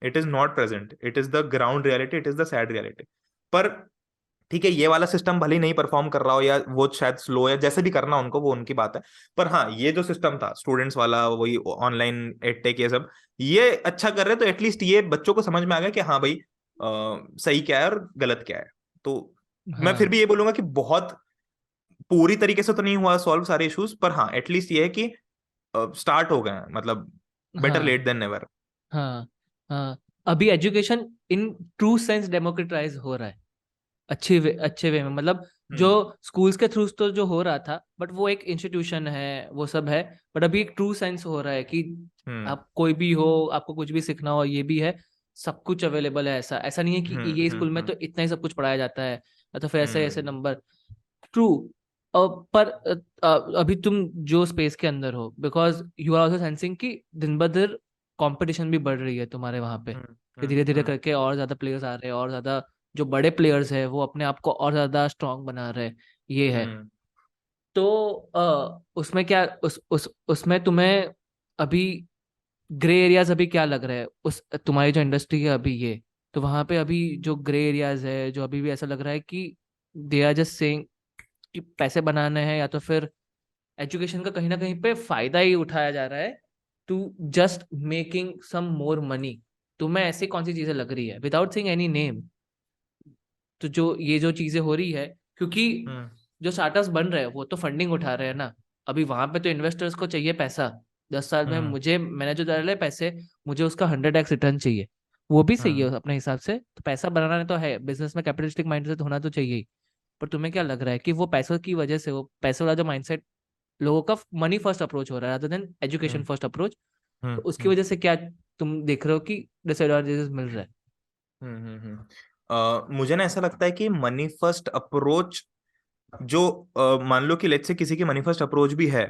It is not present, it is the ground reality, it is the sad reality. पर ठीक है, ये वाला सिस्टम भले ही नहीं परफॉर्म कर रहा हो, या वो शायद स्लो, या जैसे भी करना उनको, वो उनकी बात है। पर हाँ, ये जो सिस्टम था स्टूडेंट्स वाला, वही ऑनलाइन एडटेक, ये सब, ये अच्छा कर रहे हैं। तो एटलीस्ट ये बच्चों को समझ में आ गया कि हाँ भाई, सही क्या है और गलत क्या है। तो मैं फिर हाँ भी ये बोलूंगा कि बहुत पूरी तरीके से तो नहीं हुआ सॉल्व सारे इश्यूज, पर हाँ एटलीस्ट ये है कि स्टार्ट हो गए हैं, मतलब बेटर हाँ लेट देन नेवर। हाँ हाँ। अभी education in true sense democratise हो रहा है, अच्छे वे में, मतलब जो हम्म। स्कूल्स के थ्रू तो जो हो रहा था, बट वो एक इंस्टीट्यूशन है, वो सब है। बट अभी एक ट्रू साइंस हो रहा है कि हम्म। आप कोई भी हो, आपको कुछ भी सीखना हो, ये भी है, सब कुछ अवेलेबल है। ऐसा ऐसा नहीं है कि हम्म। ये हम्म। स्कूल में तो इतना ही सब कुछ पढ़ाया जाता है, या तो फिर ऐसे ऐसे हम्म। नंबर। ट्रू। पर अभी तुम जो स्पेस के अंदर हो, because you are also sensing कि दिन ब दिन कंपटीशन भी बढ़ रही है तुम्हारे वहां पे, हम्म। कि हम्म। धीरे धीरे हम्म। करके और ज्यादा प्लेयर्स आ रहे हैं, और ज्यादा जो बड़े प्लेयर्स है वो अपने आप को और ज्यादा स्ट्रांग बना रहे हैं, ये है। हम्म। तो उसमें क्या, उस उसमें तुम्हें अभी ग्रे एरियाज अभी क्या लग रहा है, उस तुम्हारी जो इंडस्ट्री है अभी ये, तो वहां पे अभी जो ग्रे एरियाज है, जो अभी भी ऐसा लग रहा है कि दे आर जस्ट सेइंग कि पैसे बनाने हैं, या तो फिर एजुकेशन का कहीं ना कहीं पे फायदा ही उठाया जा रहा है to just making some more money. तुम्हें ऐसी कौन सी चीजें लग रही है, विदाउट सेइंग एनी नेम, तो जो ये जो चीजें हो रही है, क्योंकि हम्म। जो स्टार्टअप्स बन रहे हैं वो तो फंडिंग उठा रहे हैं ना। अभी वहां पे तो इन्वेस्टर्स को चाहिए पैसा। 10 साल में हम्म। मैंने जो डाले पैसे, मुझे उसका 100x रिटर्न चाहिए। वो भी सही हम्म। है अपने हिसाब से, तो पैसा बनाना तो है, बिजनेस में कैपिटलिस्टिक माइंडसेट होना तो चाहिए ही। पर तुम्हें क्या लग रहा है कि वो पैसों की वजह से, वो पैसों वाला जो माइंडसेट लोगों का मनी फर्स्ट अप्रोच हो रहा है रादर देन एजुकेशन हम्म। फर्स्ट अप्रोच, तो हम्म। उसकी वजह से क्या तुम देख रहे हो कि डिसएडवांटेजेस मिल रहा है? मुझे ना ऐसा लगता है कि मनी फर्स्ट अप्रोच जो मान लो कि लेट्स से किसी की मनी फर्स्ट अप्रोच भी है,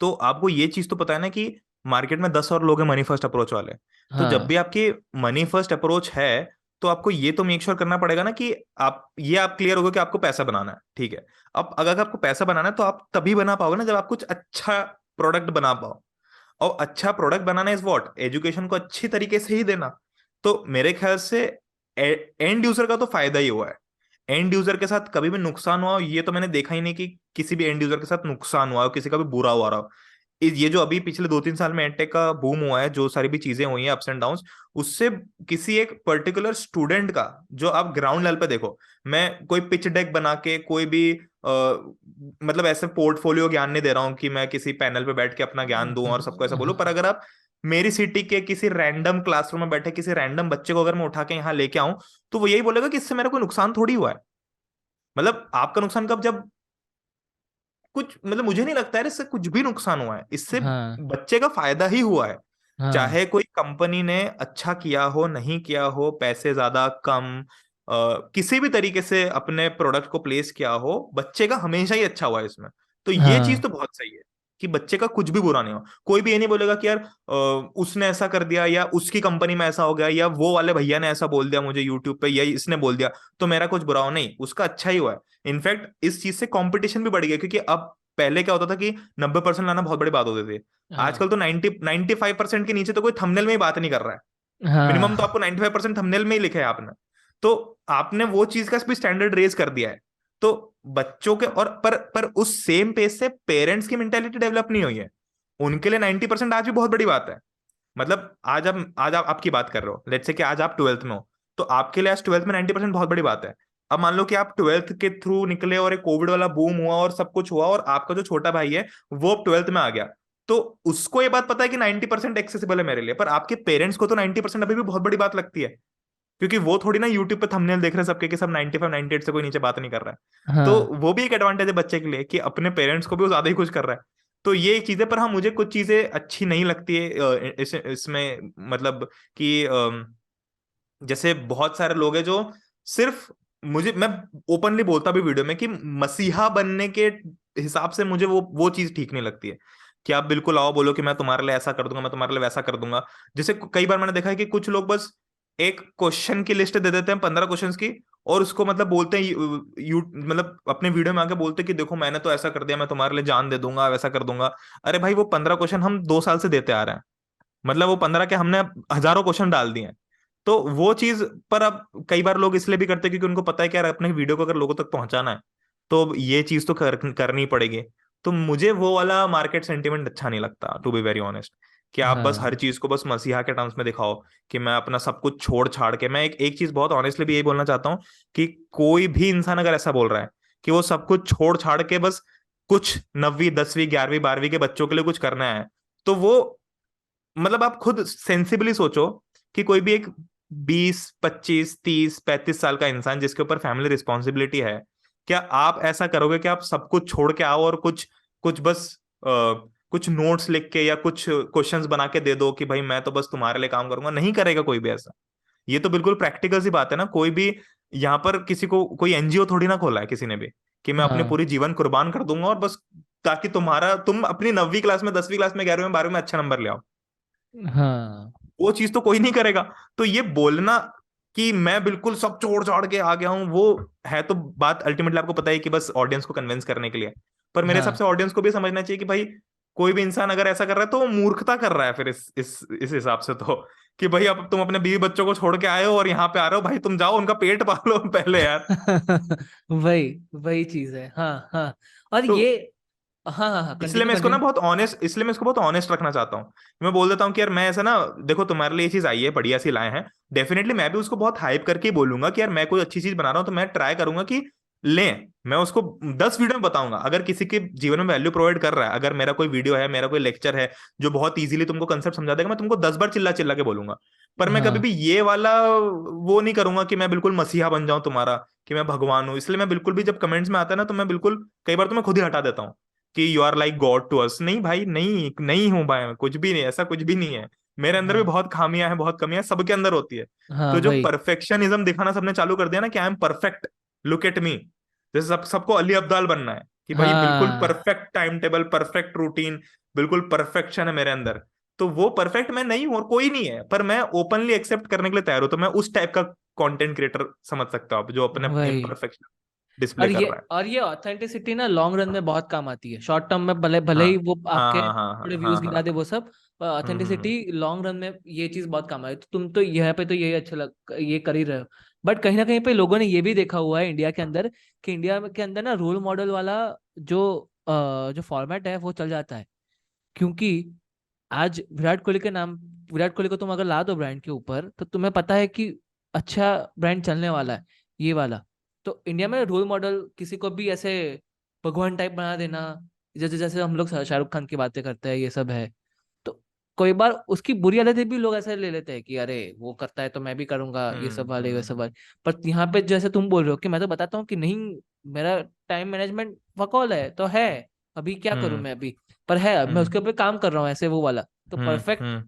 तो आपको ये चीज तो पता है ना कि मार्केट में 10 और लोग हैं मनी फर्स्ट अप्रोच वाले। तो जब हाँ। भी आपकी मनी फर्स्ट अप्रोच है, तो आपको ये तो मेक श्योर करना पड़ेगा ना कि आप क्लियर होगा कि आपको पैसा बनाना है, ठीक है। अब अगर आपको पैसा बनाना है तो आप तभी बना पाओगे ना जब आप कुछ अच्छा प्रोडक्ट बना पाओ। और अच्छा product banana is what, education को अच्छी तरीके से ही देना। तो मेरे ख्याल से एंड यूजर का तो फायदा ही हुआ है। एंड यूजर के साथ कभी भी नुकसान हुआ हो, ये तो मैंने देखा ही नहीं कि किसी भी एंड यूजर के साथ नुकसान हुआ हो, किसी का भी बुरा हुआ रहा हो। ये जो अभी पिछले 2-3 साल में एडटेक का बूम हुआ है, जो सारी भी चीजें हुई हैं अप्स एंड डाउन्स, उससे किसी एक पर्टिकुलर स्टूडेंट का, जो आप ग्राउंड लेवल पे देखो, मैं कोई पिच डेक बना के कोई भी मतलब ऐसे पोर्टफोलियो ज्ञान नहीं दे रहा हूँ कि मैं किसी पैनल पे बैठ के अपना ज्ञान दूं और सबको ऐसा बोलूं, पर हाँ। अगर आप मेरी सिटी के किसी रैंडम क्लासरूम में बैठे किसी रैंडम बच्चे को अगर मैं उठा के यहाँ लेके आऊं, तो वो यही बोलेगा कि इससे मेरा कोई नुकसान थोड़ी हुआ है। मतलब आपका नुकसान कब, जब कुछ, मतलब मुझे नहीं लगता है इससे कुछ भी नुकसान हुआ है, इससे हाँ। बच्चे का फायदा ही हुआ है। हाँ। चाहे कोई कंपनी ने अच्छा किया हो नहीं किया हो, पैसे ज्यादा कम, किसी भी तरीके से अपने प्रोडक्ट को प्लेस किया हो, बच्चे का हमेशा ही अच्छा हुआ है इसमें। तो ये चीज हाँ। तो बहुत सही है कि बच्चे का कुछ भी बुरा नहीं हो। कोई भी ये नहीं बोलेगा कि यार उसने ऐसा कर दिया, या उसकी कंपनी में ऐसा हो गया, या वो वाले भैया ने ऐसा बोल दिया मुझे यूट्यूब पे, या इसने बोल दिया तो मेरा कुछ बुरा हो, नहीं, उसका अच्छा ही हुआ है। इनफैक्ट इस चीज से कंपटीशन भी बढ़ गया, क्योंकि अब पहले क्या होता था कि 90% लाना बहुत बड़ी बात होती थी। हाँ। आजकल तो 95% के नीचे तो कोई थंबनेल में ही बात नहीं कर रहा है। मिनिमम तो हाँ। आपको 95% थंबनेल में ही लिखा है आपने। तो आपने वो चीज का भी स्टैंडर्ड रेज कर दिया है। तो बच्चों के, और पर उस सेम पेस से पेरेंट्स की मेंटेलिटी डेवलप नहीं हुई है। उनके लिए 90% आज भी बहुत बड़ी बात है। मतलब आज आप आपकी बात कर रहे हो, लेट्स से कि आज आप ट्वेल्थ में हो, तो आपके लिए आज ट्वेल्थ में 90% बहुत बड़ी बात है। अब मान लो कि आप ट्वेल्थ के थ्रू निकले और एक कोविड वाला बूम हुआ और सब कुछ हुआ, और आपका जो छोटा भाई है वो अब ट्वेल्थ में आ गया, तो उसको ये बात पता है कि 90% एक्सेसिबल है मेरे लिए, पर आपके पेरेंट्स को तो 90% अभी भी बहुत बड़ी बात लगती है। क्योंकि वो थोड़ी ना यूट्यूब पे थंबनेल देख रहे हैं सबके कि सब 95 98 से कोई नीचे बात नहीं कर रहा है। तो हाँ। वो भी एक एडवांटेज है बच्चे के लिए कि अपने पेरेंट्स को भी वो ज्यादा ही खुश कर रहा है। तो ये एक चीज है। पर हाँ, मुझे कुछ चीजें अच्छी नहीं लगती है इसमें, मतलब कि जैसे बहुत सारे लोग हैं जो सिर्फ, मैं ओपनली बोलता भी वीडियो में कि मसीहा बनने के हिसाब से मुझे वो चीज ठीक नहीं लगती है कि आप बिल्कुल आओ बोलो कि मैं तुम्हारे लिए ऐसा कर दूंगा, मैं तुम्हारे लिए वैसा कर दूंगा। जैसे कई बार मैंने देखा है कि कुछ लोग बस एक क्वेश्चन की लिस्ट दे देते हैं, 15 क्वेश्चंस की, और उसको मतलब बोलते हैं मतलब अपने वीडियो में आके बोलते हैं कि देखो मैंने तो ऐसा कर दिया, मैं तुम्हारे लिए जान दे दूंगा, वैसा कर दूंगा। अरे भाई, वो 15 क्वेश्चन हम 2 साल से देते आ रहे हैं। मतलब वो 15 के हमने हजारों क्वेश्चन डाल दिए हैं। तो वो चीज, पर अब कई बार लोग इसलिए भी करते हैं क्योंकि उनको पता है कि यार अपने वीडियो को अगर लोगों तक पहुंचाना है तो ये चीज तो करनी पड़ेगी। तो मुझे वो वाला मार्केट सेंटिमेंट अच्छा नहीं लगता, टू बी वेरी ऑनेस्ट, कि आप बस हर हाँ। चीज को बस मसीहा के टर्म्स में दिखाओ कि मैं अपना सब कुछ छोड़ छाड़ के, मैं एक चीज बहुत ऑनेस्टली भी यही बोलना चाहता हूँ कि कोई भी इंसान अगर ऐसा बोल रहा है कि वो सब कुछ छोड़ छाड़ के बस कुछ 9वीं 10वीं 11वीं 12वीं के बच्चों के लिए कुछ करना है, तो वो, मतलब आप खुद सेंसिबली सोचो कि कोई भी एक 20 25 30 35 साल का इंसान जिसके ऊपर फैमिली रिस्पॉन्सिबिलिटी है, क्या आप ऐसा करोगे कि आप सब कुछ छोड़ के आओ और कुछ कुछ बस कुछ नोट्स लिख के या कुछ क्वेश्चंस बना के दे दो कि भाई मैं तो बस तुम्हारे लिए काम करूंगा? नहीं करेगा कोई भी ऐसा। ये तो बिल्कुल प्रैक्टिकल सी बात है ना। कोई भी यहाँ पर किसी को कोई एनजीओ थोड़ी ना खोला है किसी ने भी कि मैं अपने हाँ। पूरी जीवन कुर्बान कर दूंगा और बस ताकि तुम अपनी 9वीं क्लास में 10वीं क्लास में 11वीं में 12वीं में अच्छा नंबर ले आओ। हाँ। वो चीज तो कोई नहीं करेगा। तो ये बोलना कि मैं बिल्कुल सब छोड़ छाड़ के आ गया हूं, वो है तो बात अल्टीमेटली आपको पता है कि बस ऑडियंस को कन्विंस करने के लिए। पर मेरे हिसाब हाँ। से ऑडियंस को भी समझना चाहिए कि भाई कोई भी इंसान अगर ऐसा कर रहा है तो वो मूर्खता कर रहा है फिर इस हिसाब से तो, कि भाई अब तुम अपने बीवी बच्चों को छोड़ के आए हो और यहाँ पे आ रहे हो, भाई तुम जाओ उनका पेट पालो पहले यार। वही वही चीज है, हाँ हाँ। और तो ये, हाँ हाँ हाँ, इसलिए कंटिन्यू मैं इसको ना कंटिन्यू। बहुत ऑनेस्ट, इसलिए मैं इसको बहुत ऑनेस्ट रखना चाहता हूँ। मैं बोल देता हूँ कि यार मैं ऐसा ना, देखो तुम्हारे लिए ये चीज आई है, बढ़िया सी लाए हैं, डेफिनेटली मैं भी उसको बहुत हाइप करके ही बोलूंगा कि यार मैं कोई अच्छी चीज बना रहा हूँ, तो मैं ट्राई करूंगा कि लें। मैं उसको 10 वीडियो में बताऊंगा, अगर किसी के जीवन में वैल्यू प्रोवाइड कर रहा है, अगर मेरा कोई वीडियो है, मेरा कोई लेक्चर है जो बहुत इजीली तुमको कंसेप्ट समझा देगा, मैं तुमको 10 बार चिल्ला चिल्ला के बोलूंगा। पर मैं कभी हाँ भी ये वाला वो नहीं करूंगा कि मैं बिल्कुल मसीहा बन जाऊं तुम्हारा, कि मैं भगवान हूं। इसलिए मैं बिल्कुल भी, जब कमेंट्स में आता है ना, तो मैं बिल्कुल कई बार तो मैं खुद ही हटा देता हूँ कि you are like god to us. नहीं भाई, नहीं नहीं हूं भाई, कुछ भी नहीं, ऐसा कुछ भी नहीं है। मेरे अंदर भी हाँ बहुत खामियां हैं, बहुत कमियां हैं, सबके अंदर होती है। हाँ तो जो वही, परफेक्शनिज्म दिखाना सबने चालू कर दिया ना कि I am perfect, look at me, जैसे सबको अली अब्दाल बनना है कि भाई बिल्कुल हाँ perfect time table, perfect routine, बिल्कुल परफेक्शन है मेरे अंदर। तो वो परफेक्ट मैं नहीं हूं और कोई नहीं है, पर मैं ओपनली एक्सेप्ट करने के लिए तैयार हूं। तो मैं उस टाइप का कंटेंट क्रिएटर समझ सकता हूं आप, जो अपने वही। इम्परफेक्शन डिस्प्ले कर रहा है। और ये ऑथेंटिसिटी ना लॉन्ग रन में बहुत काम आती है। शॉर्ट टर्म में भले भले हाँ ही वो हाँ आपके हाँ हाँ थोड़े हाँ व्यूज हाँ गिरा हाँ। दे वो सब, पर हम्म। ऑथेंटिसिटी लॉन्ग रन में ये चीज बहुत काम आई। तो तुम तो यहाँ पे तो यही अच्छा लग, ये कर ही रहे हो। बट कहीं ना कहीं पे लोगों ने ये भी देखा हुआ है इंडिया के अंदर, कि इंडिया के अंदर ना रोल मॉडल वाला जो फॉर्मेट है वो चल जाता है। क्योंकि आज विराट कोहली को तुम अगर ला दो ब्रांड के ऊपर, तो तुम्हें पता है कि अच्छा ब्रांड चलने वाला है ये वाला। तो इंडिया में रोल मॉडल किसी को भी ऐसे भगवान टाइप बना देना, जैसे जैसे हम लोग शाहरुख खान की बातें करते हैं, ये सब है। तो कोई बार उसकी बुरी आदतें भी लोग ऐसे ले लेते हैं कि अरे वो करता है तो मैं भी करूंगा, ये सब वाले वे सब हम्म वाले। पर यहाँ पे जैसे तुम बोल रहे हो कि मैं तो बताता हूँ कि नहीं, मेरा टाइम मैनेजमेंट वकौल है तो है, अभी क्या करूं हम्म मैं अभी, पर है मैं हम्म उसके ऊपर काम कर रहा हूँ ऐसे वो वाला। तो हम्म परफेक्ट हम्म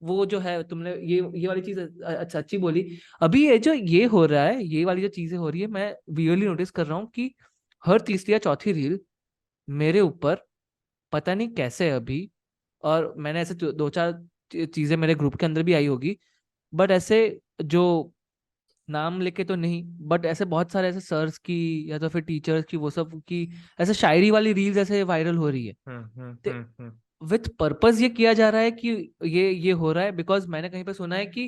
वो जो है तुमने ये वाली चीज अच्छा अच्छी बोली। अभी ये जो ये हो रहा है, ये वाली जो चीजें हो रही है, मैं विजुअली नोटिस कर रहा हूँ कि हर तीसरी या चौथी रील मेरे ऊपर, पता नहीं कैसे अभी, और मैंने ऐसे दो चार चीजें मेरे ग्रुप के अंदर भी आई होगी, बट ऐसे जो नाम लेके तो नहीं, बट ऐसे बहुत सारे ऐसे सर्स की या तो फिर टीचर्स की वो सब की ऐसे शायरी वाली रील्स ऐसे वायरल हो रही है। विथ पर्पस ये किया जा रहा है कि ये हो रहा है बिकॉज मैंने कहीं पे सुना है कि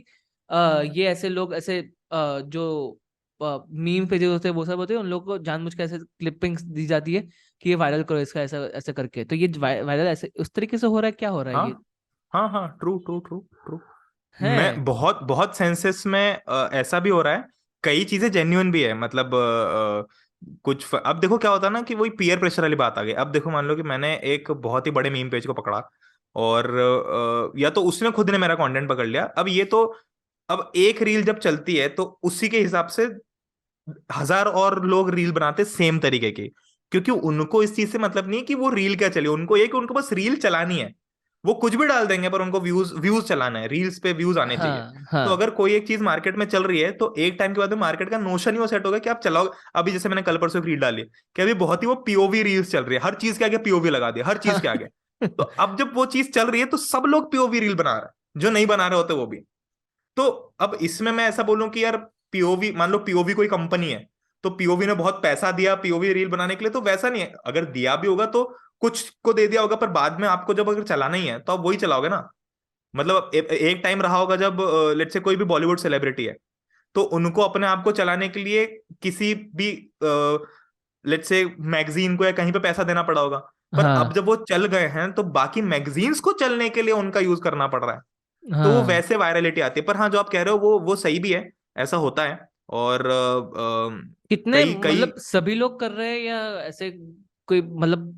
ये ऐसे लोग ऐसे जो मीम पेजेस होते हैं वो सब होते हैं, उन लोगों को जानबूझ के ऐसे क्लिपिंग्स दी जाती है कि ये वायरल करो इसका, ऐसा ऐसे करके। तो ये वायरल ऐसे उस तरीके से हो रहा है, क्या हो रहा है हाँ ये हाँ हाँ, ट्रू ट्रू ट्रू ट्रू। मैं है? बहुत बहुत सेंसेस में ऐसा भी हो रहा है, कई चीजें जेन्युइन भी है, मतलब अब देखो क्या होता है ना, कि वही पीयर प्रेशर वाली बात आ गई। अब देखो मान लो कि मैंने एक बहुत ही बड़े मीम पेज को पकड़ा, और या तो उसने खुद ने मेरा कंटेंट पकड़ लिया। अब ये तो, अब एक रील जब चलती है तो उसी के हिसाब से 1000 और लोग रील बनाते सेम तरीके की, क्योंकि उनको इस चीज से मतलब नहीं है कि वो रील क्या चली, उनको ये कि उनको बस रील चलानी है। वो कुछ भी डाल देंगे, पर उनको व्यूज व्यूज चलाना है, रील्स पे व्यूज आने चाहिए। हाँ तो हाँ अगर कोई एक चीज मार्केट में चल रही है, तो एक टाइम के बाद में मार्केट का नोशन ही वो सेट होगा कि आप चलाओ। अभी जैसे मैंने कल परसों एक रील डाली कि अभी बहुत ही वो पीओवी रील्स चल रही है, हर चीज के आगे पीओवी लगा दिया, हर चीज हाँ। के आगे। तो अब जब वो चीज चल रही है, तो सब लोग पीओवी रील बना रहे हैं, जो नहीं बना रहे होते वो भी। तो अब इसमें मैं ऐसा बोलूं कि यार, पीओवी, मान लो पीओवी कोई कंपनी है, तो पीओवी ने बहुत पैसा दिया पीओवी रील बनाने के लिए, तो वैसा नहीं है, अगर दिया भी होगा तो कुछ को दे दिया होगा, पर बाद में आपको जब अगर चलाना ही है तो आप वही चलाओगे ना। मतलब एक टाइम रहा होगा जब लेट से कोई भी बॉलीवुड सेलिब्रिटी है, तो उनको अपने आप को चलाने के लिए किसी भी लेट से मैगजीन को या कहीं पे पैसा देना पड़ा होगा। पर अब हाँ जब वो चल गए हैं, तो बाकी मैगजीन्स को चलने के लिए उनका यूज करना पड़ रहा है। तो वो हाँ। वैसे वायरलिटी आती है। पर हाँ, जो आप कह रहे हो वो सही भी है, ऐसा होता है। और कितने कई कई, मतलब सभी लोग कर रहे हैं या ऐसे कोई मतलब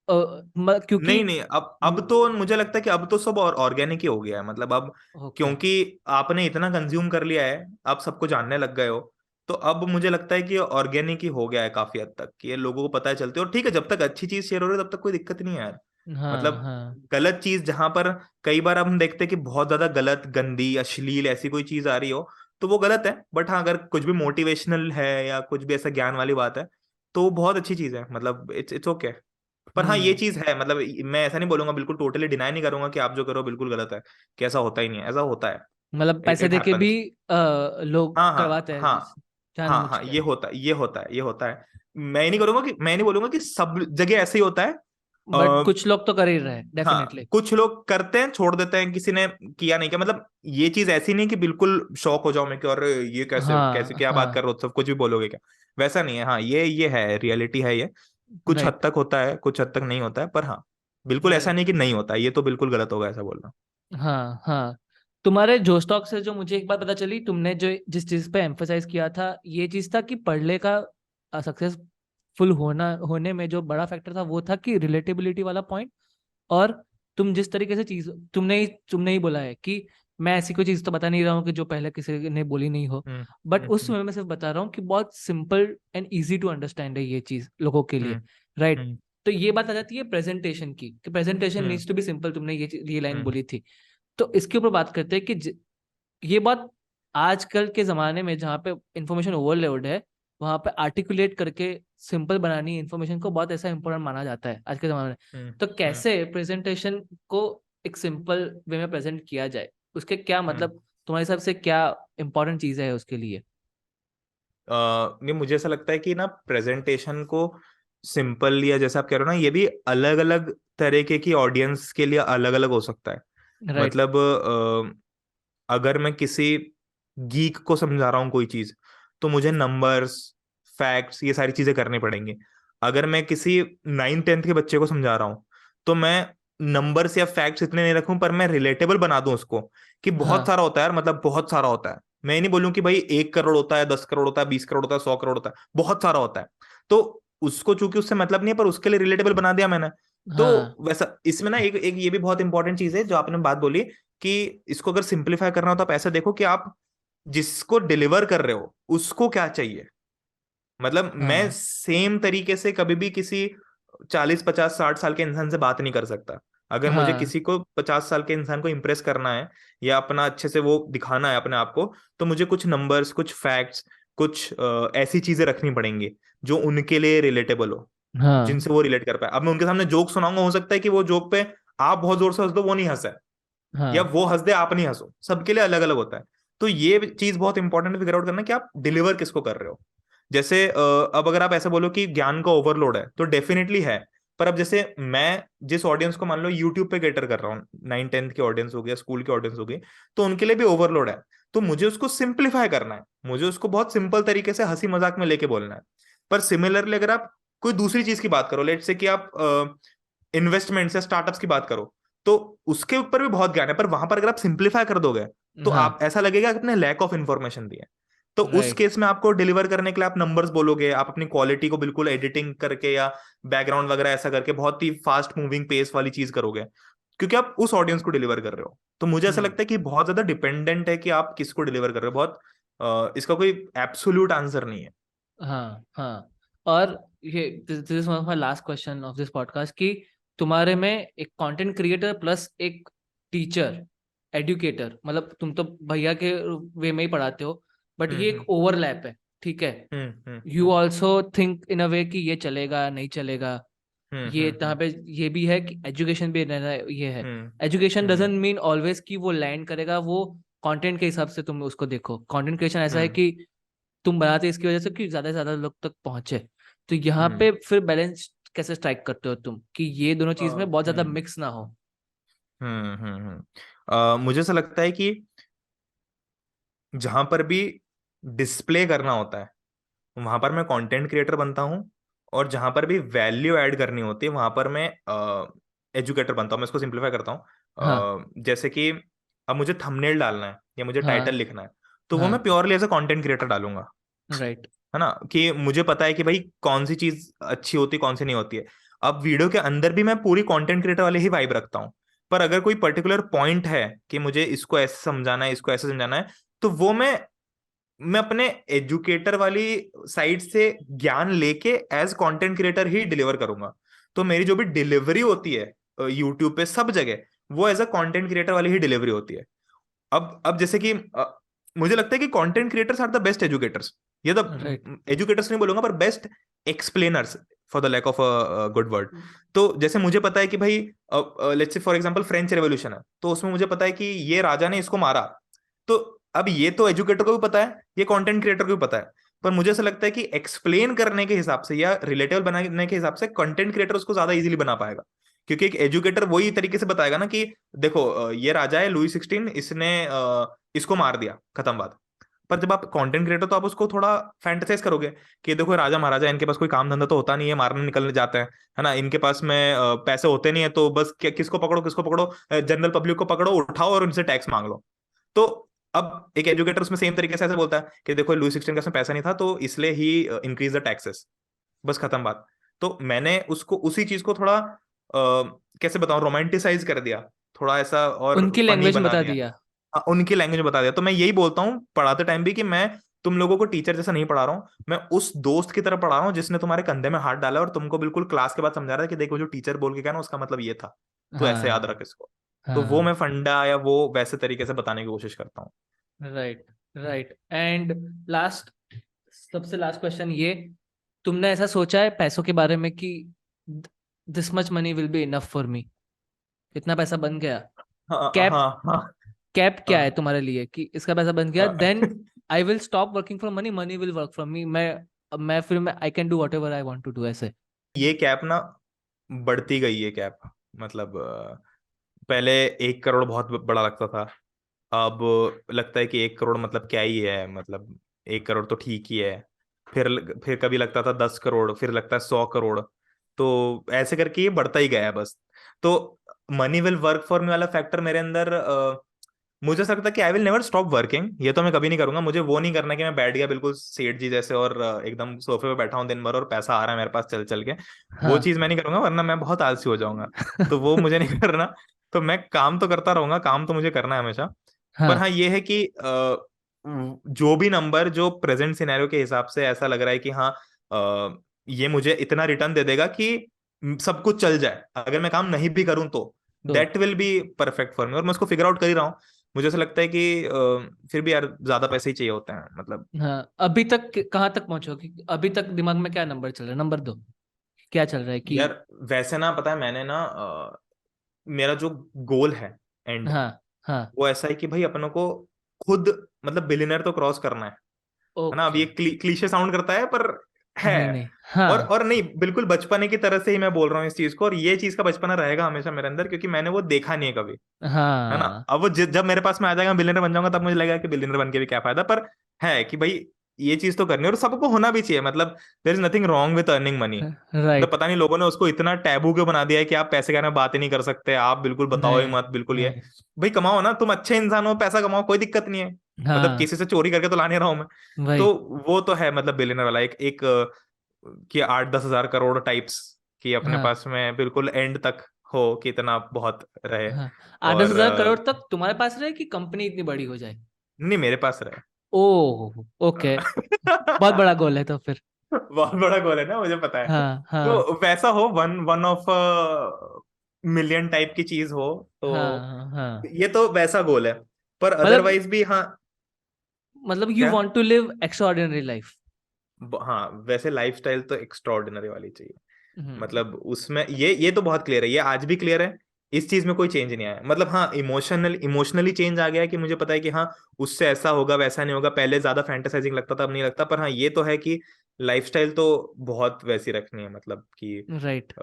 क्योंकि नहीं नहीं, अब तो मुझे लगता है कि अब तो सब और ऑर्गेनिक ही हो गया है, मतलब अब, ओके। क्योंकि आपने इतना कंज्यूम कर लिया है, आप सबको जानने लग गए हो, तो अब मुझे लगता है कि ऑर्गेनिक ही हो गया है काफी हद तक, कि ये लोगों को पता है चलते, और ठीक है, जब तक अच्छी चीज शेयर हो रही है तब तक कोई दिक्कत नहीं है यार। हाँ मतलब हाँ गलत चीज जहां पर, कई बार अब हम देखते हैं कि बहुत ज्यादा गलत, गंदी, अश्लील ऐसी कोई चीज आ रही हो, तो वो गलत है। बट हाँ, अगर कुछ भी मोटिवेशनल है या कुछ भी ऐसा ज्ञान वाली बात है, तो वो बहुत अच्छी चीज है, मतलब इट्स इट्स ओके। पर हाँ, ये हम्म। चीज है, मतलब मैं ऐसा नहीं बोलूंगा, बिल्कुल टोटली डिनाई नहीं करूंगा कि आप जो करो बिल्कुल गलत है, कि ऐसा होता ही नहीं है, ऐसा होता है। मतलब इट पैसे इट देके भी हैपेंस। लोग हाँ करवाते हाँ हैं हाँ हाँ जानबूझ हाँ, के। ये होता है, ये होता है, ये होता है। मैं नहीं करूंगा कि, मैं नहीं बोलूंगा कि सब जगह ऐसे ही होता है, बट कुछ लोग तो कर ही रहे हैं हाँ, डेफिनेटली। कुछ लोग करते हैं, छोड़ देते हैं, किसी ने किया नहीं किया, मतलब ये चीज ऐसी नहीं कि बिल्कुल शॉक हो जाओ मैं कि और ये कैसे कैसे हाँ क्या बात कर हाँ। रहे हो, सब कुछ भी बोलोगे क्या? वैसा नहीं है। हाँ, ये है, रियलिटी है ये। कुछ हद राइट। तक होता है, कुछ हद तक नहीं होता है, पर हाँ, बिल्कुल ऐसा राइट। नहीं कि नहीं होता है, ये तो बिल्कुल गलत होगा ऐसा बोलना। हाँ हाँ। तुम्हारे जो स्टॉक से जो मुझे एक बात पता चली, तुमने जो जिस चीज पे एम्फोसाइज किया था, ये चीज था कि पढ़ले का सक्सेसफुल होने में जो बड़ा फैक्टर था वो था कि रिलेटेबिलिटी वाला पॉइंट। और तुम जिस तरीके से चीज तुमने ही बोला है कि मैं ऐसी कोई चीज तो बता नहीं रहा हूँ कि जो पहले किसी ने बोली नहीं हो, हम्म बट हम्म उस समय मैं सिर्फ बता रहा हूँ कि बहुत simple and easy to understand है ये चीज लोगों के लिए। हम्म राइट। हम्म तो ये बात आ जाती है प्रेजेंटेशन की, कि presentation hmm needs to be simple, तुमने ये लाइन हम्म बोली थी। तो इसके ऊपर बात करते हैं कि ये बात आजकल के ज़माने में जहाँ पे इंफॉर्मेशन ओवरलोड है, वहाँ पे आर्टिकुलेट करके सिंपल बनानी इंफॉर्मेशन को बहुत ऐसा इंपॉर्टेंट माना जाता है आज के ज़माने में। हम्म तो हम्म कैसे प्रेजेंटेशन को एक सिंपल वे में प्रेजेंट किया जाए, उसके क्या हम्म मतलब तुम्हारे हिसाब से क्या इंपॉर्टेंट चीज़ है उसके लिए? ये मुझे ऐसा लगता है कि ना, प्रेजेंटेशन को सिंपल, या जैसे आप कह रहे हो ना, ये भी अलग अलग तरीके की ऑडियंस के लिए अलग अलग हो सकता है। राइट। मतलब अगर मैं किसी गीक को समझा रहा हूँ कोई चीज, तो मुझे नंबर्स, फैक्ट्स, ये सारी चीजें करनी पड़ेंगी। अगर मैं किसी 9th 10th के बच्चे को समझा रहा हूँ, तो मैं नंबर्स या फैक्ट्स इतने नहीं रखूं, पर मैं रिलेटेबल बना दूं उसको, कि बहुत हाँ सारा होता है यार, मतलब बहुत सारा होता है। मैं ये नहीं बोलूं कि भाई 1 करोड़ होता है, 10 करोड़ होता है, 20 करोड़ होता है, 100 करोड़ होता है, बहुत सारा होता है। तो उसको चूंकि उससे मतलब नहीं है, पर उसके लिए रिलेटेबल बना दिया मैंने। तो हाँ वैसा इसमें ना एक एक ये भी बहुत इंपॉर्टेंट चीज है जो आपने बात बोली, कि इसको अगर सिंप्लीफाई करना हो तो आप ऐसा देखो कि आप जिसको डिलीवर कर रहे हो उसको क्या चाहिए। मतलब मैं हाँ सेम तरीके से कभी भी किसी 40 50 60 साल के इंसान से बात नहीं कर सकता। अगर मुझे हाँ किसी को 50 साल के इंसान को इंप्रेस करना है, या अपना अच्छे से वो दिखाना है अपने आप को, तो मुझे कुछ नंबर्स, कुछ फैक्ट्स, कुछ ऐसी चीजें रखनी पड़ेंगी जो उनके लिए रिलेटेबल हो, हाँ जिनसे वो रिलेट कर पाए। अब मैं उनके सामने जोक सुनाऊंगा, हो सकता है कि वो जोक पे आप बहुत जोर से हंस दो, वो नहीं हंसे, या हाँ वो हंस दे आप नहीं हंसो, सबके लिए अलग अलग होता है। तो ये चीज बहुत इंपॉर्टेंट है फिगर आउट करना कि आप डिलीवर किसको कर रहे हो। जैसे अब अगर आप ऐसा बोलो कि ज्ञान का ओवरलोड है, तो डेफिनेटली है। पर अब जैसे मैं जिस ऑडियंस को मान लो यूट्यूब पे कैटर कर रहा हूँ, 9th 10th की ऑडियंस हो गया, स्कूल की ऑडियंस हो गई, तो उनके लिए भी ओवरलोड है। तो मुझे उसको सिंप्लीफाई करना है, मुझे उसको बहुत सिंपल तरीके से हंसी मजाक में लेके बोलना है। पर सिमिलरली अगर आप कोई दूसरी चीज की बात करो, लेट से कि आप इन्वेस्टमेंट्स या स्टार्टअप्स की बात करो, तो उसके ऊपर भी बहुत ज्ञान है, पर वहां पर अगर आप सिंप्लीफाई कर दोगे, तो हाँ। आप ऐसा लगेगा कि आपने लैक ऑफ इन्फॉर्मेशन दी है। तो उस राइट। केस में आपको डिलीवर करने के लिए आप नंबर्स बोलोगे, आप अपनी क्वालिटी को बिल्कुल एडिटिंग करके या बैकग्राउंड वगैरह ऐसा करके बहुत ही फास्ट मूविंग पेस वाली चीज करोगे, क्योंकि आप उस ऑडियंस को डिलीवर कर रहे हो। तो मुझे ऐसा हम्म। लगता है कि बहुत ज्यादा डिपेंडेंट है कि आप किसको डिलीवर कर रहे हो, बहुत इसका कोई एब्सोल्यूट आंसर नहीं है। हाँ हाँ। और ये this is one of my last question of this podcast कि तुम्हारे में एक कंटेंट क्रिएटर प्लस एक टीचर, एडुकेटर, मतलब तुम तो भैया के वे में ही पढ़ाते हो, बट ये हम्म एक ओवरलैप है। ठीक है। Hmm hmm you hmm also think in a way कि ये चलेगा नहीं चलेगा। हम्म ये हम्म यहाँ हम्म पे ये भी है कि एजुकेशन भी रहना ये है। Hmm education hmm doesn't mean always कि वो लैंड करेगा, वो कंटेंट के हिसाब से तुम उसको देखो। कंटेंट क्रिएशन ऐसा है हम्म कि तुम बनाते इसकी वजह से कि ज्यादा से ज्यादा लोग तक पहुंचे। तो यहाँ हम्म पे फिर बैलेंस कैसे स्ट्राइक करते हो तुम कि ये दोनों चीज में बहुत ज्यादा हम्म मिक्स ना हो? मुझे ऐसा लगता है कि जहां पर भी डिस्प्ले करना होता है, वहां पर मैं कंटेंट क्रिएटर बनता हूँ, और जहां पर भी वैल्यू ऐड करनी होती है, वहां पर मैं एजुकेटर बनता हूँ। मैं इसको सिंप्लीफाई करता हूँ। हाँ जैसे कि अब मुझे थंबनेल डालना है या मुझे टाइटल हाँ लिखना है, तो वो मैं हाँ। Purely as a content creator डालूंगा। राइट। है ना, कि मुझे पता है कि भाई कौन सी चीज अच्छी होती है, कौन सी नहीं होती है। अब वीडियो के अंदर भी मैं पूरी कंटेंट क्रिएटर वाले ही वाइब रखता हूँ, पर अगर कोई पर्टिकुलर पॉइंट है कि मुझे इसको ऐसे समझाना है, इसको ऐसे समझाना है, तो वो मैं अपने एजुकेटर वाली साइड से ज्ञान लेके एज कंटेंट क्रिएटर ही डिलीवर करूंगा। तो मेरी जो भी डिलीवरी होती है यूट्यूब पे सब जगह, वो एज अ कंटेंट क्रिएटर वाली ही डिलीवरी होती है। अब जैसे कि मुझे लगता है कि content creators are the best educators, ये तो राइट। एजुकेटर्स नहीं बोलूंगा, पर best explainers, for the lack of a good word. तो जैसे मुझे पता है कि भाई let's say for example French revolution है, तो उसमें मुझे पता है कि ये राजा ने इसको मारा। तो अब ये तो एजुकेटर को भी पता है, ये कंटेंट क्रिएटर को भी पता है, पर मुझे ऐसा लगता है कि एक्सप्लेन करने के हिसाब से या रिलेटेबल बनाने के हिसाब से कंटेंट क्रिएटर उसको ज्यादा इजीली बना पाएगा। क्योंकि एक एजुकेटर वही तरीके से बताएगा ना कि देखो ये राजा है लुई 16, इसने इसको मार दिया, खत्म बात। पर जब आप कंटेंट क्रिएटर तो आप उसको थोड़ा फैंटेसाइज करोगे कि देखो राजा महाराजा, इनके पास कोई काम धंधा तो होता नहीं है, मारने निकलने जाते हैं, है ना, इनके पास में पैसे होते नहीं है, तो बस किसको पकड़ो किसको पकड़ो, जनरल पब्लिक को पकड़ो, उठाओ और उनसे टैक्स मांग लो। तो अब एक एजुकेटर उसमें सेम तरीके से ऐसे बोलता है कि देखो लुई 16 के पास पैसा नहीं था तो इसलिए ही इंक्रीज द टैक्सेस, बस खत्म बात। तो मैंने उसको उसी चीज को थोड़ा कैसे बताऊं, रोमांटिसाइज कर दिया, थोड़ा ऐसा और उनकी फनी लैंग्वेज में बना बता दिया। दिया। हाँ, उनकी लैंग्वेज में बता दिया। तो मैं यही बोलता हूँ पढ़ाते टाइम भी कि मैं तुम लोगों को टीचर जैसा नहीं पढ़ा रहा हूँ, मैं उस दोस्त की तरह पढ़ा रहा हूँ जिसने तुम्हारे कंधे में हाथ डाला और तुमको बिल्कुल क्लास के बाद समझा रहा है कि देखो जो टीचर बोल के गया ना उसका मतलब ये था, तो ऐसे याद हाँ रख इसको। तो वो हाँ। मैं फंडा या वो वैसे तरीके से बताने की कोशिश करता हूँ। Right right. एंड लास्ट, सबसे लास्ट क्वेश्चन ये, तुमने ऐसा सोचा है पैसों के बारे में कि this much money will be enough for me, इतना पैसा बन गया, हाँ कैप, हाँ हाँ कैप क्या है हाँ तुम्हारे लिए कि इसका पैसा बन गया, हाँ। Then I will stop working for money, money will work for me, मैं फिर मैं I can do whatever I want to do ऐसे। ये कैप ना बढ़ती गई है कैप, मतलब पहले 1 करोड़ बहुत बड़ा लगता था, अब लगता है कि 1 करोड़ मतलब क्या ही है, मतलब 1 करोड़ तो ठीक ही है। फिर कभी लगता था 10 करोड़, फिर लगता है 100 करोड़। तो ऐसे करके ये बढ़ता ही गया है बस। तो मनी विल वर्क फॉर मी वाला फैक्टर मेरे अंदर मुझे ऐसा लगता है कि I will never stop working, ये तो मैं कभी नहीं करूंगा। मुझे वो नहीं करना कि मैं बैठ गया बिल्कुल सेठ जी जैसे और एकदम सोफे पे बैठा हूँ दिन भर और पैसा आ रहा है मेरे पास चल चल के। वो हाँ चीज मैं नहीं करूंगा वरना मैं बहुत आलसी हो जाऊंगा। तो वो मुझे नहीं करना। तो मैं काम तो करता रहूंगा, काम तो मुझे करना है हमेशा। पर हाँ हाँ ये है कि जो भी नंबर जो प्रेजेंट सिनेरियो के हिसाब से ऐसा लग रहा है कि हाँ ये मुझे इतना रिटर्न दे देगा कि सब कुछ चल जाए, अगर मैं काम नहीं भी करूं तो तो that will be perfect for me, और मैं उसको फिगर आउट कर ही रहा हूँ। मुझे ऐसा लगता है कि फिर भी यार ज्यादा पैसे ही चाहिए होते हैं, मतलब। हाँ, अभी तक कहाँ तक पहुंचोगे, अभी तक दिमाग में क्या नंबर चल रहा है, नंबर दो, क्या चल रहा है कि। यार वैसे ना पता है मैंने ना मेरा जो गोल है एंड, हाँ हाँ। वो ऐसा है कि भाई अपनों को खुद मतलब बिलियनर तो क्रॉस करना है ना। अब ओके। ये क्लीशे साउंड करता है पर है। नहीं नहीं। हाँ और नहीं, बिल्कुल बचपने की तरह से ही मैं बोल रहा हूँ इस चीज को, और ये चीज का बचपना रहेगा हमेशा मेरे अंदर क्योंकि मैंने वो देखा नहीं है कभी, है ना। हाँ। अब वो जब मेरे पास में आ जाएगा, बिलियनर बन जाऊंगा, तब मुझे लगेगा कि बिलियनर बन के भी क्या फायदा। पर है कि भाई ये चीज तो करनी है और सबको होना भी चाहिए, मतलब there is nothing wrong with earning money. मतलब राइट। पता नहीं लोगों ने उसको इतना टैबू क्यों बना दिया है कि आप पैसे के बारे में बात ही नहीं कर सकते, आप बिल्कुल बताओ ही नहीं मत, बिल्कुल ये। नहीं। भाई कमाओ ना, तुम अच्छे इंसान हो, पैसा कमाओ, कोई दिक्कत नहीं है। मतलब हाँ किसी से चोरी करके तो ला नहीं रहा हूं मैं। वही। तो वो तो है, मतलब बिलियनर वाला एक एक कि 8-10 हजार करोड़ टाइप्स कि अपने हाँ पास में बिल्कुल एंड तक हो कि इतना बहुत रहे। हाँ। 8-10 हज़ार करोड़ तक तुम्हारे पास रहे कि कंपनी इतनी बड़ी हो जाए। नहीं मेरे पास रहे। Oh okay. बहुत बड़ा गोल है तो फिर। बहुत बड़ा गोल है ना, मुझे पता है। हाँ हाँ तो वैसा हो, one one of million type की चीज हो, तो हाँ हाँ। ये तो वैसा गोल है। पर मतलब, अदरवाइज भी हाँ। मतलब यू क्या? Want to live extraordinary life. हाँ वैसे लाइफस्टाइल तो एक्स्ट्राऑर्डिनरी वाली चाहिए। हम्म। मतलब उसमें ये तो बहुत क्लियर है, ये आज भी क्लियर है। इस चीज में कोई चेंज नहीं आया, मतलब हाँ इमोशनली चेंज आ गया है कि मुझे पता है कि हाँ उससे ऐसा होगा वैसा नहीं होगा, पहले ज्यादा फैंटेसाइजिंग लगता था अब नहीं लगता। पर हाँ ये तो है कि लाइफस्टाइल तो बहुत वैसी रखनी है, मतलब कि राइट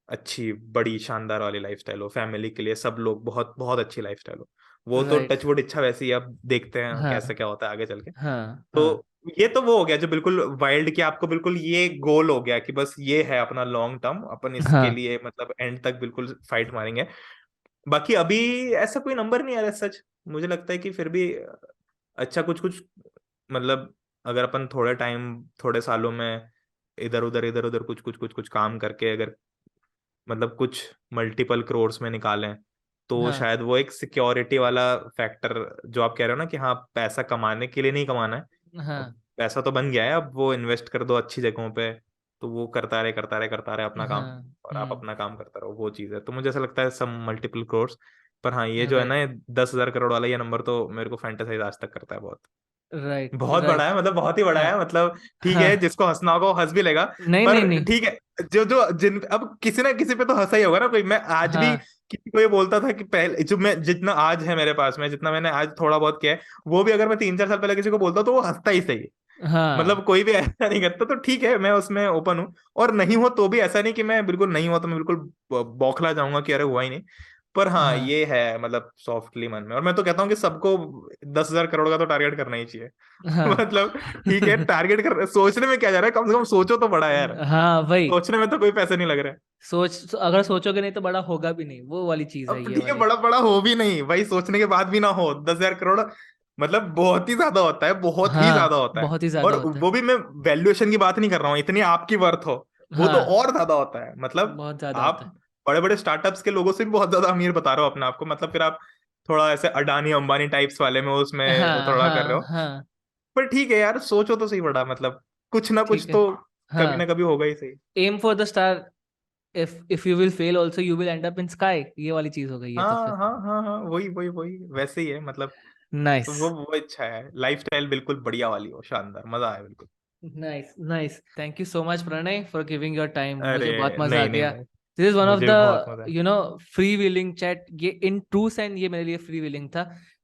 अच्छी बड़ी शानदार वाली लाइफस्टाइल हो, फैमिली के लिए सब लोग बहुत बहुत अच्छी लाइफस्टाइल हो। वो तो राइट। टचवुड इच्छा वैसी है, अब देखते हैं कैसे हाँ क्या होता है आगे चल के। हाँ हाँ तो ये तो वो हो गया जो बिल्कुल वाइल्ड, कि आपको बिल्कुल ये गोल हो गया कि बस ये है अपना लॉन्ग टर्म, अपन इसके हाँ लिए मतलब एंड तक बिल्कुल फाइट मारेंगे। बाकी अभी ऐसा कोई नंबर नहीं आ रहा सच। मुझे लगता है कि फिर भी अच्छा कुछ कुछ, मतलब अगर अपन थोड़े टाइम थोड़े सालों में इधर उधर कुछ काम करके अगर मतलब कुछ मल्टीपल करोर्स में निकालें, तो हाँ शायद वो एक सिक्योरिटी वाला फैक्टर जो आप कह रहे हो ना कि हाँ पैसा कमाने के लिए नहीं कमाना है, अब हाँ पैसा तो बन गया है, अब वो इन्वेस्ट कर दो अच्छी जगहों पे, तो वो करता रहे अपना काम, हाँ। और आप अपना काम करता रहो, वो चीज़ है। तो मुझे ऐसा लगता है सम मल्टीपल करोर्स। पर हाँ ये जो है ना राइट ये 10 हजार करोड़ वाला ये नंबर तो मेरे को फैंटेसाइज आज तक करता है बहुत। राइट बहुत बड़ा राइट। है, मतलब बहुत ही बड़ा हाँ है, मतलब ठीक है हाँ। जिसको हंसना होगा वो हंस भी लेगा। नहीं पर नहीं नहीं। ठीक है, जो जो जिन अब किसी ना किसी पे तो हंसा ही होगा ना कोई। मैं आज भी हाँ किसी को ये बोलता था कि पहले जो मैं जितना आज है मेरे पास में, जितना मैंने आज थोड़ा बहुत किया है, वो भी अगर मैं 3-4 साल पहले किसी को बोलता तो वो हंसता ही सही। हाँ मतलब कोई भी ऐसा नहीं करता, तो ठीक है, मैं उसमें ओपन हूँ। और नहीं हो तो भी ऐसा नहीं कि मैं बिल्कुल नहीं हुआ तो मैं बिल्कुल बौखला जाऊंगा कि अरे हुआ ही नहीं। पर हाँ, हाँ ये है मतलब सॉफ्टली मन में। और मैं तो कहता हूँ कि सबको 10,000 करोड़ का तो टारगेट करना ही चाहिए। हाँ मतलब ठीक है, टारगेट कर, सोचने में क्या जा रहा है, कम से कम सोचो तो बड़ा यार। हाँ वही सोचने में तो कोई पैसे नहीं लग रहे। अगर सोचोगे नहीं तो बड़ा होगा भी नहीं, वो वाली चीज है अब ये ठीक है, वाली। बड़ा बड़ा हो भी नहीं भाई, सोचने के बाद भी ना हो 10,000 करोड़, मतलब बहुत ही ज्यादा होता है, बहुत ही ज्यादा हाँ होता है। बहुत ही ज्यादा और होता है, वो भी मैं वैल्यूएशन की बात नहीं कर रहा हूँ, इतनी आपकी वर्थ हो, वो तो हाँ और ज्यादा होता है। मतलब बहुत ज्यादा होता आप है। बड़े बड़े स्टार्टअप्स के लोगों से भी बहुत ज्यादा अमीर बता रहे हो अपने आप को, मतलब फिर आप थोड़ा ऐसे अडानी अंबानी टाइप्स वाले में उसमें हाँ थोड़ा कर रहे हाँ हो। हाँ पर ठीक है यार, सोचो तो सही, बड़ा मतलब कुछ ना कुछ ठीक है। तो कभी ना हाँ, कभी होगा ही सही। Aim for the star, if you will fail also you will end up in sky, ये वाली चीज हो गई है तो हाँ फिर। हाँ हाँ हाँ, वही वही वही वैसे ही है मतलब। तो नाइस वो अच्छा है, लाइफस्टाइल बिल्कुल बढ़िया वाली हो, शानदार, मजा आया बिल्कुल। Nice nice, thank you so much Pranay for giving your time, अरे मुझे बहुत मजा आ नहीं नहीं गया। भाई, दिस इज वन ऑफ मुझे भी बहुत मजा द है। फ्री विलिंग चैट, ये इन ट्रू सेंस ये मेरे लिए फ्री विलिंग था।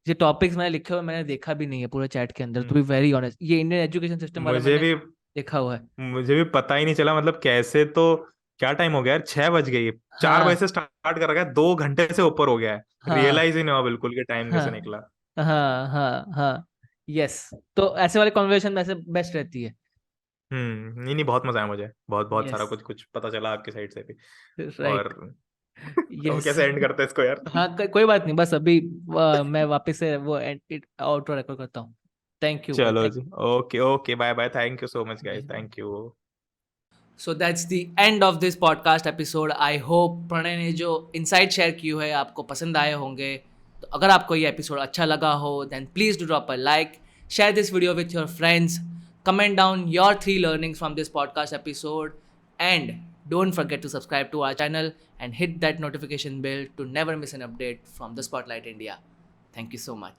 ये टॉपिक्स मैंने लिखे हुए मैंने देखा भी नहीं है पूरे चैट के अंदर, to be hmm, very honest, ये इंडियन एजुकेशन सिस्टम वाला मुझे मैंने भी देखा हुआ है। मुझे भी पता ही नहीं चला, मतलब कैसे तो। क्या टाइम हो गया यार, 6 बज गई। 4 बजे हाँ से स्टार्ट कर रखा है, 2 घंटे से ऊपर हो गया है। हाँ रियलाइज ही नहीं हुआ बिल्कुल कि टाइम कैसे हाँ निकला। हाँ हाँ हाँ, यस। तो ऐसे वाले कॉन्वर्सेशन में ऐसे बेस्ट रहती है। नहीं नहीं, बहुत मजा आया मुझे, बहुत बहुत यस सारा कुछ कुछ पता चला आपकी साइड से भी। और राइट, अब यस। कैसे एंड करते हैं इसको यार। हाँ कोई बात नहीं, बस अभी मैं वापस से वो आउटरो रिकॉर्ड करता हूँ। थैंक यू भाई, चलो थैंक जी, okay okay, bye bye, thank you so much guys, you. Thank you. So that's the end of this podcast episode. I hope Pranay ने जो इनसाइट शेयर की है आपको पसंद आए होंगे। तो अगर आपको ये एपिसोड अच्छा लगा हो then please do drop a like, share this video with your friends, comment down your 3 learnings from this podcast episode, and don't forget to subscribe to our channel and hit that notification bell to never miss an update from the Spotlight India. Thank you so much.